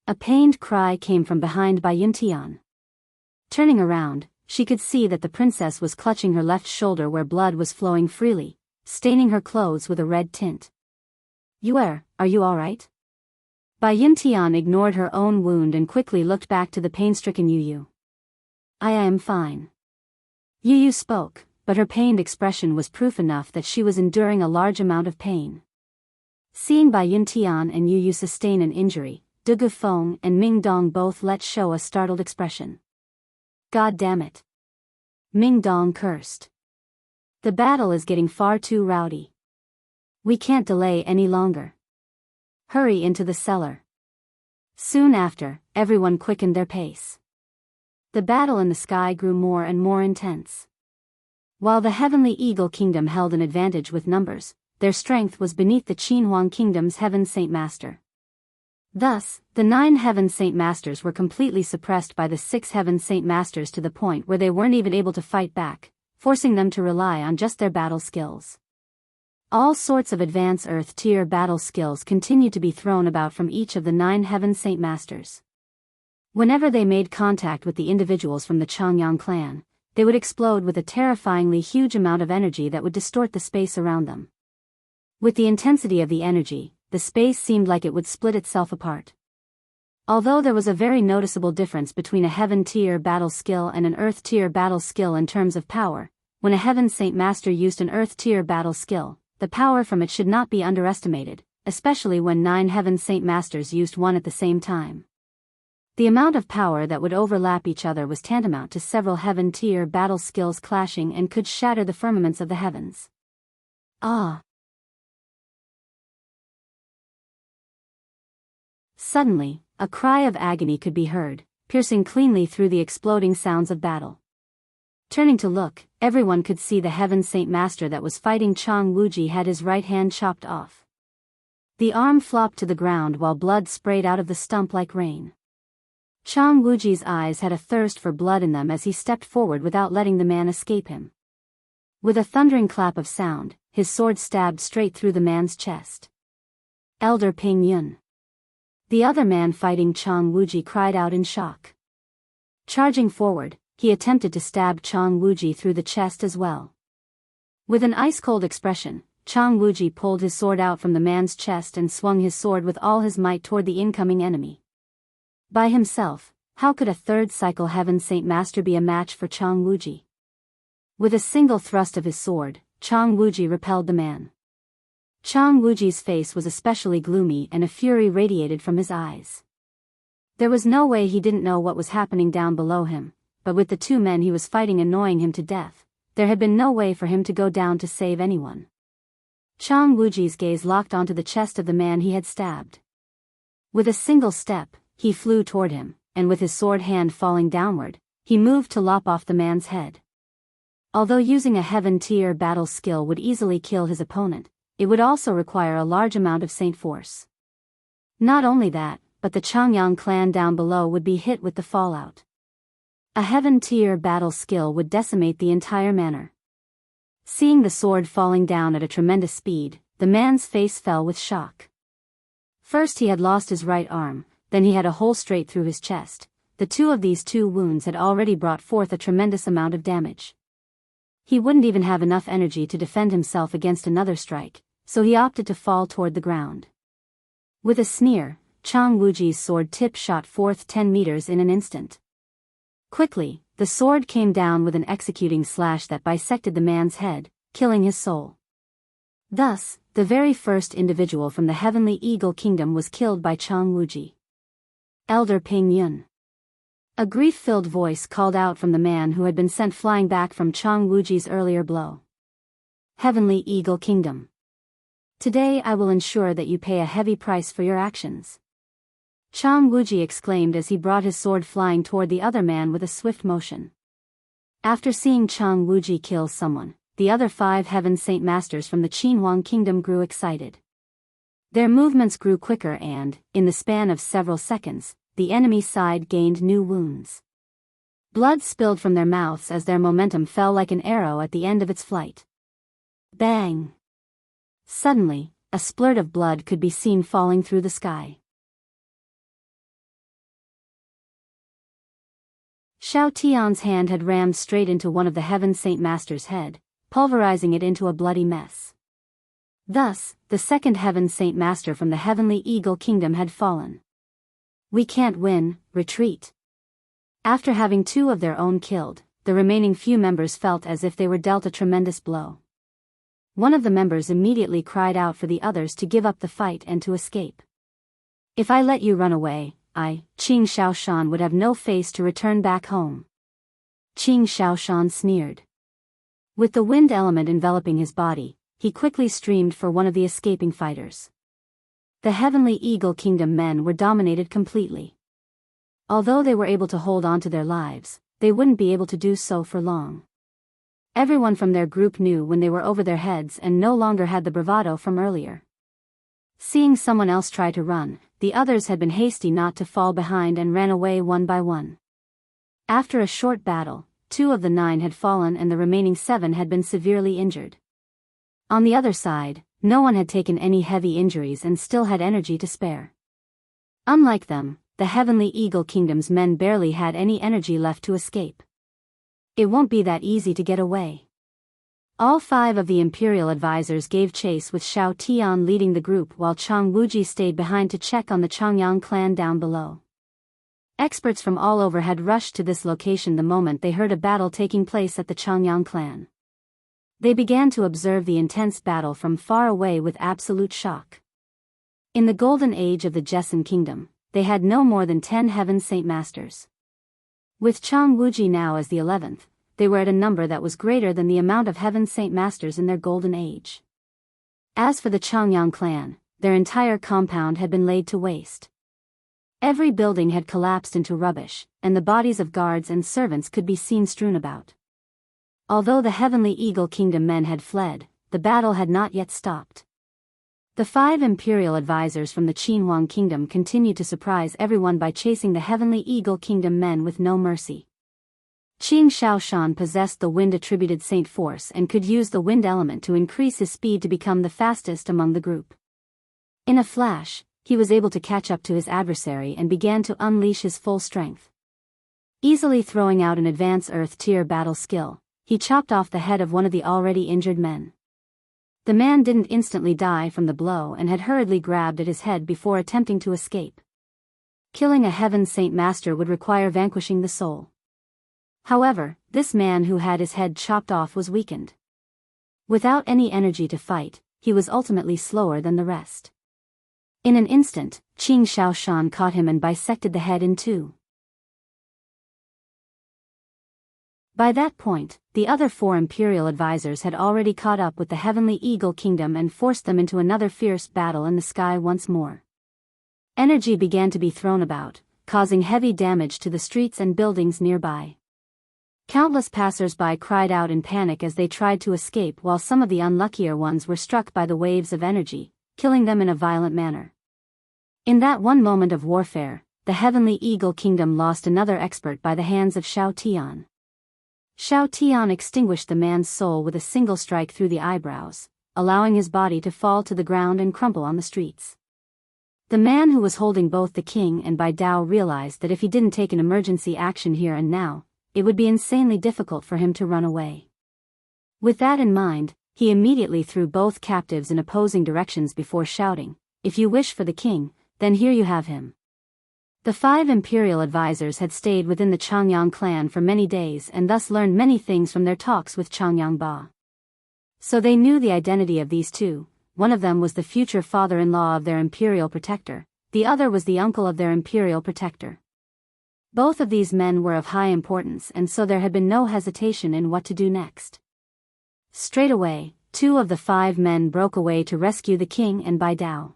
A pained cry came from behind Bai Yuntian. Turning around, she could see that the princess was clutching her left shoulder where blood was flowing freely, staining her clothes with a red tint. Are you all right? Bai Yuntian ignored her own wound and quickly looked back to the pain-stricken Yu. I am fine. Yu spoke, but her pained expression was proof enough that she was enduring a large amount of pain. Seeing Bai Yuntian and Yu sustain an injury, Feng and Ming Dong both let show a startled expression. God damn it! Ming Dong cursed. The battle is getting far too rowdy. We can't delay any longer. Hurry into the cellar. Soon after, everyone quickened their pace. The battle in the sky grew more and more intense. While the Heavenly Eagle Kingdom held an advantage with numbers, their strength was beneath the Qinhuang Kingdom's Heaven Saint Master. Thus, the 9 Heaven Saint Masters were completely suppressed by the 6 Heaven Saint Masters to the point where they weren't even able to fight back, forcing them to rely on just their battle skills. All sorts of advanced Earth-tier battle skills continued to be thrown about from each of the 9 Heaven Saint Masters. Whenever they made contact with the individuals from the Changyang clan, they would explode with a terrifyingly huge amount of energy that would distort the space around them. With the intensity of the energy, the space seemed like it would split itself apart. Although there was a very noticeable difference between a Heaven-tier battle skill and an Earth-tier battle skill in terms of power, when a Heaven Saint Master used an Earth-tier battle skill, the power from it should not be underestimated, especially when 9 Heaven Saint Masters used one at the same time. The amount of power that would overlap each other was tantamount to several Heaven-tier battle skills clashing and could shatter the firmaments of the heavens. Ah! Suddenly, a cry of agony could be heard, piercing cleanly through the exploding sounds of battle. Turning to look, everyone could see the Heaven Saint Master that was fighting Chang Wuji had his right hand chopped off. The arm flopped to the ground while blood sprayed out of the stump like rain. Chang Wuji's eyes had a thirst for blood in them as he stepped forward without letting the man escape him. With a thundering clap of sound, his sword stabbed straight through the man's chest. Elder Ping Yun. The other man fighting Chang Wuji cried out in shock. Charging forward, he attempted to stab Chang Wuji through the chest as well. With an ice-cold expression, Chang Wuji pulled his sword out from the man's chest and swung his sword with all his might toward the incoming enemy. By himself, how could a third cycle Heaven Saint Master be a match for Chang Wuji? With a single thrust of his sword, Chang Wuji repelled the man. Chang Wuji's face was especially gloomy and a fury radiated from his eyes. There was no way he didn't know what was happening down below him, but with the 2 men he was fighting annoying him to death, there had been no way for him to go down to save anyone. Chang Wuji's gaze locked onto the chest of the man he had stabbed. With a single step, he flew toward him, and with his sword hand falling downward, he moved to lop off the man's head. Although using a heaven-tier battle skill would easily kill his opponent, it would also require a large amount of Saint force. Not only that, but the Changyang clan down below would be hit with the fallout. A heaven-tier battle skill would decimate the entire manor. Seeing the sword falling down at a tremendous speed, the man's face fell with shock. First he had lost his right arm, then he had a hole straight through his chest. The two of these two wounds had already brought forth a tremendous amount of damage. He wouldn't even have enough energy to defend himself against another strike, so he opted to fall toward the ground. With a sneer, Chang Wuji's sword tip shot forth 10 meters in an instant. Quickly, the sword came down with an executing slash that bisected the man's head, killing his soul. Thus, the very first individual from the Heavenly Eagle Kingdom was killed by Chang Wuji. Elder Ping Yun. A grief-filled voice called out from the man who had been sent flying back from Chang Wuji's earlier blow. Heavenly Eagle Kingdom. Today I will ensure that you pay a heavy price for your actions. Chang Wuji exclaimed as he brought his sword flying toward the other man with a swift motion. After seeing Chang Wuji kill someone, the other 5 Heaven Saint Masters from the Qinhuang Kingdom grew excited. Their movements grew quicker and, in the span of several seconds, the enemy side gained new wounds. Blood spilled from their mouths as their momentum fell like an arrow at the end of its flight. Bang! Suddenly, a splurt of blood could be seen falling through the sky. Xiao Tian's hand had rammed straight into one of the Heaven Saint Master's head, pulverizing it into a bloody mess. Thus, the second Heaven Saint Master from the Heavenly Eagle Kingdom had fallen. We can't win, retreat. After having 2 of their own killed, the remaining few members felt as if they were dealt a tremendous blow. One of the members immediately cried out for the others to give up the fight and to escape. If I let you run away, Qing Shaoshan would have no face to return back home. Qing Shaoshan sneered. With the wind element enveloping his body, he quickly streamed for one of the escaping fighters. The Heavenly Eagle Kingdom men were dominated completely. Although they were able to hold on to their lives, they wouldn't be able to do so for long. Everyone from their group knew when they were over their heads and no longer had the bravado from earlier. Seeing someone else try to run, the others had been hasty not to fall behind and ran away one by one. After a short battle, 2 of the 9 had fallen and the remaining 7 had been severely injured. On the other side, no one had taken any heavy injuries and still had energy to spare. Unlike them, the Heavenly Eagle Kingdom's men barely had any energy left to escape. It won't be that easy to get away. All 5 of the Imperial advisors gave chase with Xiao Tian leading the group while Chang Wuji stayed behind to check on the Changyang clan down below. Experts from all over had rushed to this location the moment they heard a battle taking place at the Changyang clan. They began to observe the intense battle from far away with absolute shock. In the golden age of the Jessen Kingdom, they had no more than 10 Heaven Saint Masters. With Chang Wuji now as the 11th, they were at a number that was greater than the amount of Heaven Saint Masters in their golden age. As for the Changyang clan, their entire compound had been laid to waste. Every building had collapsed into rubbish, and the bodies of guards and servants could be seen strewn about. Although the Heavenly Eagle Kingdom men had fled, the battle had not yet stopped. The 5 Imperial advisors from the Qinhuang Kingdom continued to surprise everyone by chasing the Heavenly Eagle Kingdom men with no mercy. Qing Shaoshan possessed the wind-attributed Saint Force and could use the wind element to increase his speed to become the fastest among the group. In a flash, he was able to catch up to his adversary and began to unleash his full strength. Easily throwing out an advanced Earth-tier battle skill, he chopped off the head of one of the already injured men. The man didn't instantly die from the blow and had hurriedly grabbed at his head before attempting to escape. Killing a Heaven Saint Master would require vanquishing the soul. However, this man who had his head chopped off was weakened. Without any energy to fight, he was ultimately slower than the rest. In an instant, Qing Shaoshan caught him and bisected the head in 2. By that point, the other 4 Imperial advisors had already caught up with the Heavenly Eagle Kingdom and forced them into another fierce battle in the sky once more. Energy began to be thrown about, causing heavy damage to the streets and buildings nearby. Countless passers-by cried out in panic as they tried to escape, while some of the unluckier ones were struck by the waves of energy, killing them in a violent manner. In that one moment of warfare, the Heavenly Eagle Kingdom lost another expert by the hands of Xiao Tian. Xiao Tian extinguished the man's soul with a single strike through the eyebrows, allowing his body to fall to the ground and crumple on the streets. The man who was holding both the king and Biyao realized that if he didn't take an emergency action here and now, it would be insanely difficult for him to run away. With that in mind, he immediately threw both captives in opposing directions before shouting, "If you wish for the king, then here you have him." The 5 imperial advisors had stayed within the Changyang clan for many days and thus learned many things from their talks with Changyang Ba. So they knew the identity of these two. One of them was the future father-in-law of their imperial protector, the other was the uncle of their imperial protector. Both of these men were of high importance, and so there had been no hesitation in what to do next. Straight away, 2 of the 5 men broke away to rescue the king and Biyao.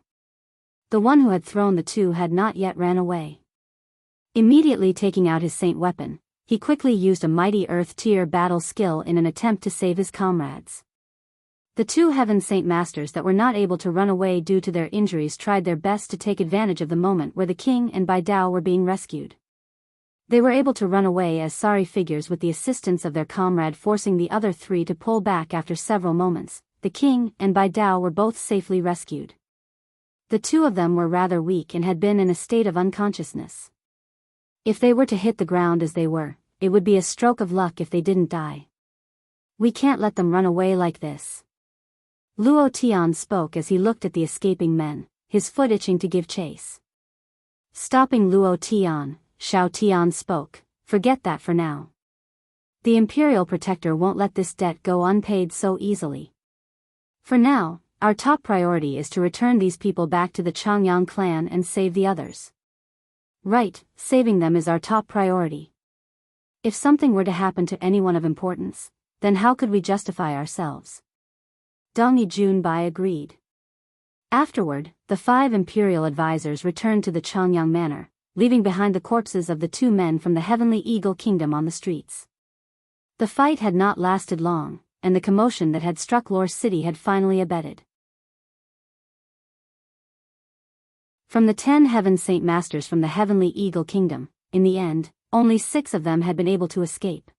The one who had thrown the 2 had not yet ran away. Immediately taking out his saint weapon, he quickly used a mighty earth-tier battle skill in an attempt to save his comrades. The 2 Heaven Saint Masters that were not able to run away due to their injuries tried their best to take advantage of the moment where the king and Biyao were being rescued. They were able to run away as sorry figures with the assistance of their comrade, forcing the other 3 to pull back. After several moments, the king and Biyao were both safely rescued. The 2 of them were rather weak and had been in a state of unconsciousness. If they were to hit the ground as they were, it would be a stroke of luck if they didn't die. "We can't let them run away like this." Luo Tian spoke as he looked at the escaping men, his foot itching to give chase. Stopping Luo Tian, Xiao Tian spoke, "Forget that for now. The Imperial Protector won't let this debt go unpaid so easily. For now, our top priority is to return these people back to the Changyang clan and save the others." "Right, saving them is our top priority. If something were to happen to anyone of importance, then how could we justify ourselves?" Deng Yijunbai agreed. Afterward, the 5 imperial advisors returned to the Changyang manor, leaving behind the corpses of the 2 men from the Heavenly Eagle Kingdom on the streets. The fight had not lasted long, and the commotion that had struck Lore City had finally abated. From the 10 Heaven Saint Masters from the Heavenly Eagle Kingdom, in the end, only 6 of them had been able to escape.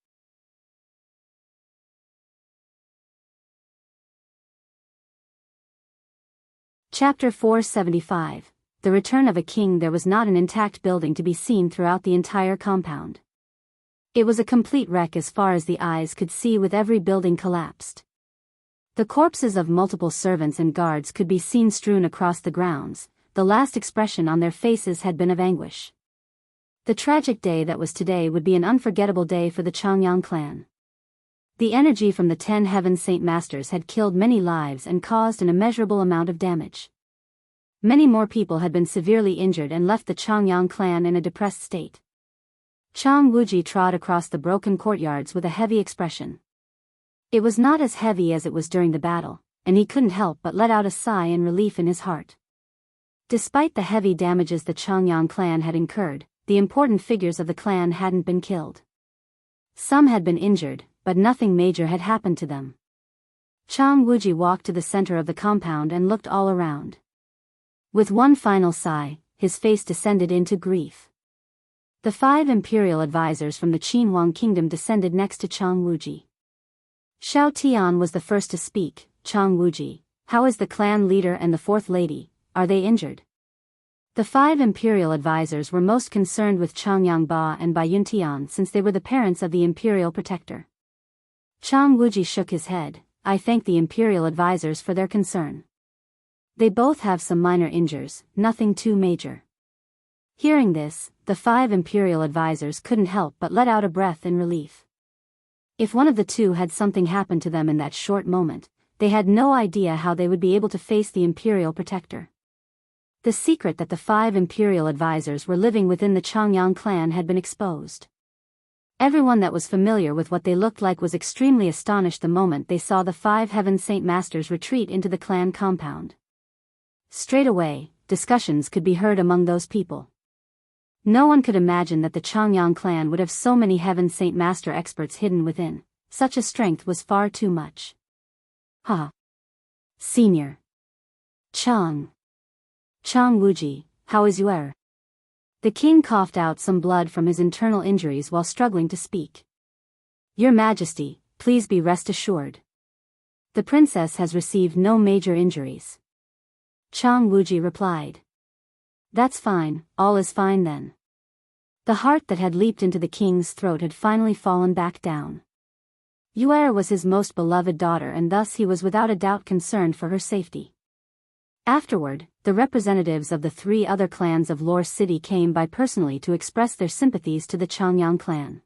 Chapter 475. The Return of a King. There was not an intact building to be seen throughout the entire compound. It was a complete wreck as far as the eyes could see, with every building collapsed. The corpses of multiple servants and guards could be seen strewn across the grounds. The last expression on their faces had been of anguish. The tragic day that was today would be an unforgettable day for the Changyang clan. The energy from the 10 Heaven Saint Masters had killed many lives and caused an immeasurable amount of damage. Many more people had been severely injured and left the Changyang clan in a depressed state. Chang Wuji trod across the broken courtyards with a heavy expression. It was not as heavy as it was during the battle, and he couldn't help but let out a sigh in relief in his heart. Despite the heavy damages the Changyang clan had incurred, the important figures of the clan hadn't been killed. Some had been injured, but nothing major had happened to them. Chang Wuji walked to the center of the compound and looked all around. With one final sigh, his face descended into grief. The 5 imperial advisors from the Qinhuang kingdom descended next to Chang Wuji. Xiao Tian was the first to speak. "Chang Wuji, how is the clan leader and the 4th lady? Are they injured?" The 5 imperial advisors were most concerned with Changyang Ba and Bayuntian, since they were the parents of the imperial protector. Chang Wuji shook his head. "I thank the imperial advisors for their concern. They both have some minor injuries, nothing too major." Hearing this, the 5 imperial advisors couldn't help but let out a breath in relief. If one of the 2 had something happen to them in that short moment, they had no idea how they would be able to face the imperial protector. The secret that the 5 imperial advisors were living within the Changyang clan had been exposed. Everyone that was familiar with what they looked like was extremely astonished the moment they saw the 5 Heaven Saint Masters retreat into the clan compound. Straight away, discussions could be heard among those people. No one could imagine that the Changyang clan would have so many Heaven Saint Master experts hidden within. Such a strength was far too much. Ha! Senior. Chang Wuji, how is Yuer? The king coughed out some blood from his internal injuries while struggling to speak. Your Majesty, please be rest assured. The princess has received no major injuries. Chang Wuji replied. That's fine, all is fine then. The heart that had leaped into the king's throat had finally fallen back down. Yuer was his most beloved daughter, and thus he was without a doubt concerned for her safety. Afterward, the representatives of the 3 other clans of Lore City came by personally to express their sympathies to the Changyang clan.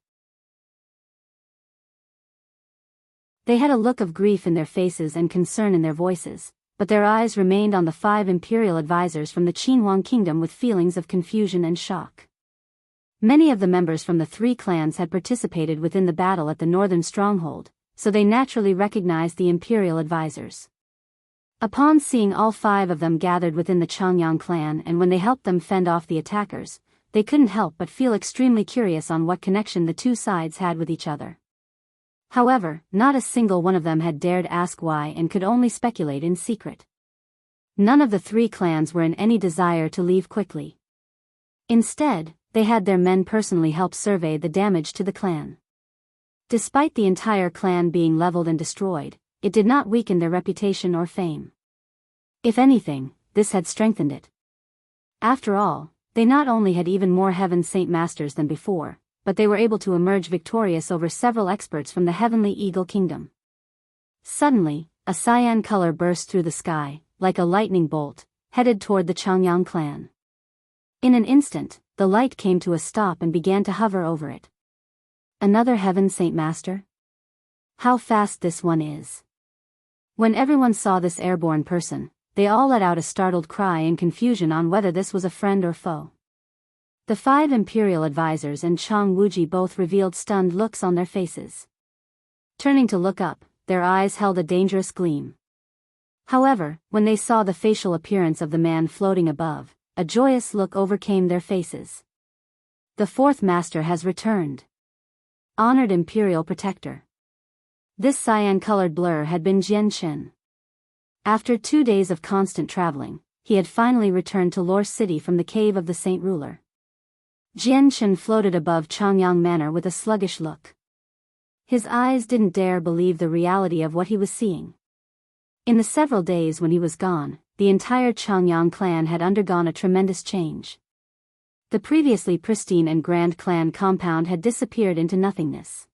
They had a look of grief in their faces and concern in their voices, but their eyes remained on the 5 imperial advisors from the Qinhuang kingdom with feelings of confusion and shock. Many of the members from the 3 clans had participated within the battle at the northern stronghold, so they naturally recognized the imperial advisors. Upon seeing all 5 of them gathered within the Changyang clan and when they helped them fend off the attackers, they couldn't help but feel extremely curious on what connection the 2 sides had with each other. However, not a single one of them had dared ask why and could only speculate in secret. None of the 3 clans were in any desire to leave quickly. Instead, they had their men personally help survey the damage to the clan. Despite the entire clan being leveled and destroyed, it did not weaken their reputation or fame. If anything, this had strengthened it. After all, they not only had even more Heaven Saint Masters than before, but they were able to emerge victorious over several experts from the Heavenly Eagle Kingdom. Suddenly, a cyan color burst through the sky, like a lightning bolt, headed toward the Changyang clan. In an instant, the light came to a stop and began to hover over it. Another Heaven Saint Master? How fast this one is! When everyone saw this airborne person, they all let out a startled cry in confusion on whether this was a friend or foe. The 5 imperial advisors and Chang Wuji both revealed stunned looks on their faces. Turning to look up, their eyes held a dangerous gleam. However, when they saw the facial appearance of the man floating above, a joyous look overcame their faces. The 4th master has returned. Honored Imperial Protector. This cyan-colored blur had been Jianchen. After 2 days of constant traveling, he had finally returned to Lore City from the cave of the Saint Ruler. Jianchen floated above Changyang Manor with a sluggish look. His eyes didn't dare believe the reality of what he was seeing. In the several days when he was gone, the entire Changyang clan had undergone a tremendous change. The previously pristine and grand clan compound had disappeared into nothingness.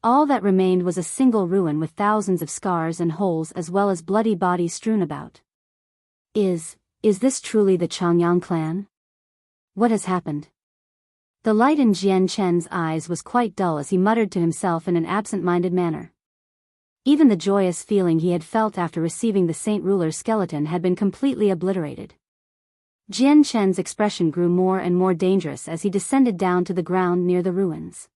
All that remained was a single ruin with thousands of scars and holes as well as bloody bodies strewn about. Is this truly the Changyang clan? What has happened? The light in Jianchen's eyes was quite dull as he muttered to himself in an absent-minded manner. Even the joyous feeling he had felt after receiving the Saint Ruler's skeleton had been completely obliterated. Jianchen's expression grew more and more dangerous as he descended down to the ground near the ruins.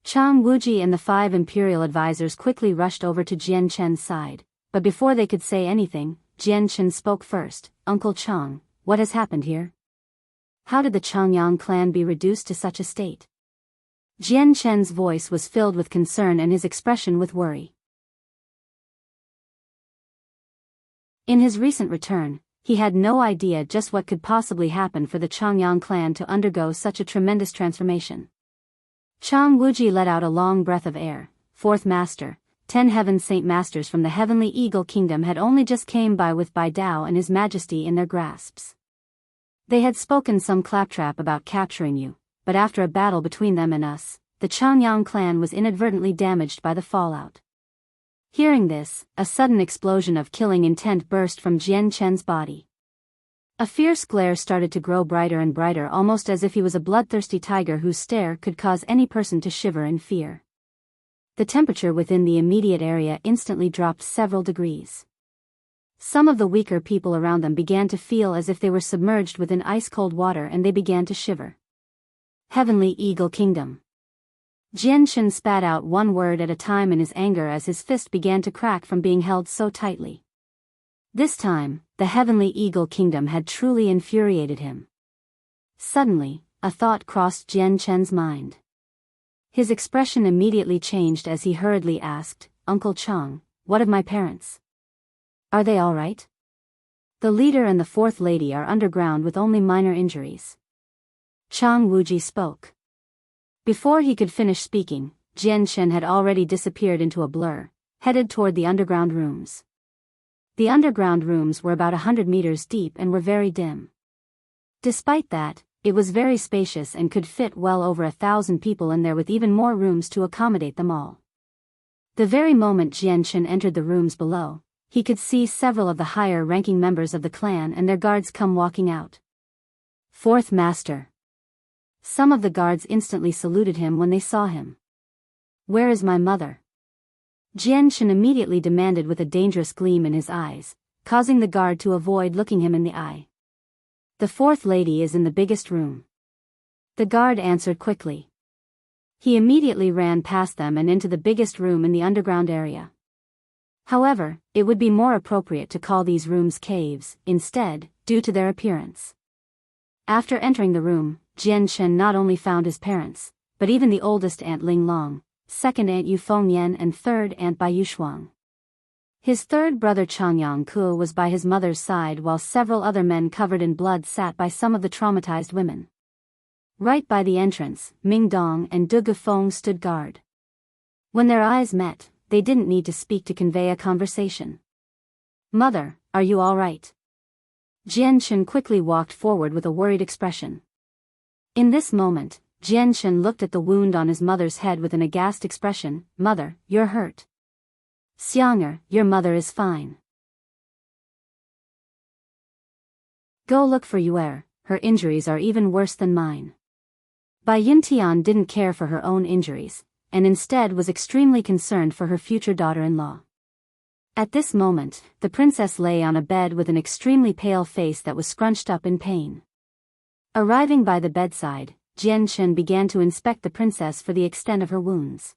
Chang Wuji and the 5 imperial advisors quickly rushed over to Jianchen's side, but before they could say anything, Jianchen spoke first. Uncle Chang, what has happened here? How did the Changyang clan be reduced to such a state? Jianchen's voice was filled with concern and his expression with worry. In his recent return, he had no idea just what could possibly happen for the Changyang clan to undergo such a tremendous transformation. Chang Wuji let out a long breath of air. 4th Master, 10 Heaven Saint Masters from the Heavenly Eagle Kingdom had only just came by with Biyao and His Majesty in their grasps. They had spoken some claptrap about capturing you, but after a battle between them and us, the Changyang clan was inadvertently damaged by the fallout. Hearing this, a sudden explosion of killing intent burst from Jianchen's body. A fierce glare started to grow brighter and brighter, almost as if he was a bloodthirsty tiger whose stare could cause any person to shiver in fear. The temperature within the immediate area instantly dropped several degrees. Some of the weaker people around them began to feel as if they were submerged within ice-cold water and they began to shiver. Heavenly Eagle Kingdom. Jianchen spat out one word at a time in his anger as his fist began to crack from being held so tightly. This time, the Heavenly Eagle Kingdom had truly infuriated him. Suddenly, a thought crossed Jian Chen's mind. His expression immediately changed as he hurriedly asked, "Uncle Chang, what of my parents? Are they all right? The leader and the fourth lady are underground with only minor injuries." Chang Wuji spoke. Before he could finish speaking, Jian Chen had already disappeared into a blur, headed toward the underground rooms. The underground rooms were about 100 meters deep and were very dim. Despite that, it was very spacious and could fit well over 1,000 people in there, with even more rooms to accommodate them all. The very moment Jian Chen entered the rooms below, he could see several of the higher-ranking members of the clan and their guards come walking out. "Fourth Master." Some of the guards instantly saluted him when they saw him. "Where is my mother?" Jian Chen immediately demanded with a dangerous gleam in his eyes, causing the guard to avoid looking him in the eye. "The fourth lady is in the biggest room." The guard answered quickly. He immediately ran past them and into the biggest room in the underground area. However, it would be more appropriate to call these rooms caves, instead, due to their appearance. After entering the room, Jian Chen not only found his parents, but even the oldest aunt Ling Long, second aunt Yu Fengyan and third aunt Biyao Shuang. His third brother Changyang was by his mother's side, while several other men covered in blood sat by some of the traumatized women. Right by the entrance, Ming Dong and Du Gufeng stood guard. When their eyes met, they didn't need to speak to convey a conversation. "Mother, are you all right?" Jian Chen quickly walked forward with a worried expression. In this moment, Jian Chen looked at the wound on his mother's head with an aghast expression. "Mother, you're hurt." "Xiang'er, your mother is fine. Go look for Yuer, her injuries are even worse than mine." Bai Yuntian didn't care for her own injuries, and instead was extremely concerned for her future daughter-in-law. At this moment, the princess lay on a bed with an extremely pale face that was scrunched up in pain. Arriving by the bedside, Jian Chen began to inspect the princess for the extent of her wounds.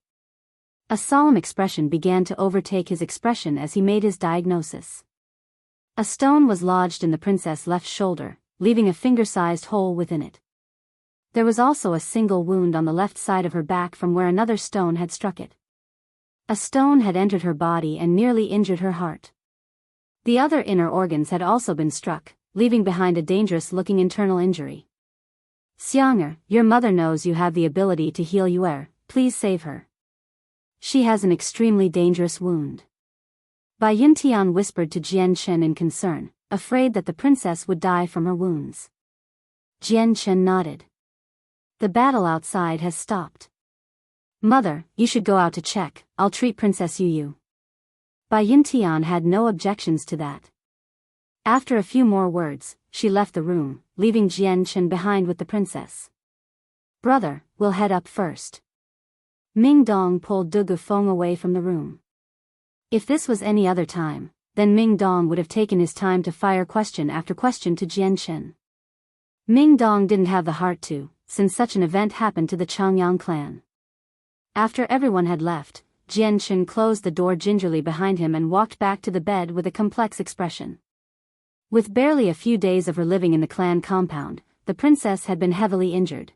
A solemn expression began to overtake his expression as he made his diagnosis. A stone was lodged in the princess' left shoulder, leaving a finger-sized hole within it. There was also a single wound on the left side of her back from where another stone had struck it. A stone had entered her body and nearly injured her heart. The other inner organs had also been struck, leaving behind a dangerous-looking internal injury. "Xiang'er, your mother knows you have the ability to heal Yuer, please save her. She has an extremely dangerous wound." Bai Yuntian whispered to Jian Chen in concern, afraid that the princess would die from her wounds. Jian Chen nodded. "The battle outside has stopped. Mother, you should go out to check, I'll treat Princess Yu. Bai Yuntian had no objections to that. After a few more words, she left the room, leaving Jian Chen behind with the princess. "Brother, we'll head up first." Ming Dong pulled Du Gufeng away from the room. If this was any other time, then Ming Dong would have taken his time to fire question after question to Jian Chen. Ming Dong didn't have the heart to, since such an event happened to the Changyang clan. After everyone had left, Jian Chen closed the door gingerly behind him and walked back to the bed with a complex expression. With barely a few days of her living in the clan compound, the princess had been heavily injured.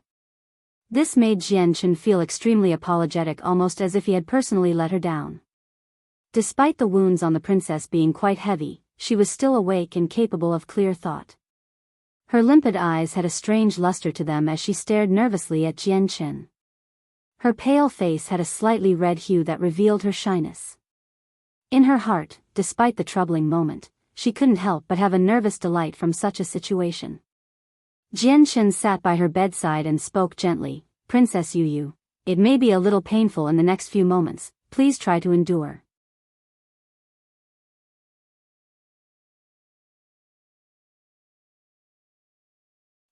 This made Jian Chen feel extremely apologetic, almost as if he had personally let her down. Despite the wounds on the princess being quite heavy, she was still awake and capable of clear thought. Her limpid eyes had a strange luster to them as she stared nervously at Jian Chen. Her pale face had a slightly red hue that revealed her shyness. In her heart, despite the troubling moment, she couldn't help but have a nervous delight from such a situation. Jian Chen sat by her bedside and spoke gently. "Princess Yu, it may be a little painful in the next few moments, please try to endure."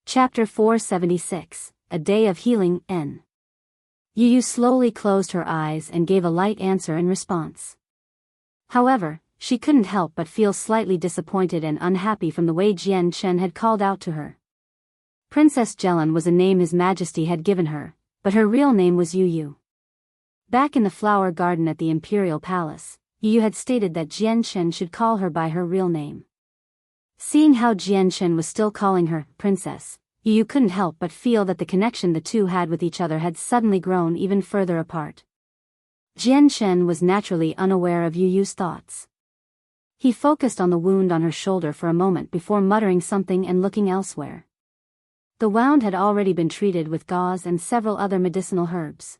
Chapter 476, A Day of Healing, N. Yu slowly closed her eyes and gave a light answer in response. However, she couldn't help but feel slightly disappointed and unhappy from the way Jian Chen had called out to her. Princess Jelan was a name His Majesty had given her, but her real name was Yu. Back in the flower garden at the Imperial Palace, Yu had stated that Tianqin should call her by her real name. Seeing how Tianqin was still calling her princess, Yu couldn't help but feel that the connection the two had with each other had suddenly grown even further apart. Tianqin was naturally unaware of Yu's thoughts. He focused on the wound on her shoulder for a moment before muttering something and looking elsewhere. The wound had already been treated with gauze and several other medicinal herbs.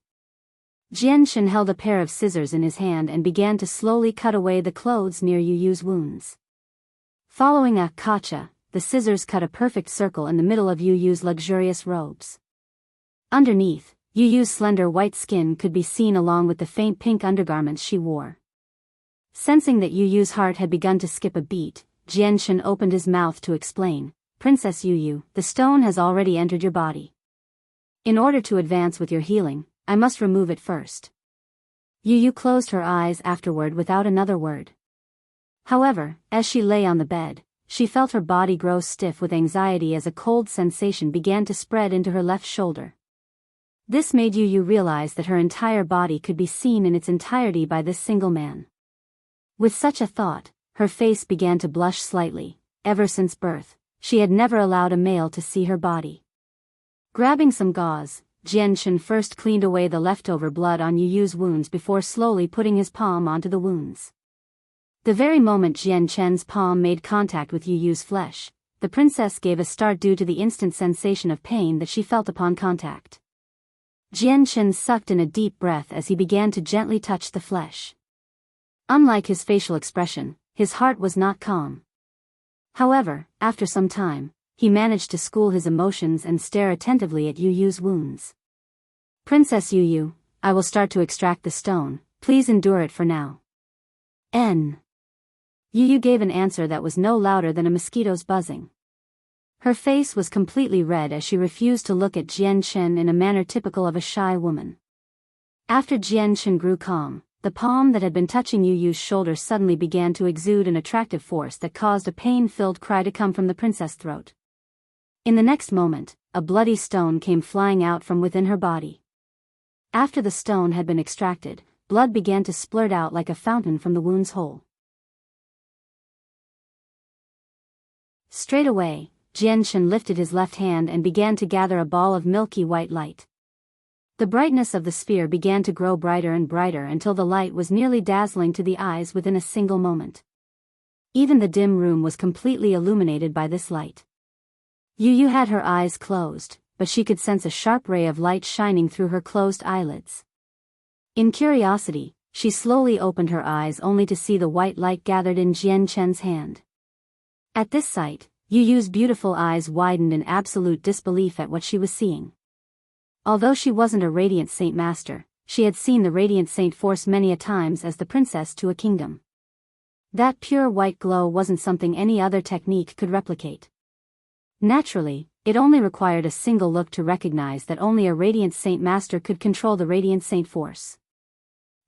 Tianqin held a pair of scissors in his hand and began to slowly cut away the clothes near Yu's wounds. Following a kacha, the scissors cut a perfect circle in the middle of Yu's luxurious robes. Underneath, Yu's slender white skin could be seen along with the faint pink undergarments she wore. Sensing that Yu's heart had begun to skip a beat, Tianqin opened his mouth to explain, "Princess Yu, the stone has already entered your body. In order to advance with your healing, I must remove it first." Yu closed her eyes afterward without another word. However, as she lay on the bed, she felt her body grow stiff with anxiety as a cold sensation began to spread into her left shoulder. This made Yu realize that her entire body could be seen in its entirety by this single man. With such a thought, her face began to blush slightly. Ever since birth, she had never allowed a male to see her body. Grabbing some gauze, Tianqin first cleaned away the leftover blood on Yu's wounds before slowly putting his palm onto the wounds. The very moment Tianqin's palm made contact with Yu's flesh, the princess gave a start due to the instant sensation of pain that she felt upon contact. Tianqin sucked in a deep breath as he began to gently touch the flesh. Unlike his facial expression, his heart was not calm. However, after some time, he managed to school his emotions and stare attentively at Yu's wounds. "Princess Yu, I will start to extract the stone, please endure it for now." Yu gave an answer that was no louder than a mosquito's buzzing. Her face was completely red as she refused to look at Tianqin in a manner typical of a shy woman. After Tianqin grew calm, the palm that had been touching Yu's shoulder suddenly began to exude an attractive force that caused a pain-filled cry to come from the princess' throat. In the next moment, a bloody stone came flying out from within her body. After the stone had been extracted, blood began to splurt out like a fountain from the wound's hole. Straight away, Tianqin lifted his left hand and began to gather a ball of milky white light. The brightness of the sphere began to grow brighter and brighter until the light was nearly dazzling to the eyes within a single moment. Even the dim room was completely illuminated by this light. Yu had her eyes closed, but she could sense a sharp ray of light shining through her closed eyelids. In curiosity, she slowly opened her eyes only to see the white light gathered in Tianqin's hand. At this sight, Yu's beautiful eyes widened in absolute disbelief at what she was seeing. Although she wasn't a Radiant Saint Master, she had seen the Radiant Saint force many a times as the princess to a kingdom. That pure white glow wasn't something any other technique could replicate. Naturally, it only required a single look to recognize that only a Radiant Saint Master could control the Radiant Saint force.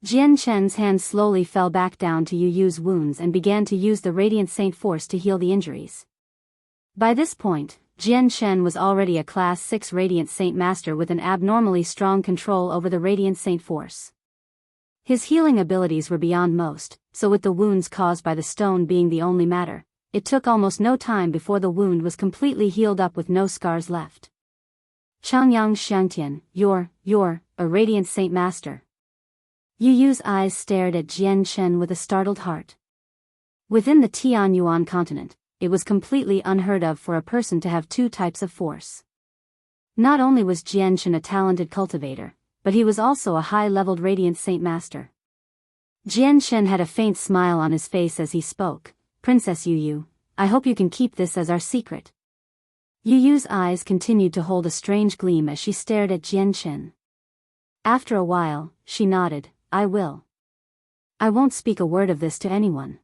Tianqin's hand slowly fell back down to Yu's wounds and began to use the Radiant Saint force to heal the injuries. By this point, Tianqin was already a Class 6 Radiant Saint Master with an abnormally strong control over the Radiant Saint force. His healing abilities were beyond most, so with the wounds caused by the stone being the only matter, it took almost no time before the wound was completely healed up with no scars left. Changyang Shangtian, you're a Radiant Saint Master. Yu's eyes stared at Tianqin with a startled heart. Within the Tianyuan continent, it was completely unheard of for a person to have two types of force. Not only was Tianqin a talented cultivator, but he was also a high-leveled Radiant Saint Master. Tianqin had a faint smile on his face as he spoke. "Princess Yu, I hope you can keep this as our secret." Yu's eyes continued to hold a strange gleam as she stared at Tianqin. After a while, she nodded. "I will. I won't speak a word of this to anyone."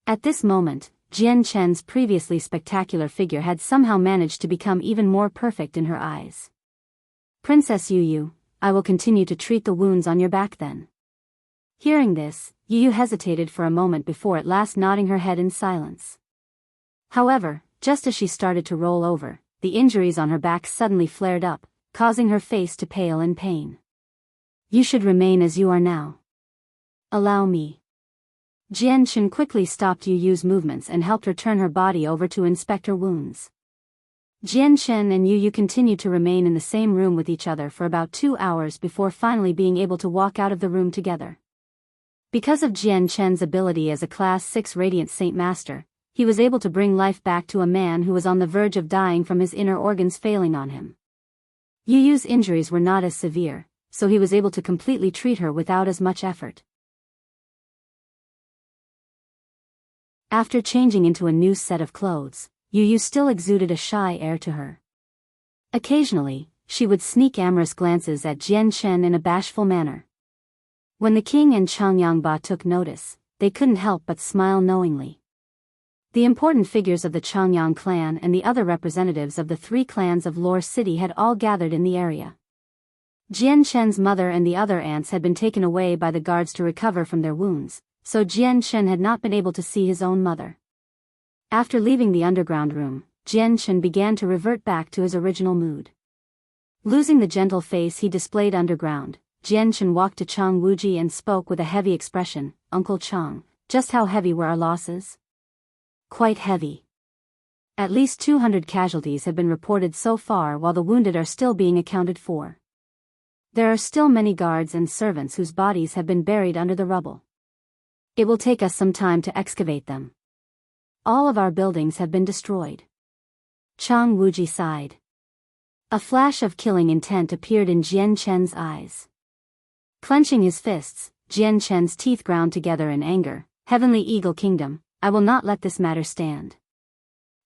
At this moment, Tianqin's previously spectacular figure had somehow managed to become even more perfect in her eyes. "Princess Yu, I will continue to treat the wounds on your back then." Hearing this, Yu hesitated for a moment before at last nodding her head in silence. However, just as she started to roll over, the injuries on her back suddenly flared up, causing her face to pale in pain. "You should remain as you are now. Allow me." Tianqin quickly stopped Yu Yu's movements and helped her turn her body over to inspect her wounds. Tianqin and Yu Yu continued to remain in the same room with each other for about 2 hours before finally being able to walk out of the room together. Because of Tianqin's ability as a Class 6 Radiant Saint Master, he was able to bring life back to a man who was on the verge of dying from his inner organs failing on him. Yu Yu's injuries were not as severe, so he was able to completely treat her without as much effort. After changing into a new set of clothes, Yu Yu still exuded a shy air to her. Occasionally, she would sneak amorous glances at Tianqin in a bashful manner. When the king and Changyang took notice, they couldn't help but smile knowingly. The important figures of the Changyang clan and the other representatives of the 3 clans of Lore City had all gathered in the area. Tianqin's mother and the other aunts had been taken away by the guards to recover from their wounds, so Tianqin had not been able to see his own mother. After leaving the underground room, Tianqin began to revert back to his original mood. Losing the gentle face he displayed underground, Tianqin walked to Chang Wuji and spoke with a heavy expression, "Uncle Chang, just how heavy were our losses?" "Quite heavy. At least 200 casualties have been reported so far, while the wounded are still being accounted for. There are still many guards and servants whose bodies have been buried under the rubble. It will take us some time to excavate them. All of our buildings have been destroyed." Chang Wuji sighed. A flash of killing intent appeared in Tianqin's eyes. Clenching his fists, Tianqin's teeth ground together in anger. "Heavenly Eagle Kingdom, I will not let this matter stand.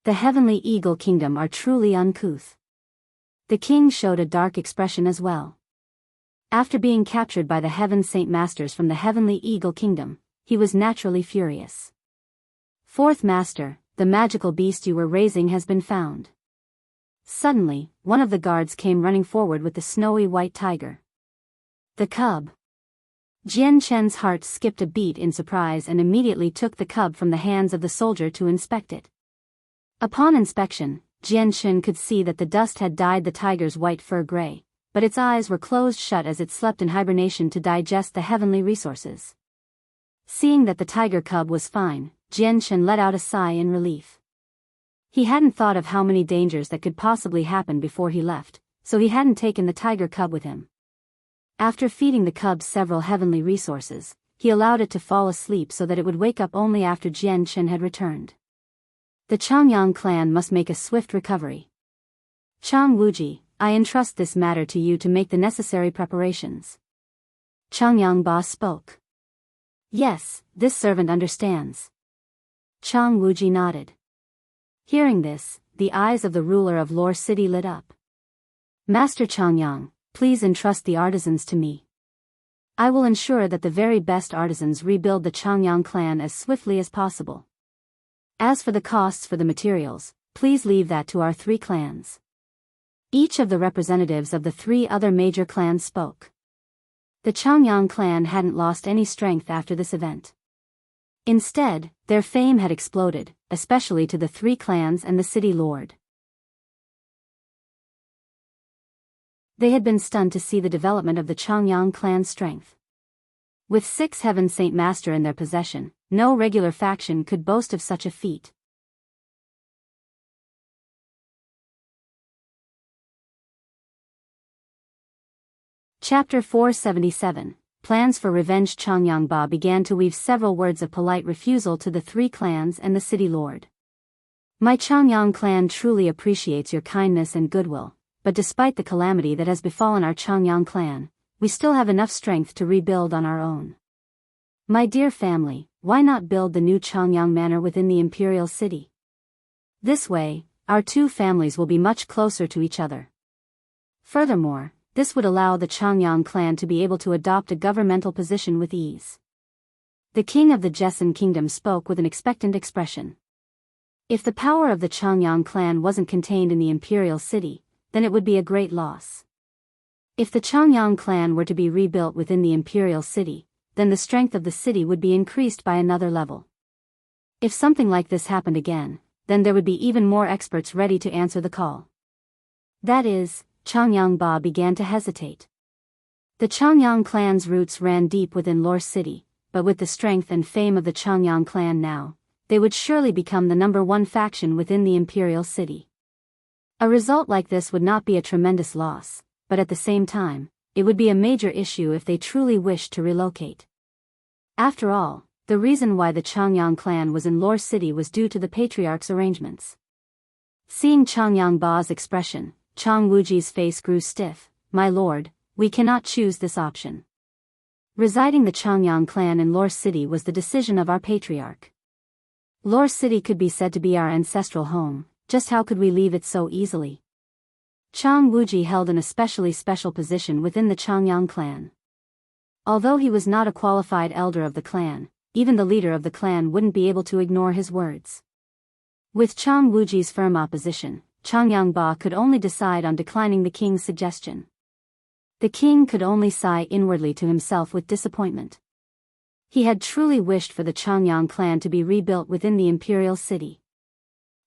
The Heavenly Eagle Kingdom are truly uncouth." The king showed a dark expression as well. After being captured by the Heaven Saint Masters from the Heavenly Eagle Kingdom, he was naturally furious. "Fourth Master, the magical beast you were raising has been found." Suddenly, one of the guards came running forward with the snowy white tiger. The cub. Tianqin's heart skipped a beat in surprise and immediately took the cub from the hands of the soldier to inspect it. Upon inspection, Tianqin could see that the dust had dyed the tiger's white fur gray, but its eyes were closed shut as it slept in hibernation to digest the heavenly resources. Seeing that the tiger cub was fine, Tianqin let out a sigh in relief. He hadn't thought of how many dangers that could possibly happen before he left, so he hadn't taken the tiger cub with him. After feeding the cub several heavenly resources, he allowed it to fall asleep so that it would wake up only after Tianqin had returned. The Changyang clan must make a swift recovery. "Chang Wuji, I entrust this matter to you to make the necessary preparations." Changyang spoke. "Yes, this servant understands." Chang Wuji nodded. Hearing this, the eyes of the ruler of Lore City lit up. "Master Changyang, please entrust the artisans to me. I will ensure that the very best artisans rebuild the Changyang clan as swiftly as possible. As for the costs for the materials, please leave that to our 3 clans." Each of the representatives of the 3 other major clans spoke. The Changyang clan hadn't lost any strength after this event. Instead, their fame had exploded, especially to the 3 clans and the city lord. They had been stunned to see the development of the Changyang clan's strength. With 6 Heaven Saint Master in their possession, no regular faction could boast of such a feat. Chapter 477, Plans for Revenge. Changyang began to weave several words of polite refusal to the 3 clans and the city lord. "My Changyang clan truly appreciates your kindness and goodwill, but despite the calamity that has befallen our Changyang clan, we still have enough strength to rebuild on our own. My dear family, why not build the new Changyang manor within the imperial city? This way, our 2 families will be much closer to each other. Furthermore, this would allow the Changyang clan to be able to adopt a governmental position with ease." The king of the Jesson kingdom spoke with an expectant expression. If the power of the Changyang clan wasn't contained in the imperial city, then it would be a great loss. If the Changyang clan were to be rebuilt within the imperial city, then the strength of the city would be increased by another level. If something like this happened again, then there would be even more experts ready to answer the call. That is, Changyang began to hesitate. The Changyang clan's roots ran deep within Lore City, but with the strength and fame of the Changyang clan now, they would surely become the #1 faction within the imperial city. A result like this would not be a tremendous loss, but at the same time, it would be a major issue if they truly wished to relocate. After all, the reason why the Changyang clan was in Lore City was due to the patriarch's arrangements. Seeing Changyang Ba's expression, Chang Wuji's face grew stiff. "My lord, we cannot choose this option. Residing the Changyang clan in Lore City was the decision of our patriarch. Lore City could be said to be our ancestral home, just how could we leave it so easily?" Chang Wuji held an especially special position within the Changyang clan. Although he was not a qualified elder of the clan, even the leader of the clan wouldn't be able to ignore his words. With Chang Wuji's firm opposition, Changyang Ba could only decide on declining the king's suggestion. The king could only sigh inwardly to himself with disappointment. He had truly wished for the Changyang clan to be rebuilt within the imperial city.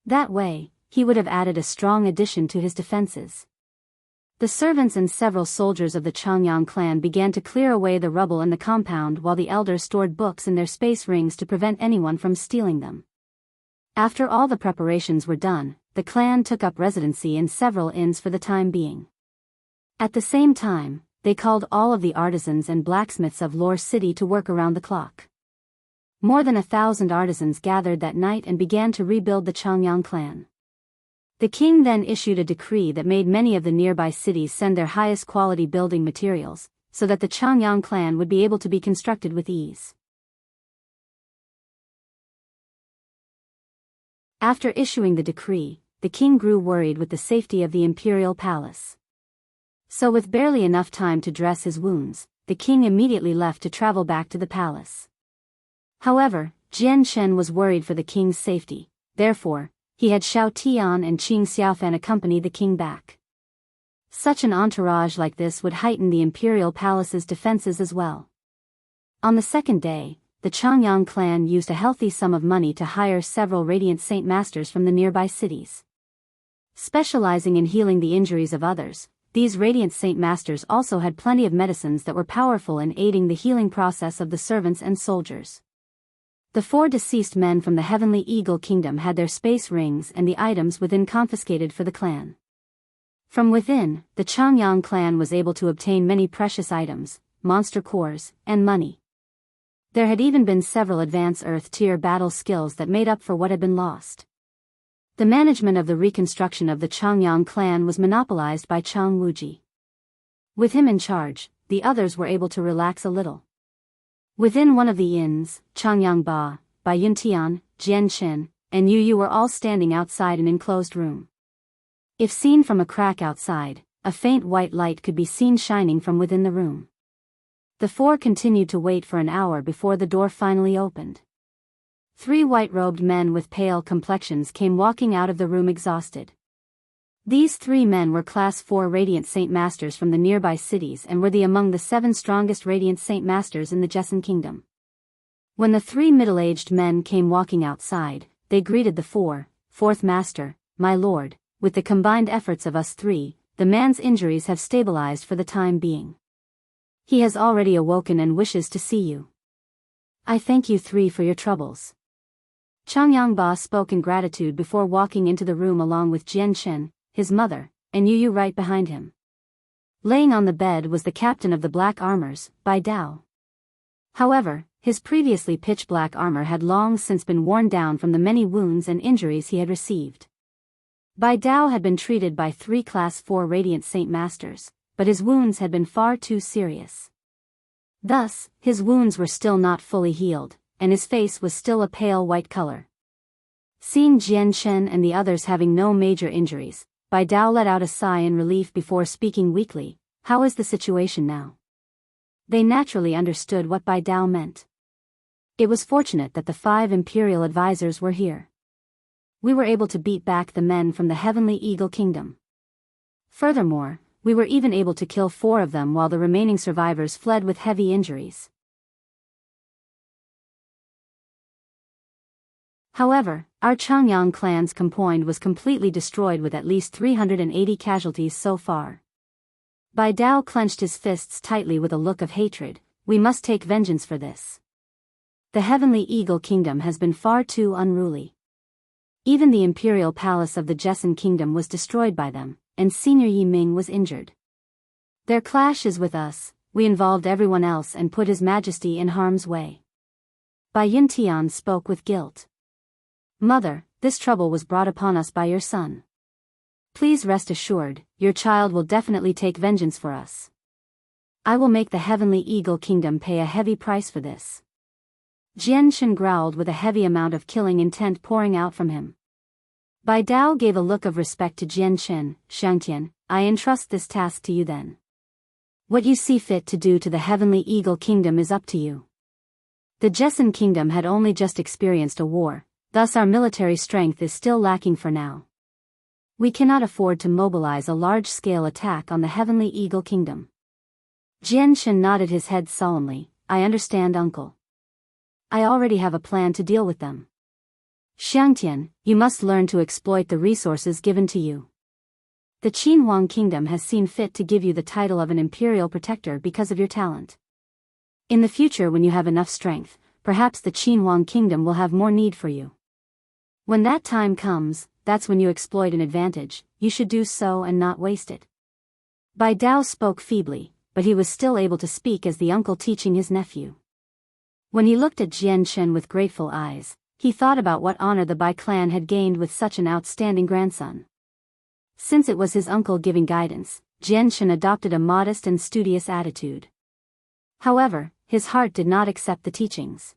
That way, he would have added a strong addition to his defenses. The servants and several soldiers of the Changyang clan began to clear away the rubble in the compound while the elders stored books in their space rings to prevent anyone from stealing them. After all the preparations were done, the clan took up residency in several inns for the time being. At the same time, they called all of the artisans and blacksmiths of Lore City to work around the clock. More than 1,000 artisans gathered that night and began to rebuild the Changyang clan. The king then issued a decree that made many of the nearby cities send their highest quality building materials, so that the Changyang clan would be able to be constructed with ease. After issuing the decree, the king grew worried with the safety of the imperial palace. So with barely enough time to dress his wounds, the king immediately left to travel back to the palace. However, Jian Shen was worried for the king's safety, therefore, he had Xiao Tian and Qing Xiaofan accompany the king back. Such an entourage like this would heighten the imperial palace's defenses as well. On the second day, the Changyang clan used a healthy sum of money to hire several radiant saint masters from the nearby cities. Specializing in healing the injuries of others, these radiant saint masters also had plenty of medicines that were powerful in aiding the healing process of the servants and soldiers. The 4 deceased men from the Heavenly Eagle Kingdom had their space rings and the items within confiscated for the clan. From within, the Changyang clan was able to obtain many precious items, monster cores, and money. There had even been several advanced Earth-tier battle skills that made up for what had been lost. The management of the reconstruction of the Changyang clan was monopolized by Chang Wuji. With him in charge, the others were able to relax a little. Within one of the inns, Changyang Ba, Bai Yuntian, Jian Chen, and Yu Yu were all standing outside an enclosed room. If seen from a crack outside, a faint white light could be seen shining from within the room. The 4 continued to wait for an hour before the door finally opened. 3 white-robed men with pale complexions came walking out of the room exhausted. These 3 men were Class 4 Radiant Saint Masters from the nearby cities and were among the 7 strongest Radiant Saint Masters in the Jessen Kingdom. When the 3 middle-aged men came walking outside, they greeted the 4th Master, "My lord, with the combined efforts of us 3, the man's injuries have stabilized for the time being. He has already awoken and wishes to see you. I thank you 3 for your troubles." Changyang Ba spoke in gratitude before walking into the room along with Jian Shen, his mother, and Yu Yu right behind him. Laying on the bed was the captain of the Black Armors, Biyao. However, his previously pitch-black armor had long since been worn down from the many wounds and injuries he had received. Biyao had been treated by 3 Class 4 Radiant Saint Masters, but his wounds had been far too serious. Thus, his wounds were still not fully healed, and his face was still a pale white color. Seeing Jian Shen and the others having no major injuries, Biyao let out a sigh in relief before speaking weakly, "How is the situation now?" They naturally understood what Biyao meant. It was fortunate that the 5 imperial advisors were here. We were able to beat back the men from the Heavenly Eagle Kingdom. Furthermore, we were even able to kill 4 of them while the remaining survivors fled with heavy injuries. However, our Changyang clan's compound was completely destroyed with at least 380 casualties so far. Biyao clenched his fists tightly with a look of hatred. "We must take vengeance for this. The Heavenly Eagle Kingdom has been far too unruly. Even the imperial palace of the Jessan Kingdom was destroyed by them, and Senior Yi Ming was injured. Their clash is with us. We involved everyone else and put His Majesty in harm's way. Bai Yintian spoke with guilt. Mother, this trouble was brought upon us by your son. Please rest assured, your child will definitely take vengeance for us. I will make the Heavenly Eagle Kingdom pay a heavy price for this. Jian Shen growled with a heavy amount of killing intent pouring out from him. Bai Dao gave a look of respect to Jian Shen. Shangtian, I entrust this task to you then. What you see fit to do to the Heavenly Eagle Kingdom is up to you. The Jessan Kingdom had only just experienced a war, thus our military strength is still lacking for now. We cannot afford to mobilize a large-scale attack on the Heavenly Eagle Kingdom. Jian Shen nodded his head solemnly. I understand, uncle. I already have a plan to deal with them. Shangtian, you must learn to exploit the resources given to you. The Qinhuang Kingdom has seen fit to give you the title of an imperial protector because of your talent. In the future, when you have enough strength, perhaps the Qinhuang Kingdom will have more need for you. When that time comes, that's when you exploit an advantage. You should do so and not waste it. Bai Dao spoke feebly, but he was still able to speak as the uncle teaching his nephew. When he looked at Jian Shen with grateful eyes, he thought about what honor the Bai clan had gained with such an outstanding grandson. Since it was his uncle giving guidance, Jian Shen adopted a modest and studious attitude. However, his heart did not accept the teachings.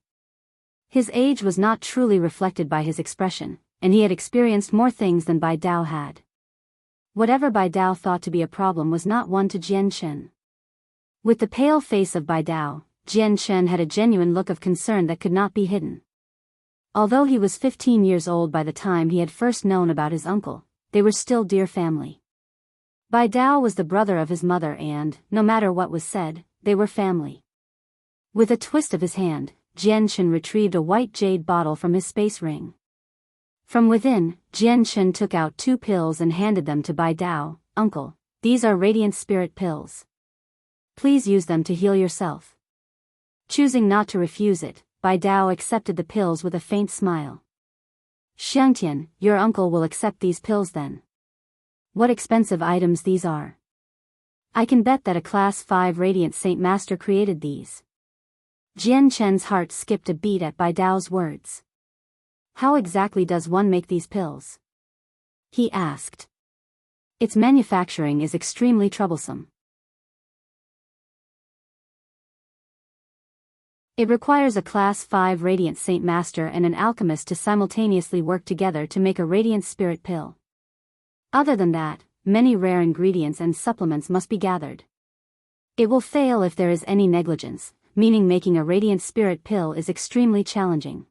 His age was not truly reflected by his expression, and he had experienced more things than Bai Dao had. Whatever Bai Dao thought to be a problem was not one to Jian Shen. With the pale face of Bai Dao, Jian Shen had a genuine look of concern that could not be hidden. Although he was 15 years old by the time he had first known about his uncle, they were still dear family. Bai Dao was the brother of his mother and, no matter what was said, they were family. With a twist of his hand, Jian Shen retrieved a white jade bottle from his space ring. From within, Jian Shen took out 2 pills and handed them to Bai Dao. Uncle, these are radiant spirit pills. Please use them to heal yourself. Choosing not to refuse it, Bai Dao accepted the pills with a faint smile. Shangtian, your uncle will accept these pills then. What expensive items these are. I can bet that a Class 5 Radiant Saint Master created these. Jian Shen's heart skipped a beat at Bai Dao's words. How exactly does one make these pills? He asked. Its manufacturing is extremely troublesome. It requires a Class 5 Radiant Saint Master and an alchemist to simultaneously work together to make a Radiant Spirit pill. Other than that, many rare ingredients and supplements must be gathered. It will fail if there is any negligence, meaning making a Radiant Spirit pill is extremely challenging.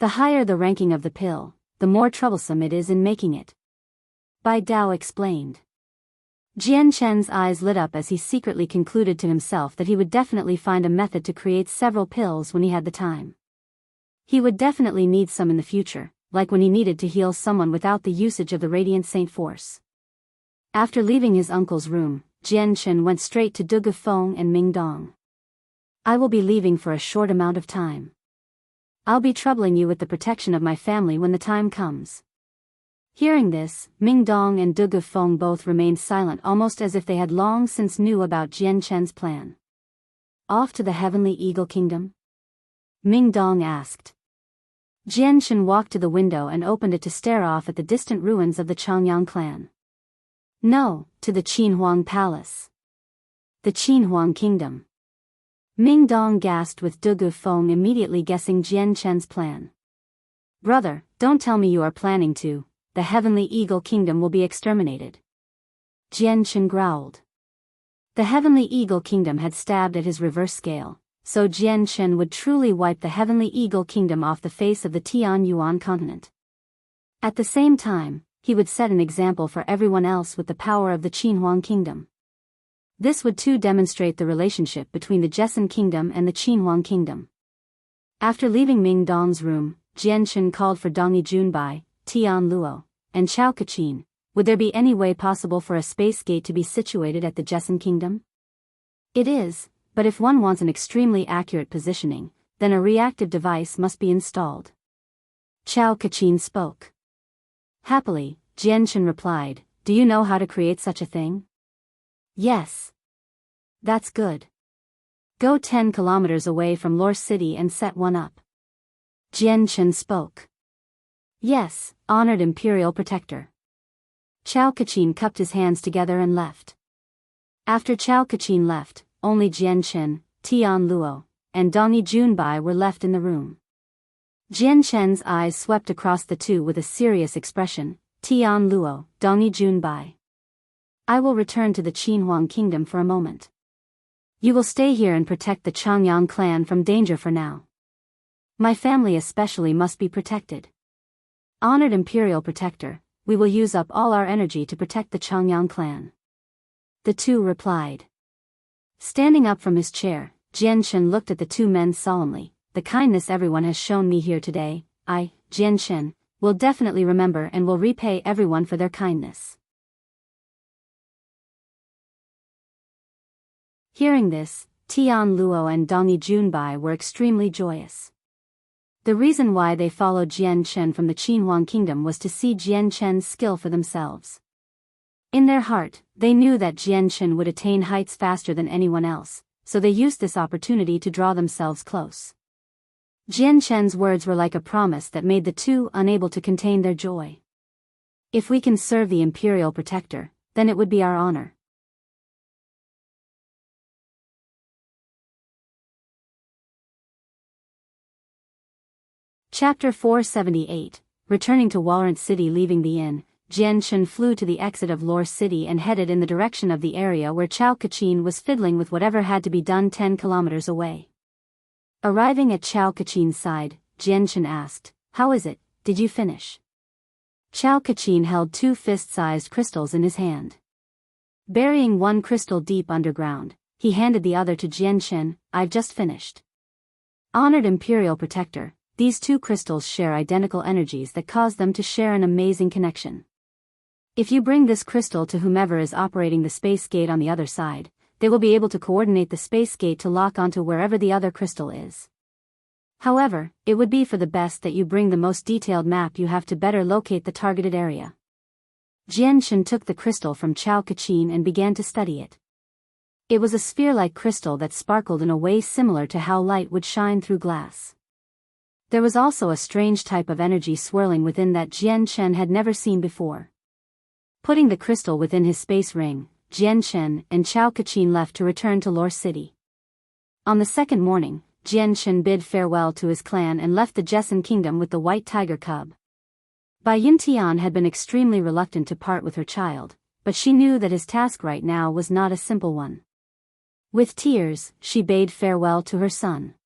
The higher the ranking of the pill, the more troublesome it is in making it. Bai Dao explained. Jian Shen's eyes lit up as he secretly concluded to himself that he would definitely find a method to create several pills when he had the time. He would definitely need some in the future, like when he needed to heal someone without the usage of the Radiant Saint Force. After leaving his uncle's room, Jian Shen went straight to Dugu Feng and Ming Dong. I will be leaving for a short amount of time. I'll be troubling you with the protection of my family when the time comes. Hearing this, Ming Dong and Dugu Feng both remained silent, almost as if they had long since knew about Jian Shen's plan. Off to the Heavenly Eagle Kingdom? Ming Dong asked. Jian Shen walked to the window and opened it to stare off at the distant ruins of the Changyang clan. No, to the Qinhuang Palace. The Qinhuang Kingdom. Ming Dong gasped with Dugu Feng immediately guessing Jian Shen's plan. Brother, don't tell me you are planning to. The Heavenly Eagle Kingdom will be exterminated. Jian Shen growled. The Heavenly Eagle Kingdom had stabbed at his reverse scale, so Jian Shen would truly wipe the Heavenly Eagle Kingdom off the face of the Tianyuan continent. At the same time, he would set an example for everyone else with the power of the Qinhuang Kingdom. This would too demonstrate the relationship between the Jessan Kingdom and the Qinhuang Kingdom. After leaving Ming Dong's room, Jian Shen called for Dongyi Junbai, Tian Luo, and Chao Kachin. Would there be any way possible for a space gate to be situated at the Jessan Kingdom? It is, but if one wants an extremely accurate positioning, then a reactive device must be installed. Tianqin spoke. Happily, Tianqin replied, "Do you know how to create such a thing?" "Yes." "That's good. Go 10 kilometers away from Lore City and set one up." Tianqin spoke. "Yes, honored Imperial Protector." Tianqin cupped his hands together and left. After Tianqin left, only Tianqin, Tian Luo, and Dongyi Junbai were left in the room. Tianqin's eyes swept across the two with a serious expression. "Tian Luo, Dongyi Junbai. I will return to the Qinhuang kingdom for a moment. You will stay here and protect the Changyang clan from danger for now. My family especially must be protected. Honored Imperial Protector, we will use up all our energy to protect the Changyang clan." The two replied. Standing up from his chair, Tianqin looked at the two men solemnly. "The kindness everyone has shown me here today, I, Tianqin, will definitely remember and will repay everyone for their kindness." Hearing this, Tian Luo and Dongyi Junbai were extremely joyous. The reason why they followed Tianqin from the Qinhuang kingdom was to see Tianqin's skill for themselves. In their heart, they knew that Tianqin would attain heights faster than anyone else, so they used this opportunity to draw themselves close. Tianqin's words were like a promise that made the two unable to contain their joy. "If we can serve the Imperial Protector, then it would be our honor." Chapter 478, Returning to Walaurent City. Leaving the inn, Tianqin flew to the exit of Lore City and headed in the direction of the area where Tianqin was fiddling with whatever had to be done 10 kilometers away. Arriving at Tianqin's side, Tianqin asked, "How is it, did you finish?" Tianqin held 2 fist-sized crystals in his hand. Burying one crystal deep underground, he handed the other to Tianqin. "I've just finished. Honored Imperial Protector, these 2 crystals share identical energies that cause them to share an amazing connection. If you bring this crystal to whomever is operating the space gate on the other side, they will be able to coordinate the space gate to lock onto wherever the other crystal is. However, it would be for the best that you bring the most detailed map you have to better locate the targeted area." Tianqin took the crystal from Tianqin and began to study it. It was a sphere-like crystal that sparkled in a way similar to how light would shine through glass. There was also a strange type of energy swirling within that Tianqin had never seen before. Putting the crystal within his space ring, Tianqin and Tianqin left to return to Lore City. On the second morning, Tianqin bid farewell to his clan and left the Jessan kingdom with the white tiger cub. Bai Yuntian had been extremely reluctant to part with her child, but she knew that his task right now was not a simple one. With tears, she bade farewell to her son.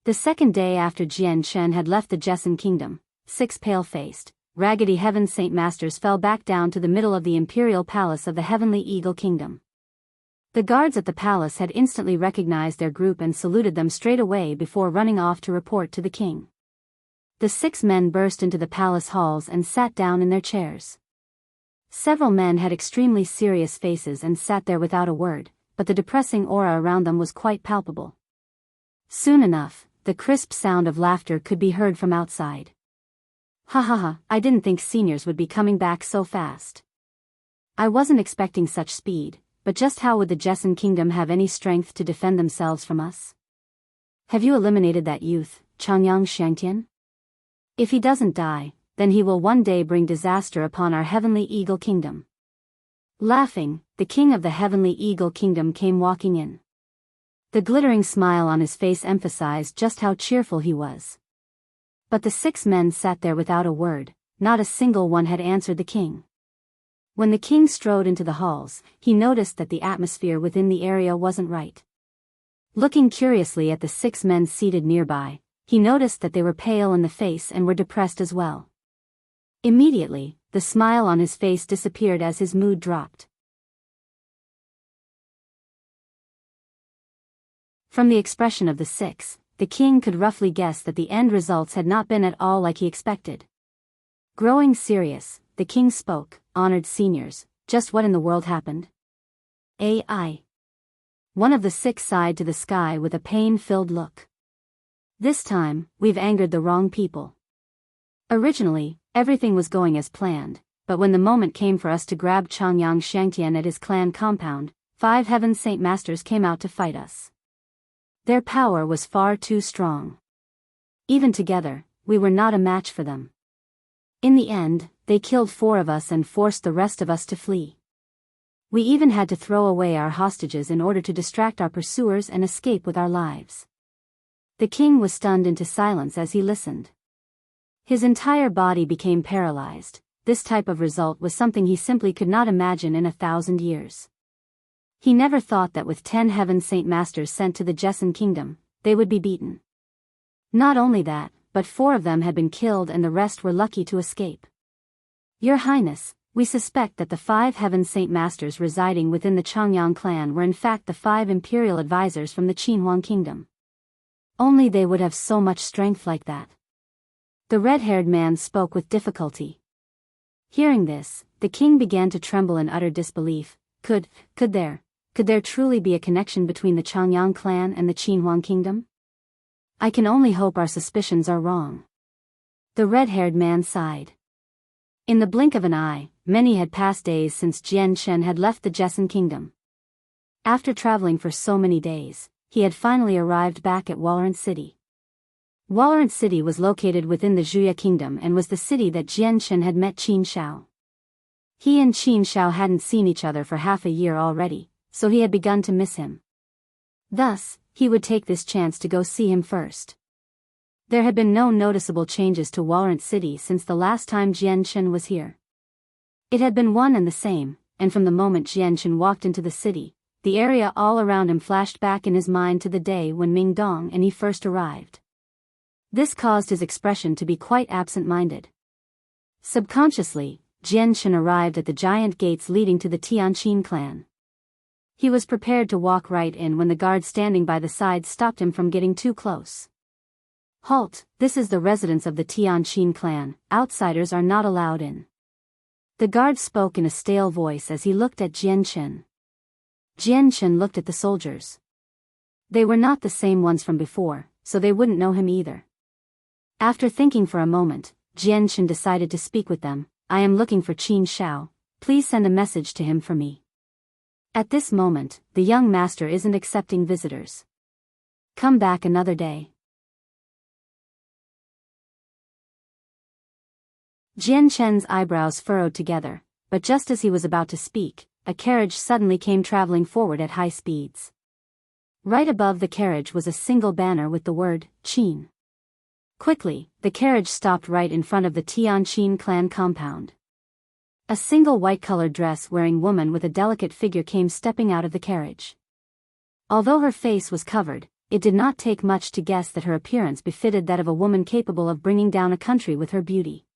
The second day after Tianqin had left the Jessan kingdom, 6 pale-faced, raggedy Heaven Saint Masters fell back down to the middle of the imperial palace of the Heavenly Eagle Kingdom. The guards at the palace had instantly recognized their group and saluted them straight away before running off to report to the king. The 6 men burst into the palace halls and sat down in their chairs. Several men had extremely serious faces and sat there without a word, but the depressing aura around them was quite palpable. Soon enough, the crisp sound of laughter could be heard from outside. "Ha ha ha, I didn't think seniors would be coming back so fast. I wasn't expecting such speed, but just how would the Jessan kingdom have any strength to defend themselves from us? Have you eliminated that youth, Changyang Shangtian? If he doesn't die, then he will one day bring disaster upon our Heavenly Eagle Kingdom." Laughing, the king of the Heavenly Eagle Kingdom came walking in. The glittering smile on his face emphasized just how cheerful he was. But the 6 men sat there without a word, not a single one had answered the king. When the king strode into the halls, he noticed that the atmosphere within the area wasn't right. Looking curiously at the 6 men seated nearby, he noticed that they were pale in the face and were depressed as well. Immediately, the smile on his face disappeared as his mood dropped. From the expression of the 6, the king could roughly guess that the end results had not been at all like he expected. Growing serious, the king spoke, "Honored seniors, just what in the world happened?" AI. One of the 6 sighed to the sky with a pain-filled look. This time, we've angered the wrong people. Originally, everything was going as planned, but when the moment came for us to grab Changyang Shangtian at his clan compound, 5 Heaven Saint Masters came out to fight us. Their power was far too strong. Even together, we were not a match for them. In the end, they killed 4 of us and forced the rest of us to flee. We even had to throw away our hostages in order to distract our pursuers and escape with our lives. The king was stunned into silence as he listened. His entire body became paralyzed. This type of result was something he simply could not imagine in 1,000 years. He never thought that with 10 Heaven Saint Masters sent to the Jessan Kingdom, they would be beaten. Not only that, but 4 of them had been killed and the rest were lucky to escape. Your Highness, we suspect that the 5 Heaven Saint Masters residing within the Changyang clan were in fact the 5 imperial advisors from the Qinhuang kingdom. Only they would have so much strength like that. The red-haired man spoke with difficulty. Hearing this, the king began to tremble in utter disbelief. Could there truly be a connection between the Changyang clan and the Qinhuang kingdom? I can only hope our suspicions are wrong. The red-haired man sighed. In the blink of an eye, many had passed days since Jian Shen had left the Jessan kingdom. After traveling for so many days, he had finally arrived back at Walaurent city. Walaurent city was located within the Wuxia kingdom and was the city that Jian Shen had met Qin Shao. He and Qin Shao hadn't seen each other for half a year already, so he had begun to miss him. Thus, he would take this chance to go see him first. There had been no noticeable changes to Walaurent city since the last time Jian Shen was here. It had been one and the same, and from the moment Jian Shen walked into the city, the area all around him flashed back in his mind to the day when Ming Dong and he first arrived. This caused his expression to be quite absent-minded. Subconsciously, Jian Shen arrived at the giant gates leading to the Tianqin clan. He was prepared to walk right in when the guard standing by the side stopped him from getting too close. Halt, this is the residence of the Tianqin clan, outsiders are not allowed in. The guard spoke in a stale voice as he looked at Jian Shen. Jian Shen looked at the soldiers. They were not the same ones from before, so they wouldn't know him either. After thinking for a moment, Jian Shen decided to speak with them. I am looking for Qin Shao, please send a message to him for me. At this moment, the young master isn't accepting visitors. Come back another day. Jian Shen's eyebrows furrowed together, but just as he was about to speak, a carriage suddenly came traveling forward at high speeds. Right above the carriage was a single banner with the word, Qin. Quickly, the carriage stopped right in front of the Tianqin clan compound. A single white-colored dress-wearing woman with a delicate figure came stepping out of the carriage. Although her face was covered, it did not take much to guess that her appearance befitted that of a woman capable of bringing down a country with her beauty.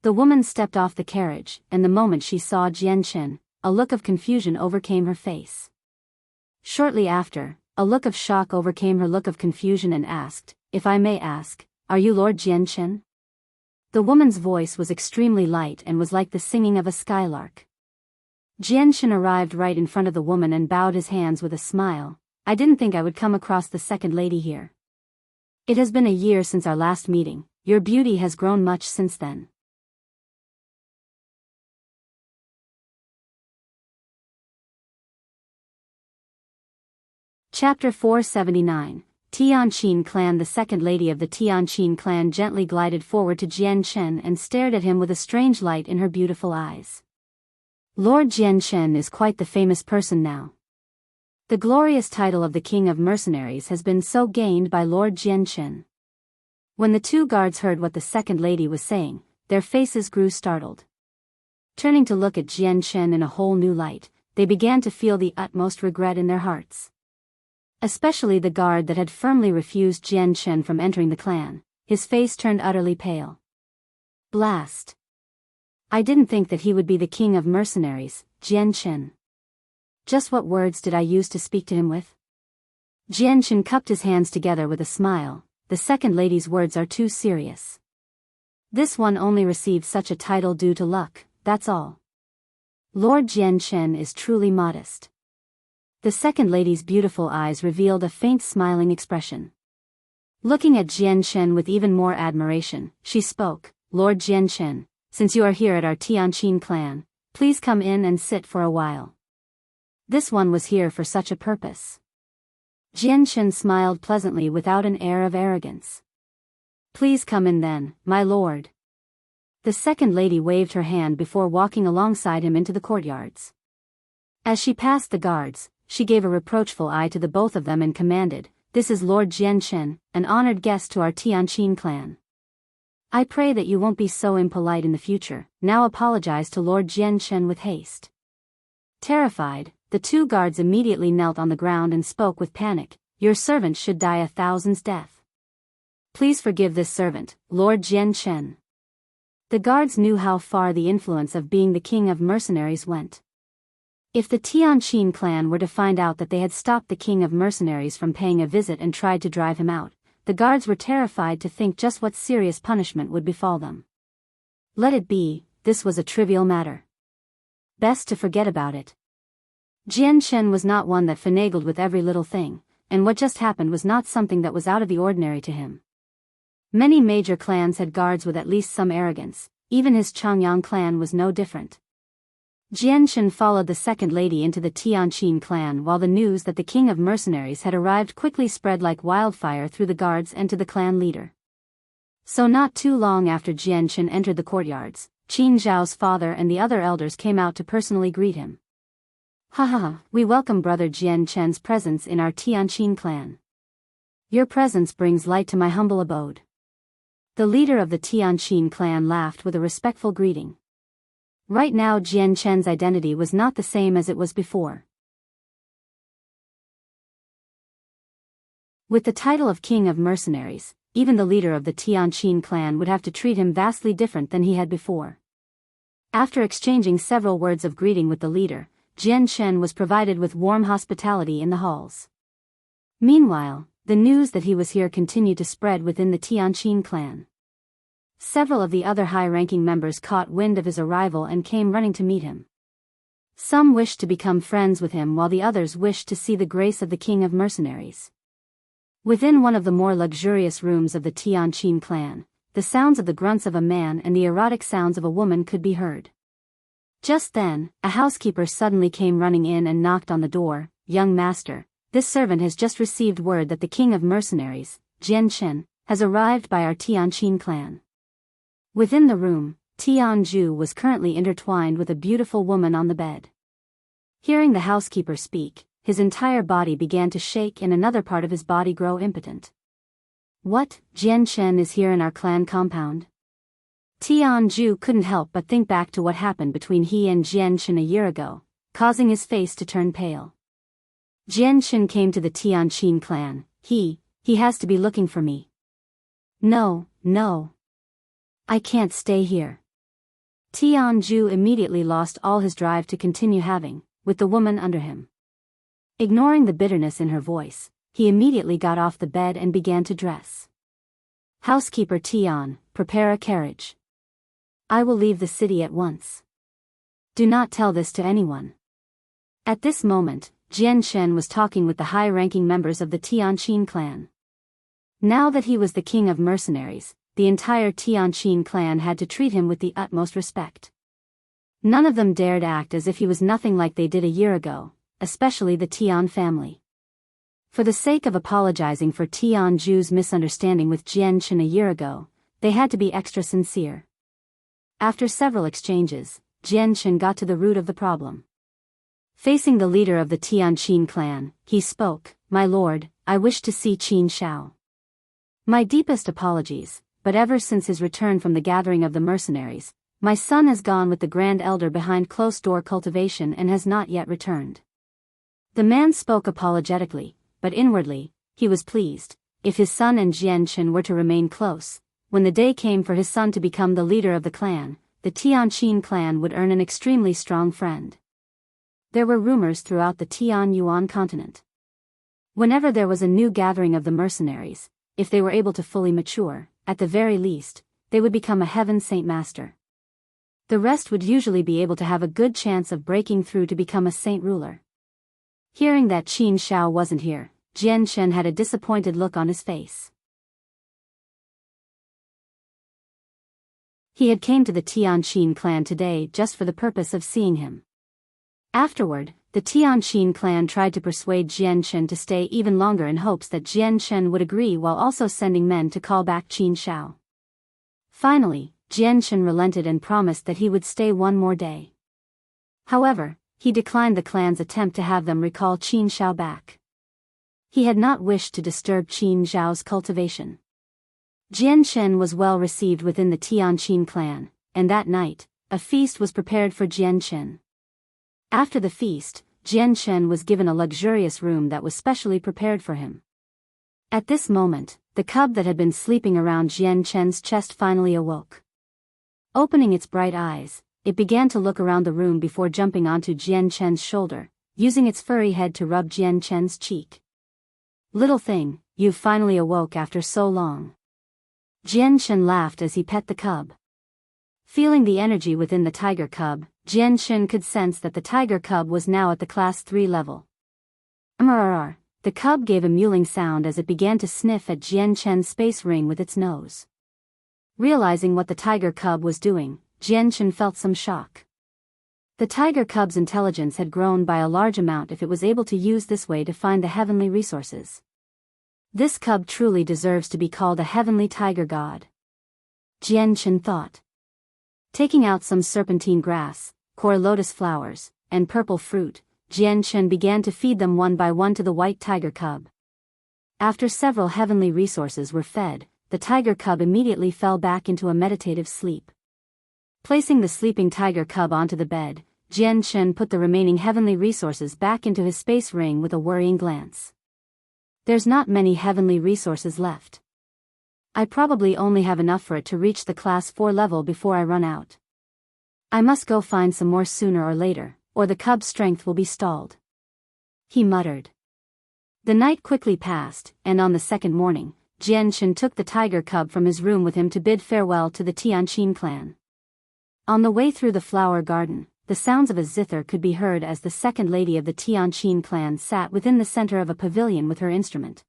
The woman stepped off the carriage, and the moment she saw Jian Shen, a look of confusion overcame her face. Shortly after, a look of shock overcame her look of confusion and asked, if I may ask, are you Lord Jian Shen? The woman's voice was extremely light and was like the singing of a skylark. Jian Shen arrived right in front of the woman and bowed his hands with a smile. I didn't think I would come across the second lady here. It has been a year since our last meeting, your beauty has grown much since then. Chapter 479, Tianqin clan. The second lady of the Tianqin clan gently glided forward to Jian Shen and stared at him with a strange light in her beautiful eyes. Lord Jian Shen is quite the famous person now. The glorious title of the King of Mercenaries has been so gained by Lord Jian Shen. When the 2 guards heard what the second lady was saying, their faces grew startled. Turning to look at Jian Shen in a whole new light, they began to feel the utmost regret in their hearts. Especially the guard that had firmly refused Jian Shen from entering the clan. His face turned utterly pale. Blast! I didn't think that he would be the king of mercenaries, Jian Shen. Just what words did I use to speak to him with? Jian Shen cupped his hands together with a smile. The second lady's words are too serious. This one only received such a title due to luck, that's all. Lord Jian Shen is truly modest. The second lady's beautiful eyes revealed a faint smiling expression. Looking at Jianchen with even more admiration, she spoke, "Lord Jianchen, since you are here at our Tianqin clan, please come in and sit for a while." This one was here for such a purpose. Jianchen smiled pleasantly without an air of arrogance. "Please come in then, my lord." The second lady waved her hand before walking alongside him into the courtyards. As she passed the guards, she gave a reproachful eye to the both of them and commanded, "This is Lord Jianchen, an honored guest to our Tianqin clan. I pray that you won't be so impolite in the future." Now apologize to Lord Jianchen with haste. Terrified, the two guards immediately knelt on the ground and spoke with panic, "Your servant should die a thousand's death. Please forgive this servant, Lord Jianchen." The guards knew how far the influence of being the king of mercenaries went. If the Tianqin clan were to find out that they had stopped the king of mercenaries from paying a visit and tried to drive him out, the guards were terrified to think just what serious punishment would befall them. Let it be, this was a trivial matter. Best to forget about it. Jianchen was not one that finagled with every little thing, and what just happened was not something that was out of the ordinary to him. Many major clans had guards with at least some arrogance, even his Changyang clan was no different. Jianchen followed the second lady into the Tianqin clan while the news that the king of mercenaries had arrived quickly spread like wildfire through the guards and to the clan leader. So not too long after Jianchen entered the courtyards, Qin Zhao's father and the other elders came out to personally greet him. "Ha ha ha, we welcome brother Jianchen's presence in our Tianqin clan. Your presence brings light to my humble abode." The leader of the Tianqin clan laughed with a respectful greeting. Right now Jianchen's identity was not the same as it was before. With the title of King of Mercenaries, even the leader of the Tianqin clan would have to treat him vastly different than he had before. After exchanging several words of greeting with the leader, Jianchen was provided with warm hospitality in the halls. Meanwhile, the news that he was here continued to spread within the Tianqin clan. Several of the other high-ranking members caught wind of his arrival and came running to meet him. Some wished to become friends with him while the others wished to see the grace of the king of mercenaries. Within one of the more luxurious rooms of the Tianqin clan, the sounds of the grunts of a man and the erotic sounds of a woman could be heard. Just then, a housekeeper suddenly came running in and knocked on the door. "Young master, this servant has just received word that the king of mercenaries, Jianchen, has arrived by our Tianqin clan." Within the room, Tianju was currently intertwined with a beautiful woman on the bed. Hearing the housekeeper speak, his entire body began to shake and another part of his body grow impotent. "What, Jianchen is here in our clan compound?" Tianju couldn't help but think back to what happened between he and Jianchen a year ago, causing his face to turn pale. Jianchen came to the Tianqin clan. He has to be looking for me. No. I can't stay here." Tianju immediately lost all his drive to continue having, with the woman under him. Ignoring the bitterness in her voice, he immediately got off the bed and began to dress. "Housekeeper Tian, prepare a carriage. I will leave the city at once. Do not tell this to anyone." At this moment, Jianchen was talking with the high-ranking members of the Tianqin clan. Now that he was the king of mercenaries, the entire Tianqin clan had to treat him with the utmost respect. None of them dared act as if he was nothing like they did a year ago, especially the Tian family. For the sake of apologizing for Tianju's misunderstanding with Jianchen a year ago, they had to be extra sincere. After several exchanges, Jianchen got to the root of the problem. Facing the leader of the Tianqin clan, he spoke, "My lord, I wish to see Qin Shao. My deepest apologies, but ever since his return from the gathering of the mercenaries, my son has gone with the grand elder behind closed-door cultivation and has not yet returned." The man spoke apologetically, but inwardly, he was pleased. If his son and Jianchen were to remain close, when the day came for his son to become the leader of the clan, the Tianqin clan would earn an extremely strong friend. There were rumors throughout the Tianyuan continent. Whenever there was a new gathering of the mercenaries, if they were able to fully mature, at the very least, they would become a heaven saint master. The rest would usually be able to have a good chance of breaking through to become a saint ruler. Hearing that Qin Shao wasn't here, Jianchen had a disappointed look on his face. He had came to the Tianqin clan today just for the purpose of seeing him. Afterward, the Tianqin clan tried to persuade Jianchen to stay even longer in hopes that Jianchen would agree while also sending men to call back Qin Shao. Finally, Jianchen relented and promised that he would stay one more day. However, he declined the clan's attempt to have them recall Qin Shao back. He had not wished to disturb Qin Zhao's cultivation. Jianchen was well received within the Tianqin clan, and that night, a feast was prepared for Jianchen. After the feast, Jianchen was given a luxurious room that was specially prepared for him. At this moment, the cub that had been sleeping around Jianchen's chest finally awoke. Opening its bright eyes, it began to look around the room before jumping onto Jianchen's shoulder, using its furry head to rub Jianchen's cheek. "Little thing, you've finally awoke after so long." Jianchen laughed as he pet the cub. Feeling the energy within the tiger cub, Jianchen could sense that the tiger cub was now at the class 3 level. The cub gave a mewling sound as it began to sniff at Jianchen's space ring with its nose. Realizing what the tiger cub was doing, Jianchen felt some shock. The tiger cub's intelligence had grown by a large amount if it was able to use this way to find the heavenly resources. This cub truly deserves to be called a heavenly tiger god. Jianchen thought. Taking out some serpentine grass, core lotus flowers, and purple fruit, Jianchen began to feed them one by one to the white tiger cub. After several heavenly resources were fed, the tiger cub immediately fell back into a meditative sleep. Placing the sleeping tiger cub onto the bed, Jianchen put the remaining heavenly resources back into his space ring with a worrying glance. There's not many heavenly resources left. I probably only have enough for it to reach the class 4 level before I run out. I must go find some more sooner or later, or the cub's strength will be stalled. He muttered. The night quickly passed, and on the second morning, Jianchen took the tiger cub from his room with him to bid farewell to the Tianqin clan. On the way through the flower garden, the sounds of a zither could be heard as the second lady of the Tianqin clan sat within the center of a pavilion with her instrument.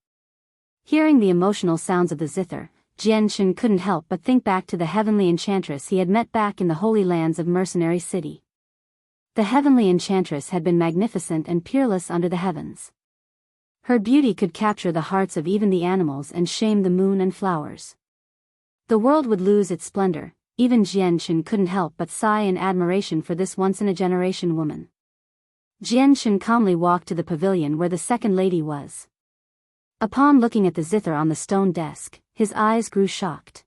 Hearing the emotional sounds of the zither, Jianchen couldn't help but think back to the heavenly enchantress he had met back in the holy lands of Mercenary City. The heavenly enchantress had been magnificent and peerless under the heavens. Her beauty could capture the hearts of even the animals and shame the moon and flowers. The world would lose its splendor. Even Jianchen couldn't help but sigh in admiration for this once-in-a-generation woman. Jianchen calmly walked to the pavilion where the second lady was. Upon looking at the zither on the stone desk, his eyes grew shocked.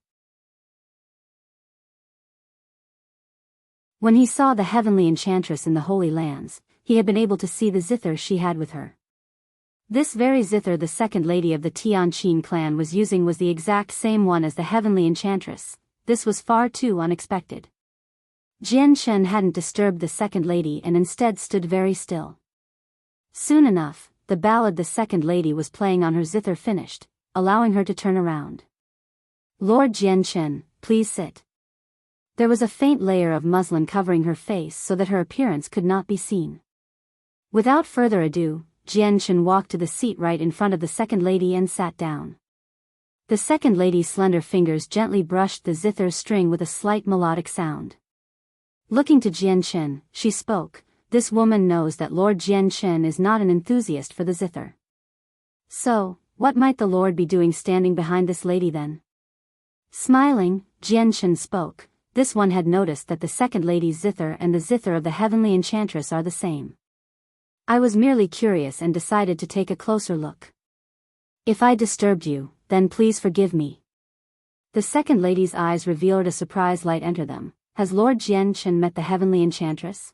When he saw the heavenly enchantress in the Holy Lands, he had been able to see the zither she had with her. This very zither the second lady of the Tianqin clan was using was the exact same one as the heavenly enchantress. This was far too unexpected. Jianchen hadn't disturbed the second lady and instead stood very still. Soon enough, the ballad the second lady was playing on her zither finished, allowing her to turn around. "Lord Jianchen, please sit." There was a faint layer of muslin covering her face so that her appearance could not be seen. Without further ado, Jianchen walked to the seat right in front of the second lady and sat down. The second lady's slender fingers gently brushed the zither's string with a slight melodic sound. Looking to Jianchen, she spoke, "This woman knows that Lord Jianchen is not an enthusiast for the zither. So, what might the Lord be doing standing behind this lady then?" Smiling, Jianchen spoke, "This one had noticed that the second lady's zither and the zither of the heavenly enchantress are the same. I was merely curious and decided to take a closer look. If I disturbed you, then please forgive me." The second lady's eyes revealed a surprised light enter them. "Has Lord Jianchen met the heavenly enchantress?"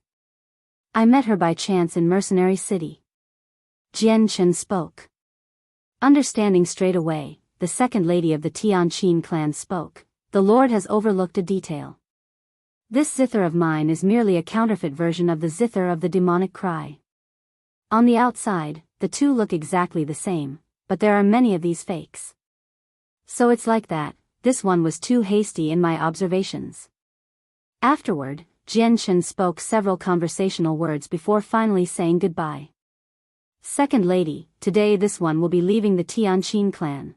"I met her by chance in Mercenary City." Jianchen spoke. Understanding straight away, the second lady of the Tianqin clan spoke, "The Lord has overlooked a detail. This zither of mine is merely a counterfeit version of the zither of the demonic cry. On the outside, the two look exactly the same, but there are many of these fakes. So it's like that, this one was too hasty in my observations." Afterward, Jianchen spoke several conversational words before finally saying goodbye. "Second lady, today this one will be leaving the Tianqin clan.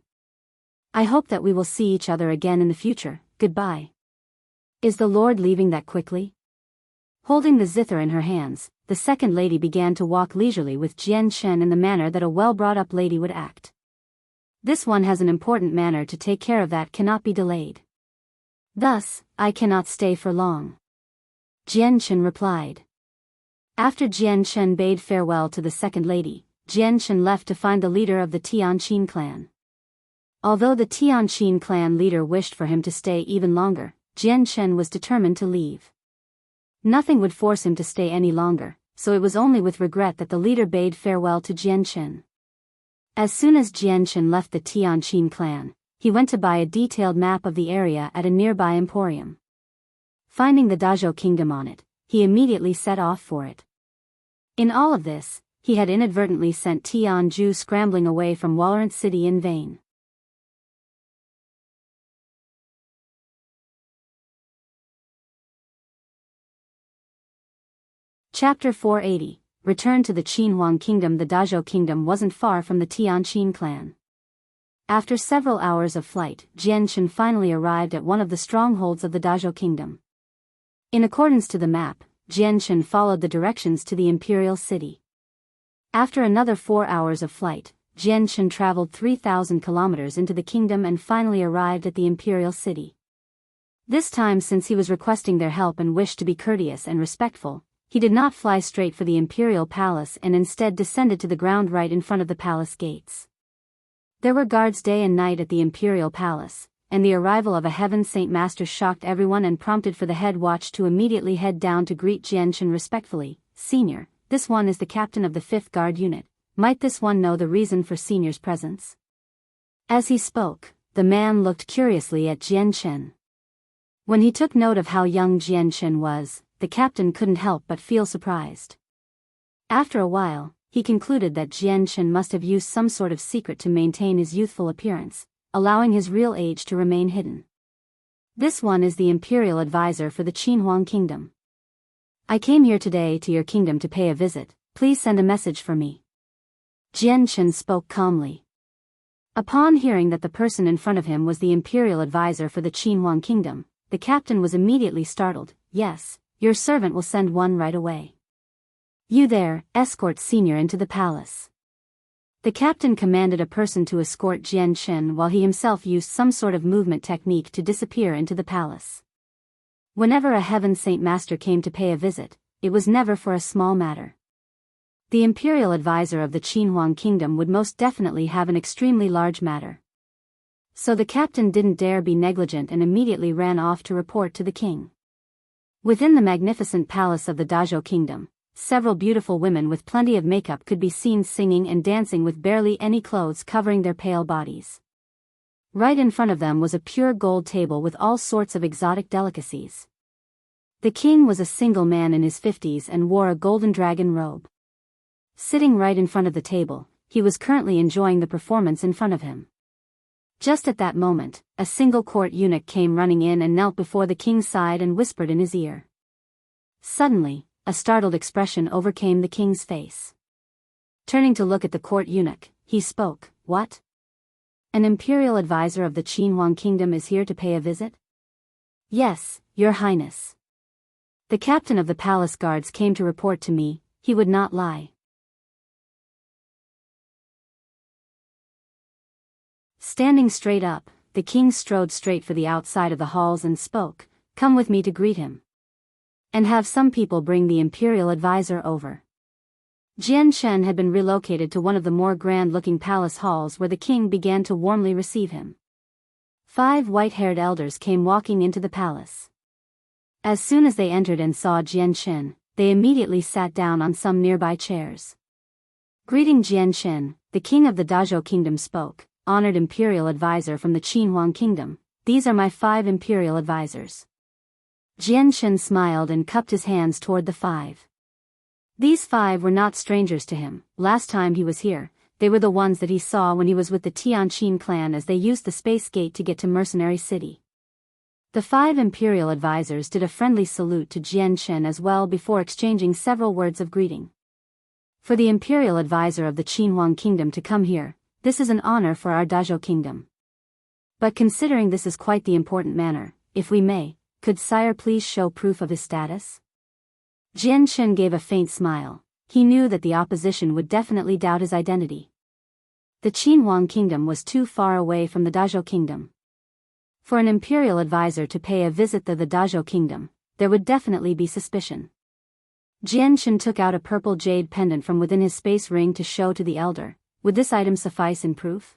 I hope that we will see each other again in the future. Goodbye." Is the Lord leaving that quickly? Holding the zither in her hands, the second lady began to walk leisurely with Tianqin in the manner that a well-brought-up lady would act. This one has an important matter to take care of that cannot be delayed. Thus, I cannot stay for long. Tianqin replied. After Tianqin bade farewell to the second lady, Tianqin left to find the leader of the Tianqin clan. Although the Tianqin clan leader wished for him to stay even longer, Tianqin was determined to leave. Nothing would force him to stay any longer, so it was only with regret that the leader bade farewell to Tianqin. As soon as Tianqin left the Tianqin clan, he went to buy a detailed map of the area at a nearby emporium. Finding the Dazhou kingdom on it, he immediately set off for it. In all of this, he had inadvertently sent Tianju scrambling away from Walaurent city in vain. Chapter 480, Return to the Qinhuang kingdom. The Dazhou kingdom wasn't far from the Tianqin clan. After several hours of flight, Tianqin finally arrived at one of the strongholds of the Dazhou kingdom. In accordance to the map, Tianqin followed the directions to the imperial city. After another 4 hours of flight, Tianqin traveled 3,000 kilometers into the kingdom and finally arrived at the imperial city. This time, since he was requesting their help and wished to be courteous and respectful, he did not fly straight for the imperial palace and instead descended to the ground right in front of the palace gates. There were guards day and night at the imperial palace, and the arrival of a heaven saint master shocked everyone and prompted for the head watch to immediately head down to greet Tianqin respectfully. Senior, this one is the captain of the 5th guard unit. Might this one know the reason for Senior's presence? As he spoke, the man looked curiously at Tianqin. When he took note of how young Tianqin was, the captain couldn't help but feel surprised. After a while, he concluded that Tianqin must have used some sort of secret to maintain his youthful appearance, allowing his real age to remain hidden. This one is the imperial advisor for the Qinhuang kingdom. I came here today to your kingdom to pay a visit. Please send a message for me. Tianqin spoke calmly. Upon hearing that the person in front of him was the imperial advisor for the Qinhuang kingdom, the captain was immediately startled. Yes, your servant will send one right away. You there, escort Senior into the palace. The captain commanded a person to escort Tianqin while he himself used some sort of movement technique to disappear into the palace. Whenever a heaven saint master came to pay a visit, it was never for a small matter. The imperial advisor of the Qinhuang kingdom would most definitely have an extremely large matter. So the captain didn't dare be negligent and immediately ran off to report to the king. Within the magnificent palace of the Dazhou kingdom, several beautiful women with plenty of makeup could be seen singing and dancing with barely any clothes covering their pale bodies. Right in front of them was a pure gold table with all sorts of exotic delicacies. The king was a single man in his 50s and wore a golden dragon robe. Sitting right in front of the table, he was currently enjoying the performance in front of him. Just at that moment, a single court eunuch came running in and knelt before the king's side and whispered in his ear. Suddenly, a startled expression overcame the king's face. Turning to look at the court eunuch, he spoke. What? An imperial advisor of the Qinhuang kingdom is here to pay a visit? Yes, your highness. The captain of the palace guards came to report to me. He would not lie. Standing straight up, the king strode straight for the outside of the halls and spoke. Come with me to greet him. And have some people bring the imperial advisor over. Tianqin had been relocated to one of the more grand-looking palace halls where the king began to warmly receive him. 5 white-haired elders came walking into the palace. As soon as they entered and saw Tianqin, they immediately sat down on some nearby chairs. Greeting Tianqin, the king of the Dazhou kingdom spoke. Honored imperial advisor from the Qinhuang kingdom, these are my 5 imperial advisors. Tianqin smiled and cupped his hands toward the 5. These 5 were not strangers to him. Last time he was here, they were the ones that he saw when he was with the Tianqin clan as they used the space gate to get to Mercenary City. The 5 imperial advisors did a friendly salute to Tianqin as well before exchanging several words of greeting. For the imperial advisor of the Qinhuang kingdom to come here, this is an honor for our Dazhou kingdom. But considering this is quite the important manner, if we may, could sire please show proof of his status? Jianchen gave a faint smile. He knew that the opposition would definitely doubt his identity. The Qinhuang kingdom was too far away from the Dazhou kingdom. For an imperial advisor to pay a visit to the Dazhou kingdom, there would definitely be suspicion. Jianchen took out a purple jade pendant from within his space ring to show to the elder. Would this item suffice in proof?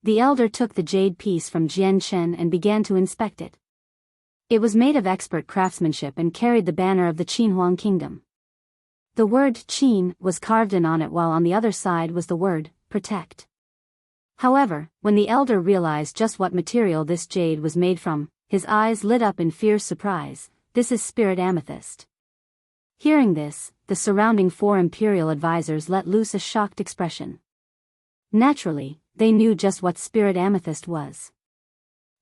The elder took the jade piece from Jianchen and began to inspect it. It was made of expert craftsmanship and carried the banner of the Qinhuang kingdom. The word Qin was carved in on it, while on the other side was the word protect. However, when the elder realized just what material this jade was made from, his eyes lit up in fierce surprise. This is spirit amethyst. Hearing this, the surrounding 4 imperial advisors let loose a shocked expression. Naturally, they knew just what spirit amethyst was.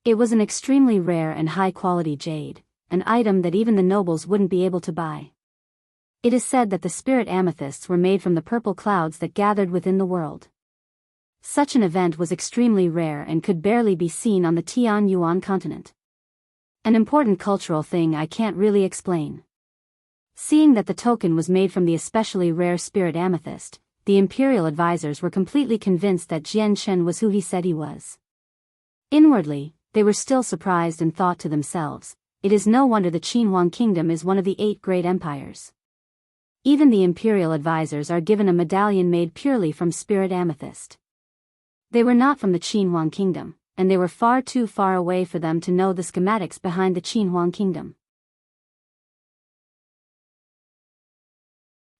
It was an extremely rare and high-quality jade, an item that even the nobles wouldn't be able to buy. It is said that the spirit amethysts were made from the purple clouds that gathered within the world. Such an event was extremely rare and could barely be seen on the Tianyuan continent. An important cultural thing I can't really explain. Seeing that the token was made from the especially rare spirit amethyst, the imperial advisors were completely convinced that Jianchen was who he said he was. Inwardly, they were still surprised and thought to themselves, it is no wonder the Qinhuang kingdom is one of the 8 great empires. Even the imperial advisors are given a medallion made purely from spirit amethyst. They were not from the Qinhuang kingdom, and they were far too far away for them to know the schematics behind the Qinhuang kingdom.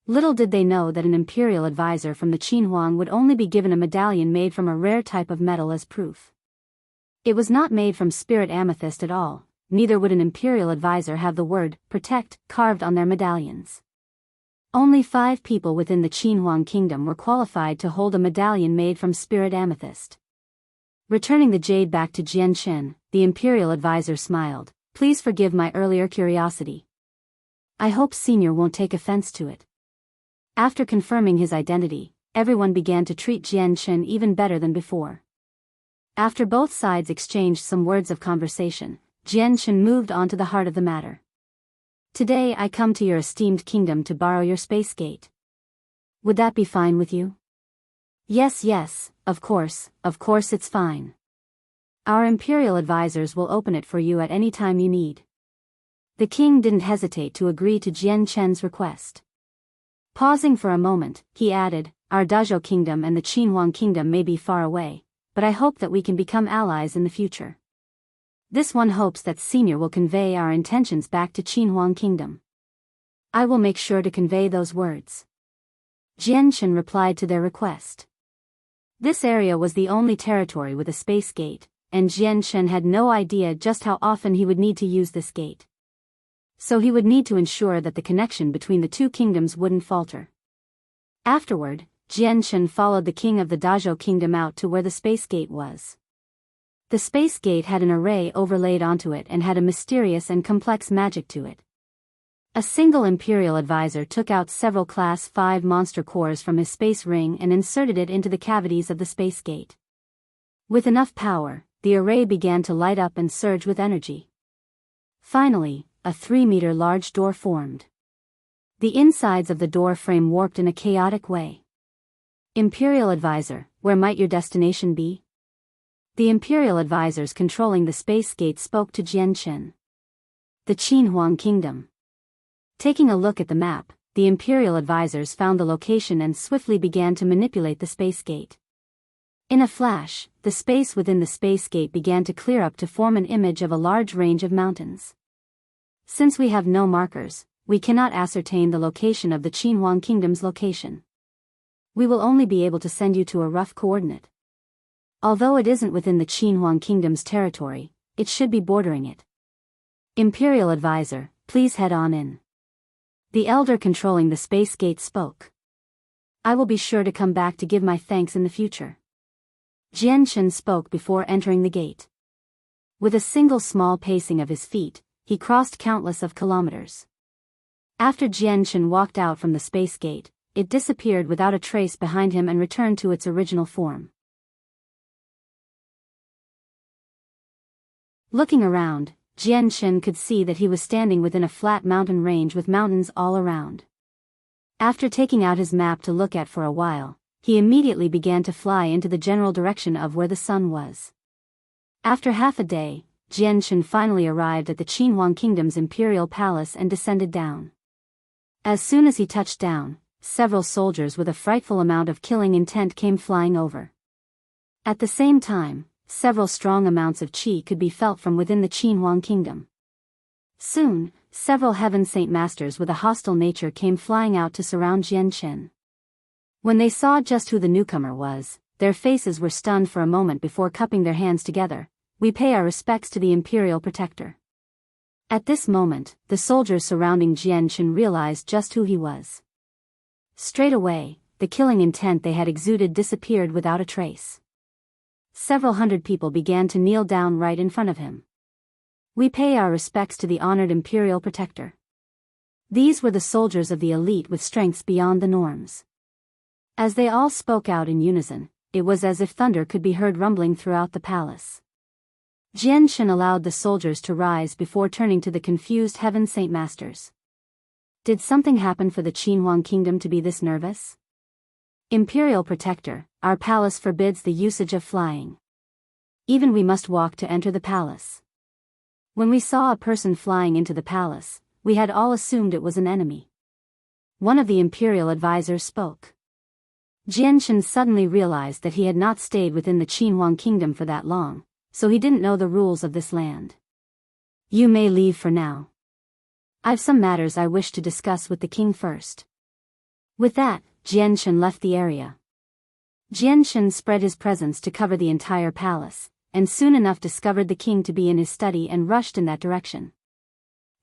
Little did they know that an imperial advisor from the Qinhuang would only be given a medallion made from a rare type of metal as proof. It was not made from spirit amethyst at all, neither would an imperial advisor have the word protect carved on their medallions. Only 5 people within the Qinhuang kingdom were qualified to hold a medallion made from spirit amethyst. Returning the jade back to Jianchen, the imperial advisor smiled. Please forgive my earlier curiosity. I hope Senior won't take offense to it. After confirming his identity, everyone began to treat Jianchen even better than before. After both sides exchanged some words of conversation, Jianchen moved on to the heart of the matter. Today I come to your esteemed kingdom to borrow your space gate. Would that be fine with you? Yes, of course it's fine. Our imperial advisors will open it for you at any time you need. The king didn't hesitate to agree to Jianchen's request. Pausing for a moment, he added, our Dazhou kingdom and the Qinhuang kingdom may be far away, but I hope that we can become allies in the future. This one hopes that Senior will convey our intentions back to Qinhuang kingdom. I will make sure to convey those words. Jianchen replied to their request. This area was the only territory with a space gate, and Jianchen had no idea just how often he would need to use this gate. So he would need to ensure that the connection between the 2 kingdoms wouldn't falter. Afterward, Jianchen followed the king of the Dazhou kingdom out to where the space gate was. The space gate had an array overlaid onto it and had a mysterious and complex magic to it. A single imperial advisor took out several Class 5 monster cores from his space ring and inserted it into the cavities of the space gate. With enough power, the array began to light up and surge with energy. Finally, a 3-meter large door formed. The insides of the door frame warped in a chaotic way. Imperial advisor, where might your destination be? The imperial advisors controlling the space gate spoke to Jianchen. The Qinhuang kingdom. Taking a look at the map, the imperial advisors found the location and swiftly began to manipulate the space gate. In a flash, the space within the space gate began to clear up to form an image of a large range of mountains. Since we have no markers, we cannot ascertain the location of the Qinhuang kingdom's location. We will only be able to send you to a rough coordinate. Although it isn't within the Qinhuang kingdom's territory, it should be bordering it. Imperial advisor, please head on in. The elder controlling the space gate spoke. I will be sure to come back to give my thanks in the future. Jianchen spoke before entering the gate. With a single small pacing of his feet, he crossed countless of kilometers. After Jianchen walked out from the space gate, it disappeared without a trace behind him and returned to its original form. Looking around, Tianqin could see that he was standing within a flat mountain range with mountains all around. After taking out his map to look at for a while, he immediately began to fly into the general direction of where the sun was. After half a day, Tianqin finally arrived at the Qinhuang kingdom's imperial palace and descended down. As soon as he touched down, several soldiers with a frightful amount of killing intent came flying over. At the same time, several strong amounts of qi could be felt from within the Qinhuang kingdom. Soon, several heaven saint masters with a hostile nature came flying out to surround Tianqin. When they saw just who the newcomer was, their faces were stunned for a moment before cupping their hands together. "We pay our respects to the imperial protector." At this moment, the soldiers surrounding Tianqin realized just who he was. Straight away, the killing intent they had exuded disappeared without a trace. Several hundred people began to kneel down right in front of him. "We pay our respects to the honored imperial protector." These were the soldiers of the elite with strengths beyond the norms. As they all spoke out in unison, it was as if thunder could be heard rumbling throughout the palace. Tianqin allowed the soldiers to rise before turning to the confused heaven saint masters. "Did something happen for the Qinhuang kingdom to be this nervous?" "Imperial protector, our palace forbids the usage of flying. Even we must walk to enter the palace. When we saw a person flying into the palace, we had all assumed it was an enemy." One of the imperial advisors spoke. Tianqin suddenly realized that he had not stayed within the Qinhuang kingdom for that long, so he didn't know the rules of this land. "You may leave for now. I've some matters I wish to discuss with the king first." With that, Tianqin left the area. Tianqin spread his presence to cover the entire palace, and soon enough discovered the king to be in his study and rushed in that direction.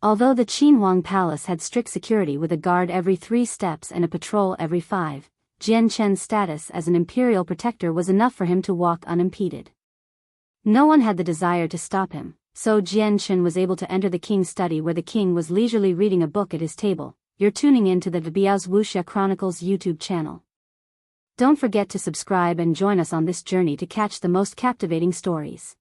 Although the Qinhuang palace had strict security with a guard every 3 steps and a patrol every 5, Tianqin's status as an imperial protector was enough for him to walk unimpeded. No one had the desire to stop him, so Tianqin was able to enter the king's study where the king was leisurely reading a book at his table. You're tuning in to the Biyao's Wuxia Chronicles YouTube channel. Don't forget to subscribe and join us on this journey to catch the most captivating stories.